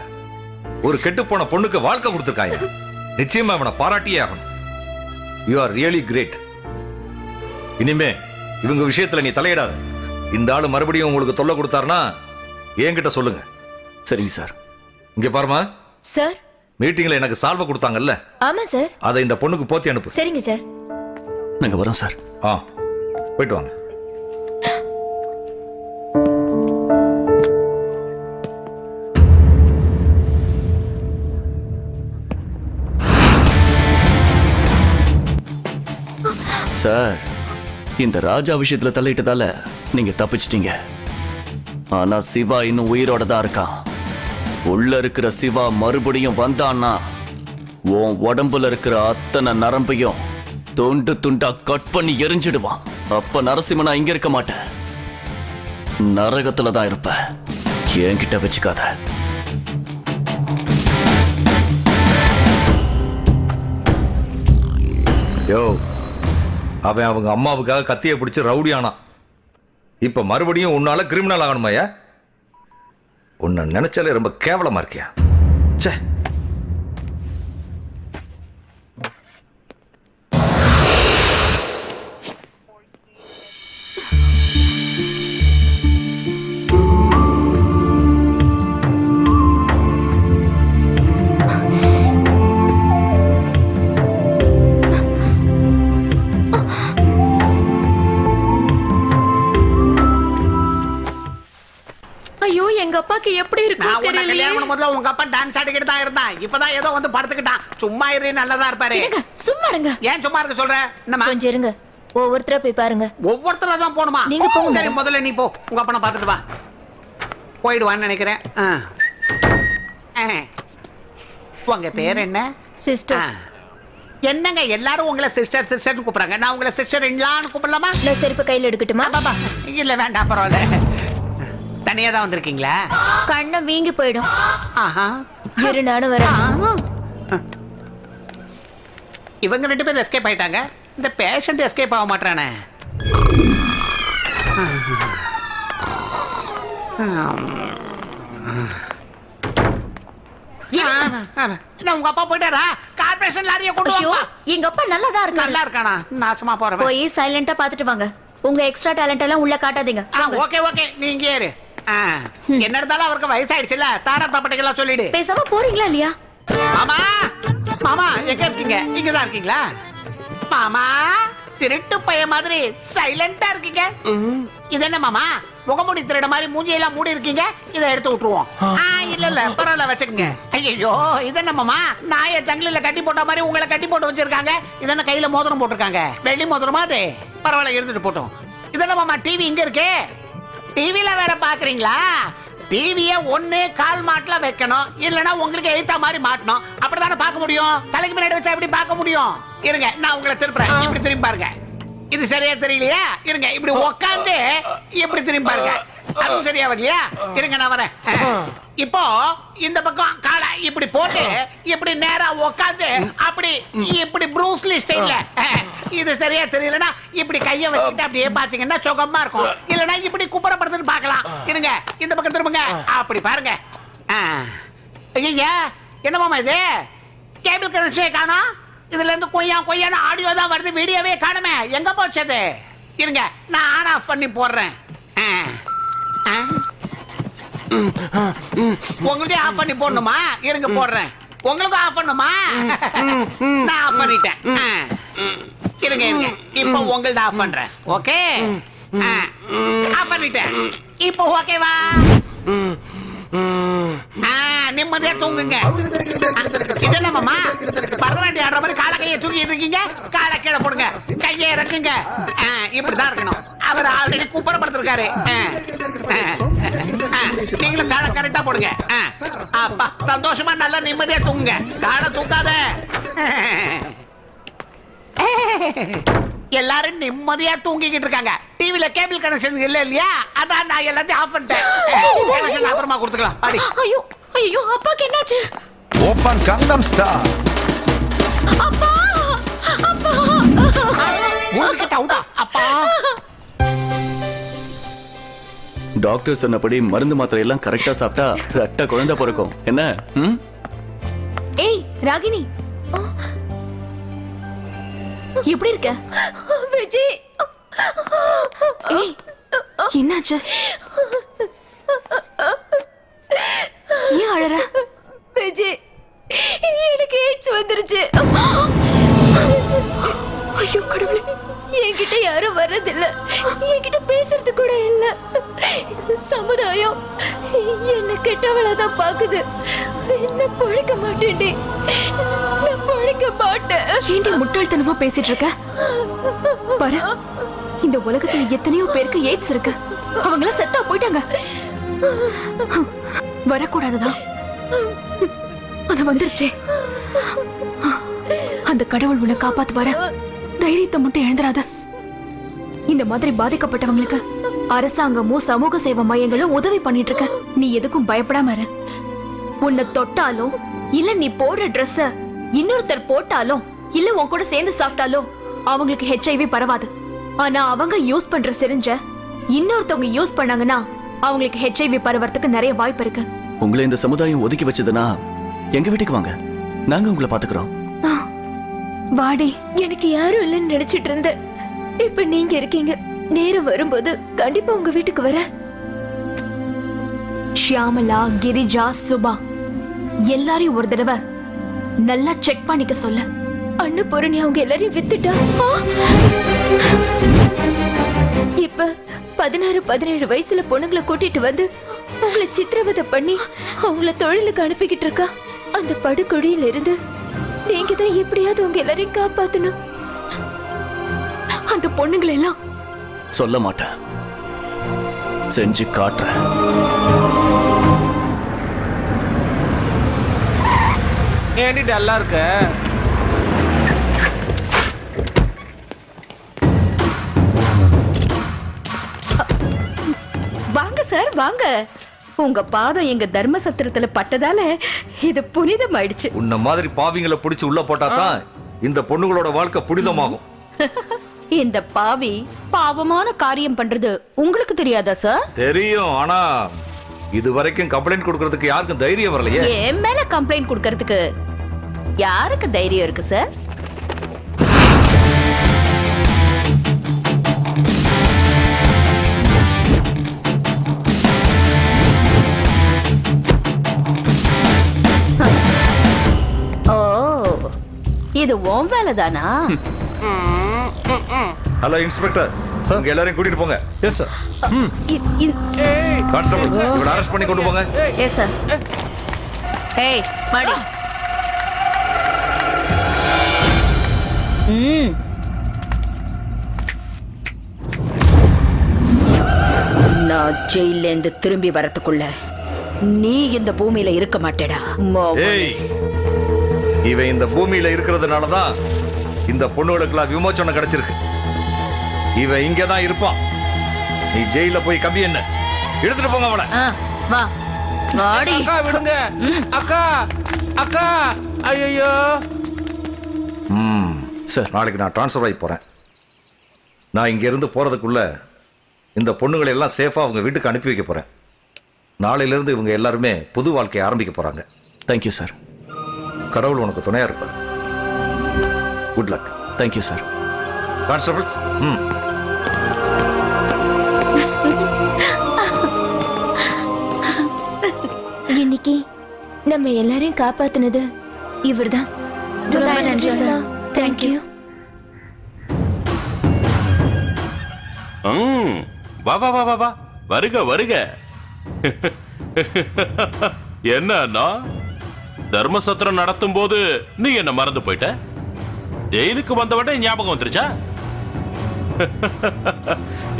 ஒரு கெட்டு போன பொண்ணுக்கு வாழ்க்கை கொடுத்துருக்காங்க. நிச்சயமா அவனை பாராட்டியே ஆகணும். You are really great. இனிமே இவங்க விஷயத்துல நீ தலையிடாத. இந்த ஆளு மறுபடியும் உங்களுக்கு தொல்லை கொடுத்தாருன்னா என்கிட்ட சொல்லுங்க. சரிங்க சார். இங்க பாருமா சார். மீட்டிங்ல எனக்கு சால்வை கொடுத்தாங்கல்ல, ஆமா சார். அதை இந்த பொண்ணுக்கு போத்தி அனுப்பு. சரிங்க சார். நாங்க வரோம் சார். போயிட்டு வாங்க. சார், இந்த ராஜா விஷயத்துல தலையிட்டதால நீங்க தப்பிச்சிட்டீங்க. ஆனா சிவா இன்னும் உயிரோட தான் இருக்கான். உள்ள இருக்கிற சிவா மறுபடியும் வந்தான்னா உன் உடம்புல இருக்கிற அத்தனை நரம்பையும் துண்டு துண்டா கட் பண்ணி எரிஞ்சிடுவான். அப்ப நரசிம்மனா இங்க இருக்க மாட்டேன், நரகத்துல தான் இருப்ப. என்கிட்ட வச்சுக்காத. யோ, அவன் அவங்க அம்மாவுக்காக கத்தியை பிடிச்சு ரவுடி ஆனான். இப்ப மறுபடியும் உன்னால கிரிமினல் ஆகணுமாயா? உன்னை நினைச்சாலே ரொம்ப கேவலமா இருக்கியா? ச்சே. ஐயோ எங்க அப்பாக்கு எப்படி நான் இருக்கும் உன்னை தெரியலையே. கல்யாணம் பண்ணும் போதுல உங்க அப்பா டான்ஸ் ஆடிக்கிட்டு தான் இருந்தான். இப்பதான் ஏதோ வந்து படுத்துக்கிட்டான். சும்மா இரு, நல்லதா இருப்பாரு. இருங்க, சும்மா இருங்க. ஏன் சும்மா இருக்க சொல்ற? என்னம்மா? கொஞ்சம் இருங்க, ஒவ்வொருத்தரா போய் பாருங்க. ஒவ்வொருத்தரா தான் போணுமா? நீங்க போங்க. சரி, முதல்ல நீ போ. உங்க அப்பனை பார்த்துட்டு வா. போயிடுவான்னு நினைக்கிறேன். உங்க பேர் என்ன? சிஸ்டர். என்னங்க எல்லாரும் உங்களை சிஸ்டர் சிஸ்டர்னு கூப்பிடுறாங்க. நான் உங்களை சிஸ்டர் இன்லான்னு கூப்பிடலாமா? நான் செருப்பு கையில எடுக்கட்டுமா? பாபா இல்ல, வேண்டாம், பரவாயில்ல. தனியா தான் வந்திருக்கீங்களா? கண்ணை வீங்கி போயிடும். ஆஹா. இரு, நானும் வரேன். இவங்க 2 பேரும் எஸ்கேப் ஆயிட்டாங்க. இந்த பேஷண்ட் எஸ்கேப் ஆக மாட்டானே. உங்க அப்பா போயிட்டாரா? கார்பரேஷன் லாரியை கொண்டு ஐயோ, வா. எங்க அப்பா நல்லாதான் இருக்காங்க. நல்லா இருக்கானா? நாசமா போறவன். போய் சைலண்டா பாத்துட்டு வாங்க. உங்க எக்ஸ்ட்ரா டேலண்ட் எல்லாம் உள்ள காட்டாதீங்க. ஓகே ஓகே, நீ இங்கே இரு. என்ன இருந்தாலும் அவருக்கு வயசாயிடுச்சுல, தாரா தப்பட்டைகளா சொல்லிடு. பேசாம போறீங்களா இல்லையா? மாமா, மாமா எங்க இருக்கீங்க? இங்கதான் இருக்கீங்களா? மாமா, திருட்டு பைய மாதிரி சைலண்டா இருக்கீங்க. இது என்ன மாமா, முகமூடி திருட மாதிரி மூஞ்சியெல்லாம் மூடி இருக்கீங்க? இதை எடுத்து விட்டுருவோம். இல்ல பரவாயில்ல, வச்சுக்கோங்க. ஐயோ, இது என்ன மாமா, நாய ஜங்கில கட்டி போட்ட மாதிரி உங்களை கட்டி போட்டு வச்சிருக்காங்க. இது என்ன கையில மோதிரம் போட்டிருக்காங்க? வெள்ளி மோதிரமா அது? பரவாயில்ல, இருந்துட்டு போட்டோம். இது என்ன மாமா, டிவி இங்க இருக்கு? டிவில வேற பாக்குறீங்களா? டிவிய ஒண்ணு கால் மாட்டுல வைக்கணும், இல்லனா உங்களுக்கு எழுத்தா மாதிரி மாட்டணும். அப்படிதானே பார்க்க முடியும். தலைக்கு முன்னாடி வச்சா எப்படி பார்க்க முடியும்? இருங்க, நான் உங்களை திருப்புறேன். இப்படி திரும்பி பாருங்க. இது சரியா தெரியலையா? இருங்க, இப்படி உட்காந்து இப்படி திரும்பி பாருங்க. அதுவும் சரியா வரலையா? இருங்க, நான் வரேன். இப்போ இந்த பக்கம் காலை இப்படி போட்டு இப்படி நேரா உட்காந்து அப்படி இப்படி ப்ரூஸ்லி ஸ்டைல்ல. இது சரியா தெரியலனா இப்படி கைய வச்சுட்டு அப்படியே பாத்தீங்கன்னா சுகமா இருக்கும். இல்லனா இப்படி குப்புறப்படுத்துன்னு பார்க்கலாம். இருங்க, இந்த பக்கம் திரும்புங்க. அப்படி பாருங்க. ஐயா, என்ன மாமா இது? கேபிள் கனெக்ஷனே காணோம். இதுல இருந்து கொய்யான்னு ஆடியோ தான் வருது, வீடியோவே காணுமே. எங்க போச்சது? இருங்க, நான் ஆன் ஆஃப் பண்ணி போடுறேன். உங்களுக்கே ஆஃப் பண்ணி போடணுமா? இருங்க, போடுறேன். உங்களுக்கு ஆஃப் பண்ணுமா? நான் ஆஃப் பண்ணிட்டேன். இருங்க இருங்க, இப்போ உங்களது ஆஃப் பண்றேன். ஓகே, ஆஃப் பண்ணிட்டேன். இப்போ ஓகேவா? நிம்மதியா தூங்குங்க. இது என்ன மாமா, பரதநாட்டியம் ஆடுற மாதிரி கால கையை தூக்கிட்டு இருக்கீங்க? காலை கீழே போடுங்க, கையை இறக்குங்க. இப்படிதான் இருக்கணும். அவர் ஆல்ரெடி குப்புறப்படுத்திருக்காரு. நீங்களும் காலை கரெக்டா போடுங்க. அப்பா, சந்தோஷமா நல்லா நிம்மதியா தூங்குங்க. காலை தூக்காத. எல்லாரும் நிம்மதியா தூங்கிக்கிட்டு இருக்காங்க. டிவில கேபிள் கனெக்ஷன் இல்ல இல்லையா? அதான் நான் எல்லாத்தையும் ஆஃப் பண்ணிட்டேன். கனெக்ஷன் அப்புறமா கொடுத்துக்கலாம். பாடி. ஐயோ ஐயோ, அப்பாக்கு என்னாச்சு? Open கங்னம் star. அப்பா அப்பா, உனக்கிட்ட அவுட்டா? அப்பா, டாக்டர் சொன்னபடி மருந்து மாத்திரை எல்லாம் கரெக்டா சாப்பிட்டா ரெட்ட குழந்தை பிறக்கும். என்ன? ஏய் ராகினி, எப்படி இருக்க? விஜய், ஏய், என்னாச்சு? ஏன் அழற? விஜய், எனக்கு எய்ட்ஸ் வந்துருச்சு. ஐயோ கடவுளே, என்கிட்ட யாரும் வர்றதில்ல, என்கிட்ட பேசுறது கூட இல்ல. சமுதாயம் என்ன கெட்டவளதான் பாக்குது. நான் பழைக்க மாட்டேன்டி, நான் பழைக்க மாட்டேன். ஏண்டி முட்டாள்தனமா பேசிட்டு இருக்க? பாரு, இந்த உலகத்துல எத்தனையோ பேருக்கு எய்ட்ஸ் இருக்கு. அவங்கள செத்தா போயிட்டாங்க. வரக்கூடாதுதான், ஆனா வந்துருச்சே. அந்த கடவுள் உன்னை காப்பாத்துவார. தைரியத்தை மட்டும் எழுந்துராத. இந்த மாதிரி பாதிக்கப்பட்டவங்களுக்கு அரசாங்கமும் சமூக சேவை மையங்களும் உதவி பண்ணிட்டு இருக்க. நீ எதுக்கும் பயப்படாம இரு. உன்னை தொட்டாலும் இல்ல நீ போடுற ட்ரெஸ்ஸ இன்னொருத்தர் போட்டாலும் இல்ல உன் கூட சேர்ந்து சாப்பிட்டாலும் அவங்களுக்கு HIV பரவாது. ஆனா அவங்க யூஸ் பண்ற சிரிஞ்ச இன்னொருத்தவங்க யூஸ் பண்ணாங்கன்னா அவங்களுக்கு ஹெச்ஐவி பரவறதுக்கு நிறைய வாய்ப்பு இருக்கு. உங்களை இந்த சமுதாயம் ஒதுக்கி வச்சதுன்னா எங்க வீட்டுக்கு வாங்க, நாங்க உங்களை பாத்துக்கிறோம். வாடி. எனக்கு யாரும் இல்லைன்னு நினைச்சிட்டு இருந்தேன். இப்ப நீங்க இருக்கீங்க. நேரம் வரும்போது கண்டிப்பா உங்க வீட்டுக்கு வரேன். ஷியாமலா, கிரிஜா, சுபா எல்லாரையும் ஒரு தடவை நல்லா செக் பண்ணிக்க சொல்லு. அன்னபூரணி அவங்க எல்லாரையும் வித்துட்டா. இப்ப 16-17 வயசுல பொண்ணுங்களை கூட்டிட்டு வந்து அவங்கள சித்திரவதை பண்ணி அவங்கள தொழிலுக்கு அனுப்பிக்கிட்டு இருக்கா. அந்த படுகொழியில இருந்து நீங்க தான் எப்படியாவது உங்க எல்லாரையும் காப்பாத்தணும். அந்த பொண்ணுங்களை எல்லாம் சொல்ல மாட்டேன், செஞ்சு காட்டுறேன். ஏண்டி டல்லா இருக்க? வாங்க சார் வாங்க. உங்க பாதம் எங்க தர்ம சத்திரத்துல பட்டதால இது புனிதமாயிடுச்சு. உன்ன மாதிரி பாவிங்களை பிடிச்சு உள்ள போட்டா தான் இந்த பொண்ணுகளோட வாழ்க்கை புனிதமாகும். இந்த பாவி பாவமான காரியம் பண்றது உங்களுக்கு தெரியாதா சார்? தெரியும், ஆனா இது வரைக்கும் கம்ப்ளைண்ட் கொடுக்கறதுக்கு யாருக்கும் தைரியம் வரலையே. என் மேல கம்ப்ளைண்ட் கொடுக்கறதுக்கு யாருக்கு தைரியம் இருக்கு சார்? ஓ, இது உன் வேலைதானா? ஹலோ இன்ஸ்பெக்டர், உங்க எல்லாரையும் கூட்டிட்டு போங்க. Yes sir. கான்ஸ்டபிள், இவளை அரெஸ்ட் பண்ணி கொண்டு போங்க. Yes sir. ஏய் மாடி. நான் ஜெயில இருந்து திரும்பி வரதுக்குள்ள நீ இந்த பூமியில இருக்க மாட்டேடா. ஏய், இவன் இந்த பூமியில இருக்கிறதுனாலதான் இந்த பொண்ணுகளுக்கெல்லாம் விமோச்சனம் கிடைச்சிருக்கு. இவன் இங்கதான் இருப்பான். நீ ஜெயில போய் கம்பி என்ன எடுத்துட்டு போங்க அவளை. வா வாடி. அக்கா விடுங்க. அக்கா அக்கா. ஐயோ சார், நாளைக்கு நான் ட்ரான்ஸ்ஃபர் ஆகி போறேன். நான் இங்க இருந்து போறதுக்குள்ள இந்த பொண்ணுங்களை எல்லாம் சேஃபா அவங்க வீட்டுக்கு அனுப்பி வைக்க போறேன். நாளையில இருந்து இவங்க எல்லாருமே புது வாழ்க்கையை ஆரம்பிக்க போறாங்க. Thank you sir. கடவுள் உனக்கு துணையா இருப்பார். Good luck. Thank you sir. Constables, இன்னைக்கு நம்ம எல்லாரையும் காப்பாத்துனது இவர்தான். ரொம்ப நன்றி சார். தேங்க்யூ. வா வா வா வா வா, வருக வருக. என்ன தர்மசத்திரம் நடத்தும் போது நீ என்ன மறந்து போயிட்ட? ஜெயிலுக்கு வந்தவட்ட ஞாபகம் வந்துருச்சா?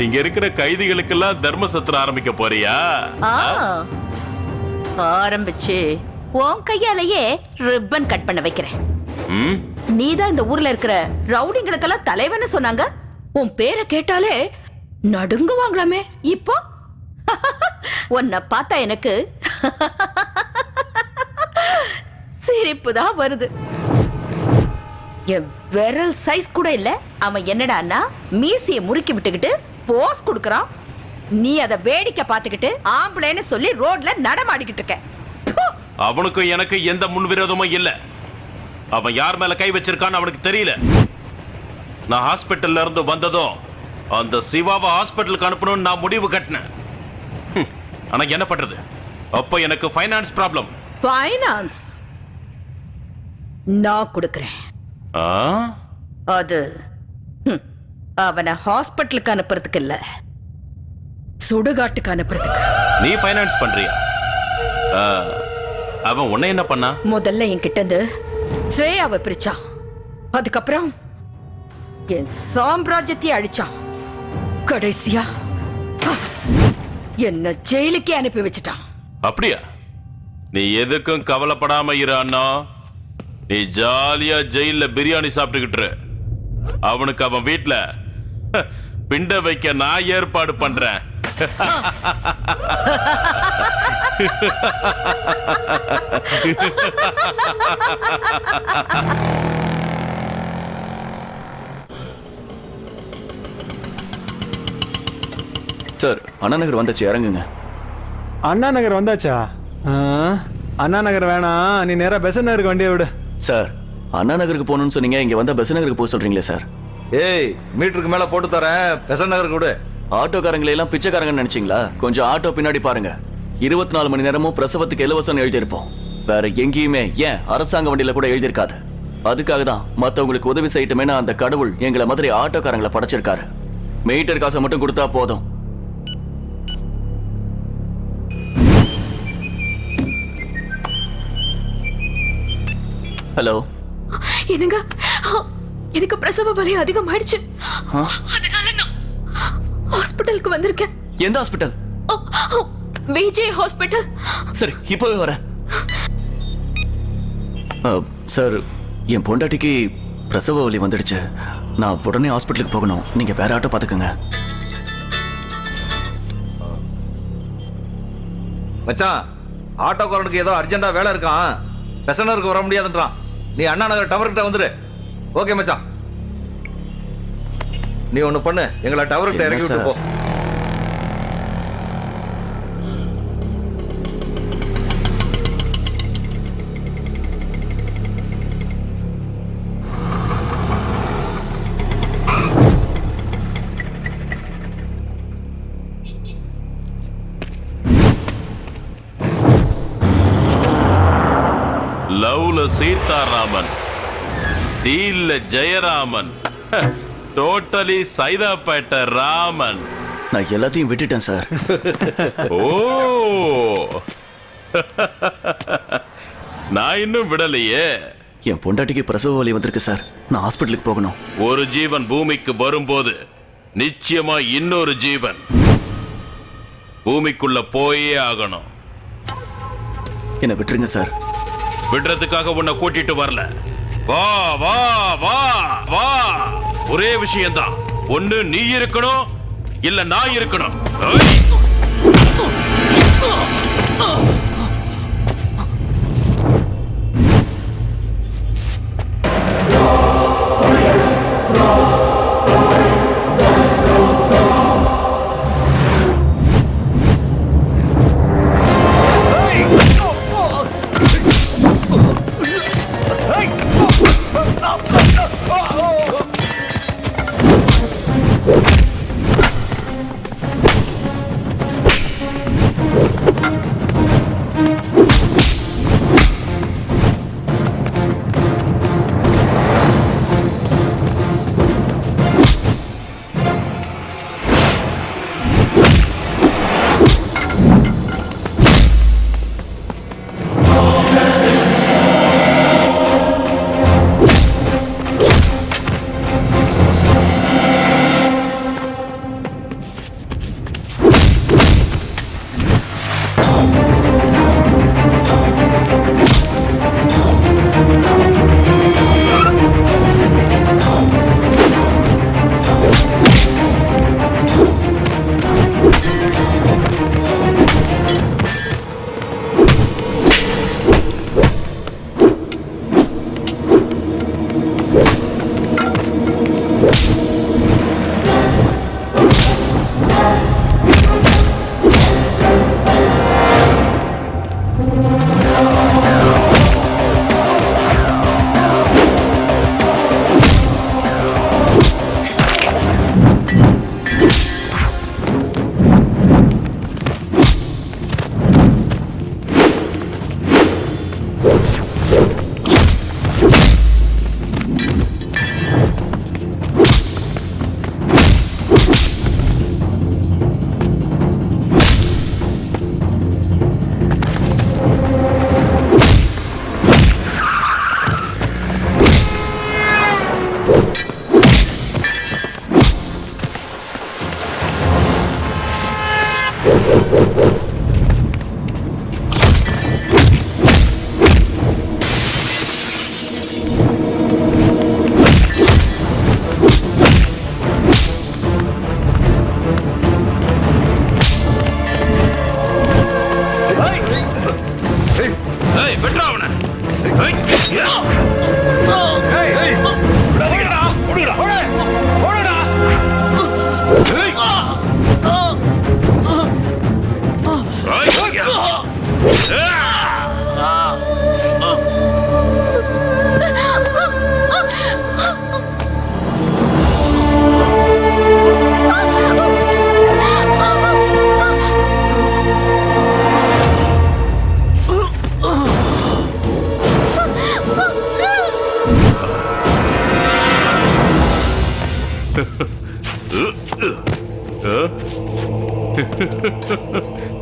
இங்க இருக்கிற கைதிகளுக்கெல்லாம் தர்மசத்திரம் ஆரம்பிக்க போறியா? ஆரம்பிச்சு உன் கையாலேயே ரிப்பன் கட் பண்ண வைக்கிறேன். நீதான் இந்த ஊர்ல இருக்கிற ரவுடிங்களுக்கெல்லாம் தலைவன்னு சொன்னாங்க. உன் பேரை கேட்டாலே நடுங்குவாங்களாமே. இப்போ உன்னை பார்த்தா எனக்கு சிரிப்பு தான் வருது. என் விரல் சைஸ் கூட இல்ல. அவன் என்னடான்னா மீசியை முறுக்கி விட்டுக்கிட்டு போஸ் கொடுக்கறான். நீ அதை வேடிக்கை பார்த்துக்கிட்டு ஆம்பளைன்னு சொல்லி ரோட்ல நடமாடிக்கிட்டு இருக்க. அவனுக்கும் எனக்கு எந்த முன்விரோதமும் இல்ல. அவன் யார் மேல கை வச்சிருக்கான்னு அவனுக்கு தெரியல. நான் ஹாஸ்பிட்டல்ல இருந்து வந்ததும் அந்த சிவாவை ஹாஸ்பிட்டலுக்கு அனுப்பணும்னு நான் முடிவு கட்டினேன். ஆனா என்ன பண்றது, அப்ப எனக்கு ஃபைனான்ஸ் ப்ராப்ளம். ஃபைனான்ஸ் நான் கொடுக்கிறேன். அது அவனை ஹாஸ்பிட்டலுக்கு அனுப்புறதுக்கு இல்ல, சுடுகாட்டுக்கு அனுப்புறதுக்கு. நீ ஃபைனான்ஸ் பண்றியா? அவன் உன்னை என்ன பண்ணா? முதல்ல என்கிட்ட இருந்து ஸ்ரேயாவை பிரிச்சான். அதுக்கப்புறம் என் சாம்ராஜ்யத்தை அழிச்சான். கடைசியா என்ன ஜெயிலுக்கே அனுப்பி வச்சிட்டான். அப்படியா? நீ எதுக்கும் கவலைப்படாம இரு அண்ணா. நீ ஜாலியா ஜெயில பிரியாணி சாப்பிட்டுக்கிட்டு அவனுக்கு அவன் வீட்டுல பிண்ட வைக்க நான் ஏற்பாடு பண்றேன். சார், அண்ணா நகர் வந்தாச்சு, இறங்குங்க. அண்ணா நகர் வந்தாச்சா? அண்ணா நகர் வேணாம், நீ நேரா பெசன் நகருக்கு வண்டியை விடு. சார், அண்ணா நகருக்கு போகணும்னு சொன்னீங்க, இங்க வந்தா பெசன் நகருக்கு போக சொல்றீங்களே சார்? ஏய், மீட்டருக்கு மேல போட்டு தரேன், பெசன் நகருக்கு விடு. ஆட்டோக்காரங்களை எல்லாம் பிச்சைக்காரங்கன்னு நினைச்சீங்களா? கொஞ்சம் ஆட்டோ பின்னாடி பாருங்க. 24 மணி நேரமும் பிரசவத்துக்கு இலவசம் எழுதியிருப்போம். வேற எங்கேயுமே ஏன் அரசாங்க வண்டியில கூட எழுதியிருக்காது. அதுக்காக தான் மத்தவங்களுக்கு உதவி செய்யட்டுமேனா அந்த கடவுள் எங்களை மாதிரி ஆட்டோக்காரங்களை படைச்சிருக்காரு. மீட்டர் காசை மட்டும் கொடுத்தா போதும். ஹலோ, என்னங்க, எனக்கு பிரசவ வலி அதிகமாயிடுச்சு. அதனால நான் ஹாஸ்பிடலுக்கு வந்திருக்கேன். எந்த ஹாஸ்பிடல்? விஜய் ஹாஸ்பிடல். சரி, இப்பவே வரேன். சார், என் பொண்டாட்டிக்கு பிரசவ வலி வந்துடுச்சு. நான் உடனே ஹாஸ்பிட்டலுக்கு போகணும். நீங்க வேற ஆட்டோ பாத்துக்கோங்க. மச்சான், ஆட்டோக்காரனுக்கு ஏதோ அர்ஜென்ட்டா வேலை இருக்கான், பெசனருக்கு வர முடியாதுன்றான். நீ அண்ணா நகர் டவர்கிட்ட வந்துரு. ஓகே மச்சான், நீ ஒண்ணு பண்ணு, எங்களை டவர்கிட்ட இறக்கி விட்டு போ. லவ்ல சீதாராமன், டீல்ல ஜெயராமன், டோட்டலி சைதாப்பேட்ட ராமன். நான் எல்லாத்தையும் விட்டுட்டேன் சார். ஓ, நான் இன்னும் விடலையே. என் பொண்டாட்டிக்கு பிரசவ வலி வந்திருக்கு சார். நான் ஹாஸ்பிட்டலுக்கு போகணும். ஒரு ஜீவன் பூமிக்கு வரும்போது நிச்சயமா இன்னொரு ஜீவன் பூமிக்குள்ள போயே ஆகணும். என்ன விட்டுருங்க சார். விடுறதுக்காக உன்னை கூட்டிட்டு வரல. வா வா வா வா, ஒரே விஷயம்தான். ஒண்ணு நீ இருக்கணும், இல்ல நான் இருக்கணும்.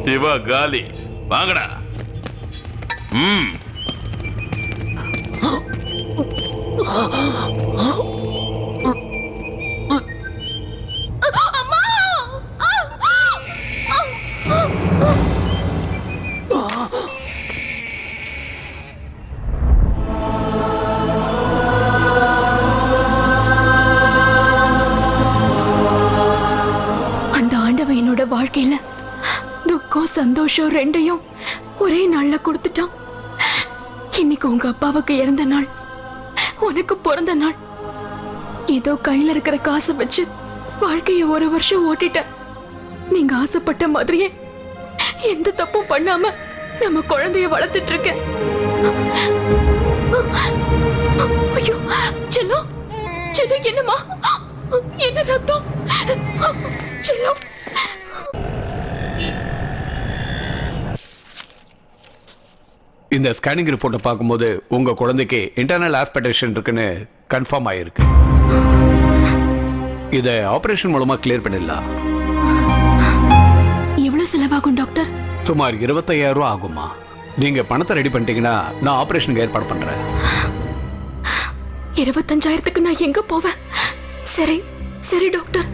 சிவா காலி. வாங்கடா. ம். அந்த ஆண்டவன் என்னோட வாழ்க்கையில துக்கம் சந்தோஷம் ரெண்டையும் ஒரே நாள்ல கொடுத்துட்டான். இன்னைக்கு உங்க அப்பாவுக்கு இறந்த நாள், உனக்கு பிறந்த நாள். ஏதோ கையில இருக்கிற காசை வச்சு வாழ்க்கைய 1 வருஷம் ஓட்டிட்டேன். நீங்க ஆசைப்பட்ட மாதிரியே எந்த தப்பும் பண்ணாம நம்ம குழந்தைய வளர்த்துட்டு இருக்கேன். ஐயோ செல்லம், செல்லம் என்னம்மா, என்ன ரத்தம்? செல்லம், இந்த ஸ்கேனிங் ரிப்போர்ட்டை பார்க்கும்போது உங்க குழந்தைக்கு இன்டர்னல் ஆஸ்பிரேஷன் இருக்குன்னு கன்ஃபார்ம் ஆயிருக்கு. இதை ஆபரேஷன் மூலமா கிளியர் பண்ணிடலாம். எவ்வளவு செலவாகும் டாக்டர்? சுமார் 25,000 ரூபாய் ஆகுமா? நீங்க பணத்தை ரெடி பண்ணிட்டீங்கன்னா நான் ஆபரேஷனுக்கு ஏற்பாடு பண்றேன். 25,000க்கு நான் எங்க போவேன்? சரி சரி டாக்டர்.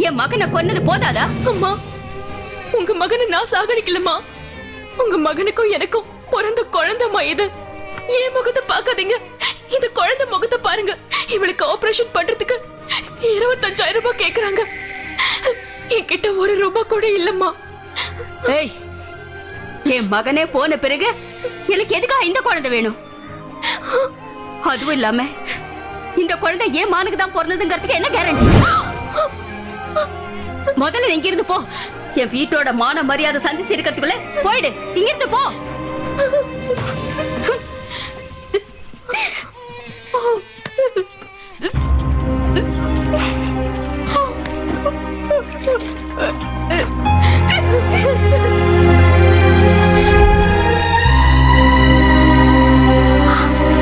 என் மகனை கொன்னது போதாதா? அம்மா, உங்க மகனை நான் சாகடிக்கலமா. உங்க மகனுக்கும் எனக்கும் பிறந்த குழந்தைமா இது. என் முகத்தை பார்க்காதீங்க, இந்த குழந்தை முகத்தை பாருங்க. இவளுக்கு ஆபரேஷன் பண்றதுக்கு 25,000 ரூபாய் கேக்குறாங்க. என்கிட்ட 1 ரூபாய் கூட இல்லம்மா. ஏய், என் மகனே போன பிறகு எனக்கு எதுக்காக இந்த குழந்தை வேணும்? அதுவும் இல்லாம இந்த குழந்தை ஏன் மானுக்கு தான் பிறந்ததுங்கிறதுக்கு என்ன கேரண்டி? முதல்ல இங்க இருந்து போ. என் வீட்டோட மான மரியாதை சந்திச்சு இருக்கிறதுக்குள்ள போயிடு. இங்க இருந்து போ.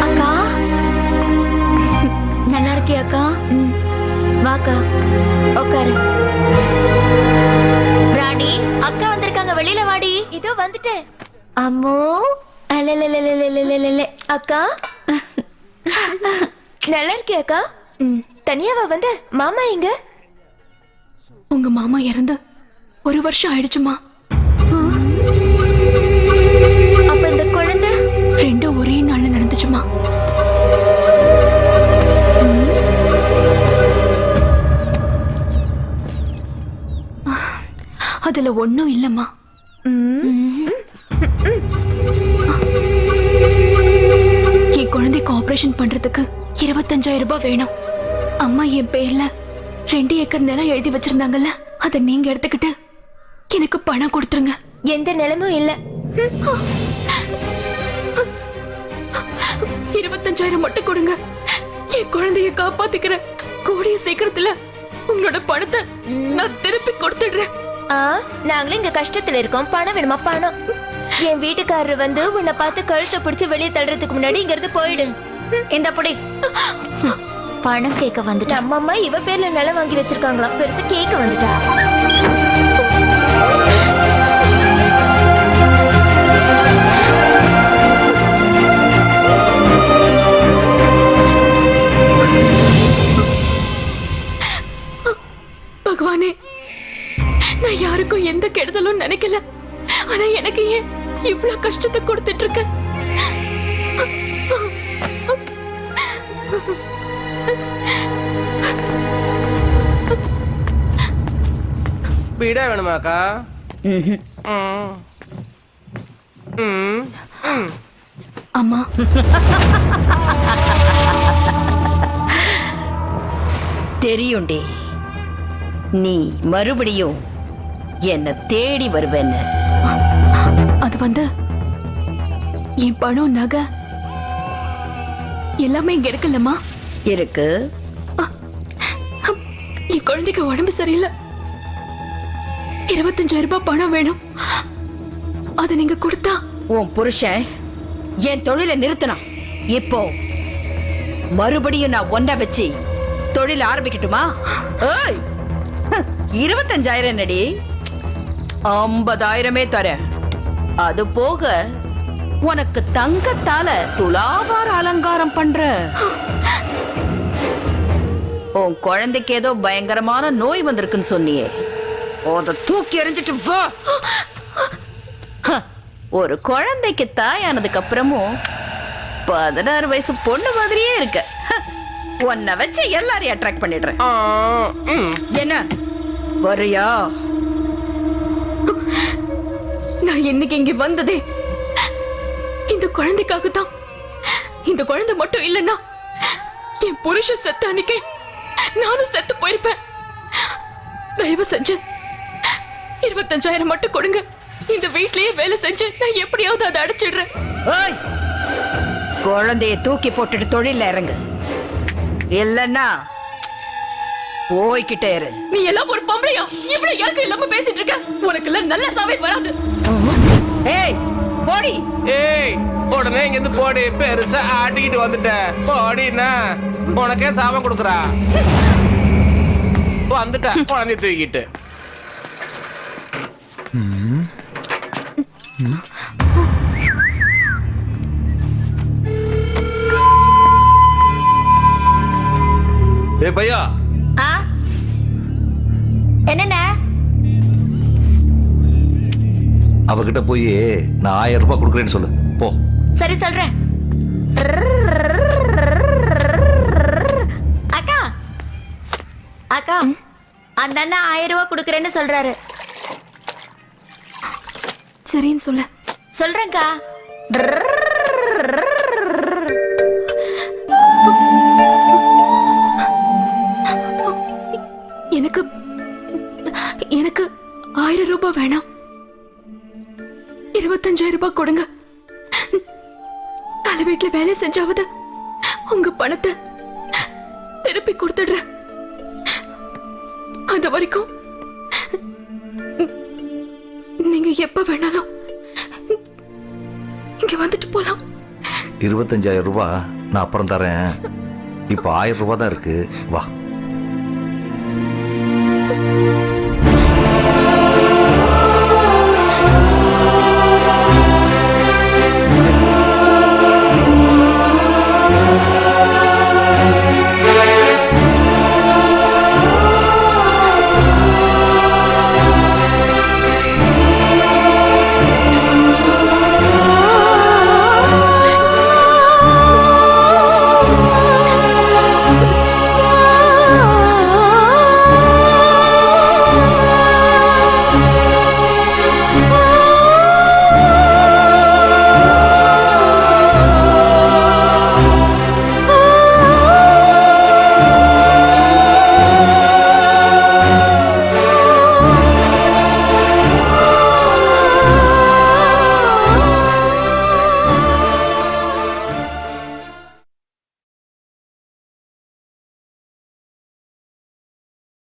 அக்கா, நல்லா இருக்கியா அக்கா? வாக்கா, உட்காரு. ராணி, அக்கா வந்திருக்காங்க, வெளியில வாடி. இதோ வந்துட்டேன். அம்மோ, அக்கா நல்லா இருக்கியா அக்கா? தனியாவா வந்த? மாமா எங்க? உங்க மாமா இறந்து 1 வருஷம் ஆயிடுச்சுமா. அப்ப இந்த குழந்தை ரெண்டும் ஒரே நாள்ல நடந்துச்சுமா. அதுல ஒண்ணும் இல்லம்மா. என் குழந்தைக்கு ஆபரேஷன் பண்றதுக்கு 25,000 ரூபாய் வேணும். அம்மா என் பேர்ல 2 ஏக்கர் நிலம் எழுதி வச்சிருந்தாங்கல்ல, அதை நீங்க எடுத்துக்கிட்டு எனக்கு பணம் கொடுத்துருங்க. எந்த நிலமும் இல்ல. 25,000 மட்டும் கொடுங்க. என் குழந்தைய காப்பாத்திக்கிறேன். கூடிய சீக்கிரத்துல உங்களோட பணத்தை நான் திருப்பி கொடுத்துடுறேன். நாங்களும் இங்க கஷ்டத்துல இருக்கோம். பணம் வேணுமா? பணம். என் வீட்டுக்காரர் வந்து உன்னை பார்த்து கழுத்தை பிடிச்சு வெளியே தள்ளுறதுக்கு முன்னாடி இங்க இருந்து போயிடு. இந்த பொடி பணம் கேட்க வந்துட்டா. நம்ம அம்மா இவ பேர்ல நிலம் வாங்கி வச்சிருக்காங்களா, பெருசா கேட்க வந்துட்டா. பகவானே, நான் யாருக்கும் எந்த கெடுதலும் நினைக்கல. ஆனா எனக்கு ஏன் இவ்வளவு கஷ்டத்தை கொடுத்துட்டு இருக்க? பீடா வேணுமாக்கா? அம்மா, தெரியும்டி நீ மறுபடியும் என்ன தேடி வருவேன்னு. அது வந்து என் பணம் நகை எல்லாமே இங்க இருக்குல்லம்மா. இருக்கு. என் குழந்தைக்கு உடம்பு சரியில்லை. 25,000 ரூபாய் பணம் வேணும். அதை நீங்க கொடுத்தா உன் புருஷன் என் தொழிலை நிறுத்தினான். இப்போ மறுபடியும் நான் ஒன்ன வச்சு தொழில் ஆரம்பிக்கட்டுமா? 25,000 என்னடி, 50,000 தரேன். அது போக உனக்கு தங்கத்தால துலாபார அலங்காரம் பண்ற. உன் குழந்தைக்கு ஏதோ பயங்கரமான நோய் வந்திருக்குன்னு சொன்னியே, அத தூக்கி எறிஞ்சிட்டு வா. ஒரு குழந்தைக்கு தாயானதுக்கு அப்புறமும் 16 வயசு பொண்ணு மாதிரியே இருக்க. உன்னை வச்சு எல்லாரையும் அட்ராக்ட் பண்ணிடுறேன். என்ன வரியா? நான் இன்னைக்கு இங்க வந்ததே இந்த குழந்தைக்காக தான். இந்த குழந்தை மட்டும் இல்லைன்னா என் புருஷன் செத்த அன்னைக்கே நானும் செத்து போயிருப்பேன். தயவு செஞ்சு 25,000 மட்டும் கொடுங்க. இந்த வீட்லயே வேலை செஞ்சு நான் எப்படியாவது அதை அடைச்சிடுறேன். குழந்தைய தூக்கி போட்டுட்டு தொழில இறங்கு, இல்லன்னா போய்கிட்டே இரு. நீ எல்லாம் ஒரு பொம்பளையா? இவ்வளவு யாருக்கும் இல்லாம பேசிட்டு இருக்க. உனக்கு எல்லாம் நல்ல சாவே வராது. ஏய் போடி. ஏய் உடனே இங்க இருந்து போடி. பெருசா ஆட்டிக்கிட்டு வந்துட்ட போடினா உனக்கே சாபம் கொடுக்குறா. வந்துட்டா குழந்தைய தூக்கிட்டு. ஏ பையா, என்னண்ணா? அவகிட்ட போய் நான் 1000 ரூபாய் கொடுக்குறேன்னு சொல்லு போ. சரி சொல்றேன். அக்கா அக்கா, அந்த அண்ணா 1000 ரூபாய் கொடுக்குறேன்னு சொல்றாரு. சரின்னு சொல்ல. சொல்றேன்க்கா. எனக்கு எனக்கு 1000 ரூபாய் வேணாம். 25,000 ரூபாய் கொடுங்க. தலை வீட்டுல வேலை செஞ்சாவது உங்க பணத்தை திருப்பி கொடுத்துடுறேன். அது வரைக்கும் நீங்க எப்ப வேணாலும் இங்க வந்துட்டு போலாம். 25,000 ரூபாய் நான் அப்புறம் தரேன். இப்போ 1000 ரூபாய் தான் இருக்கு. வா.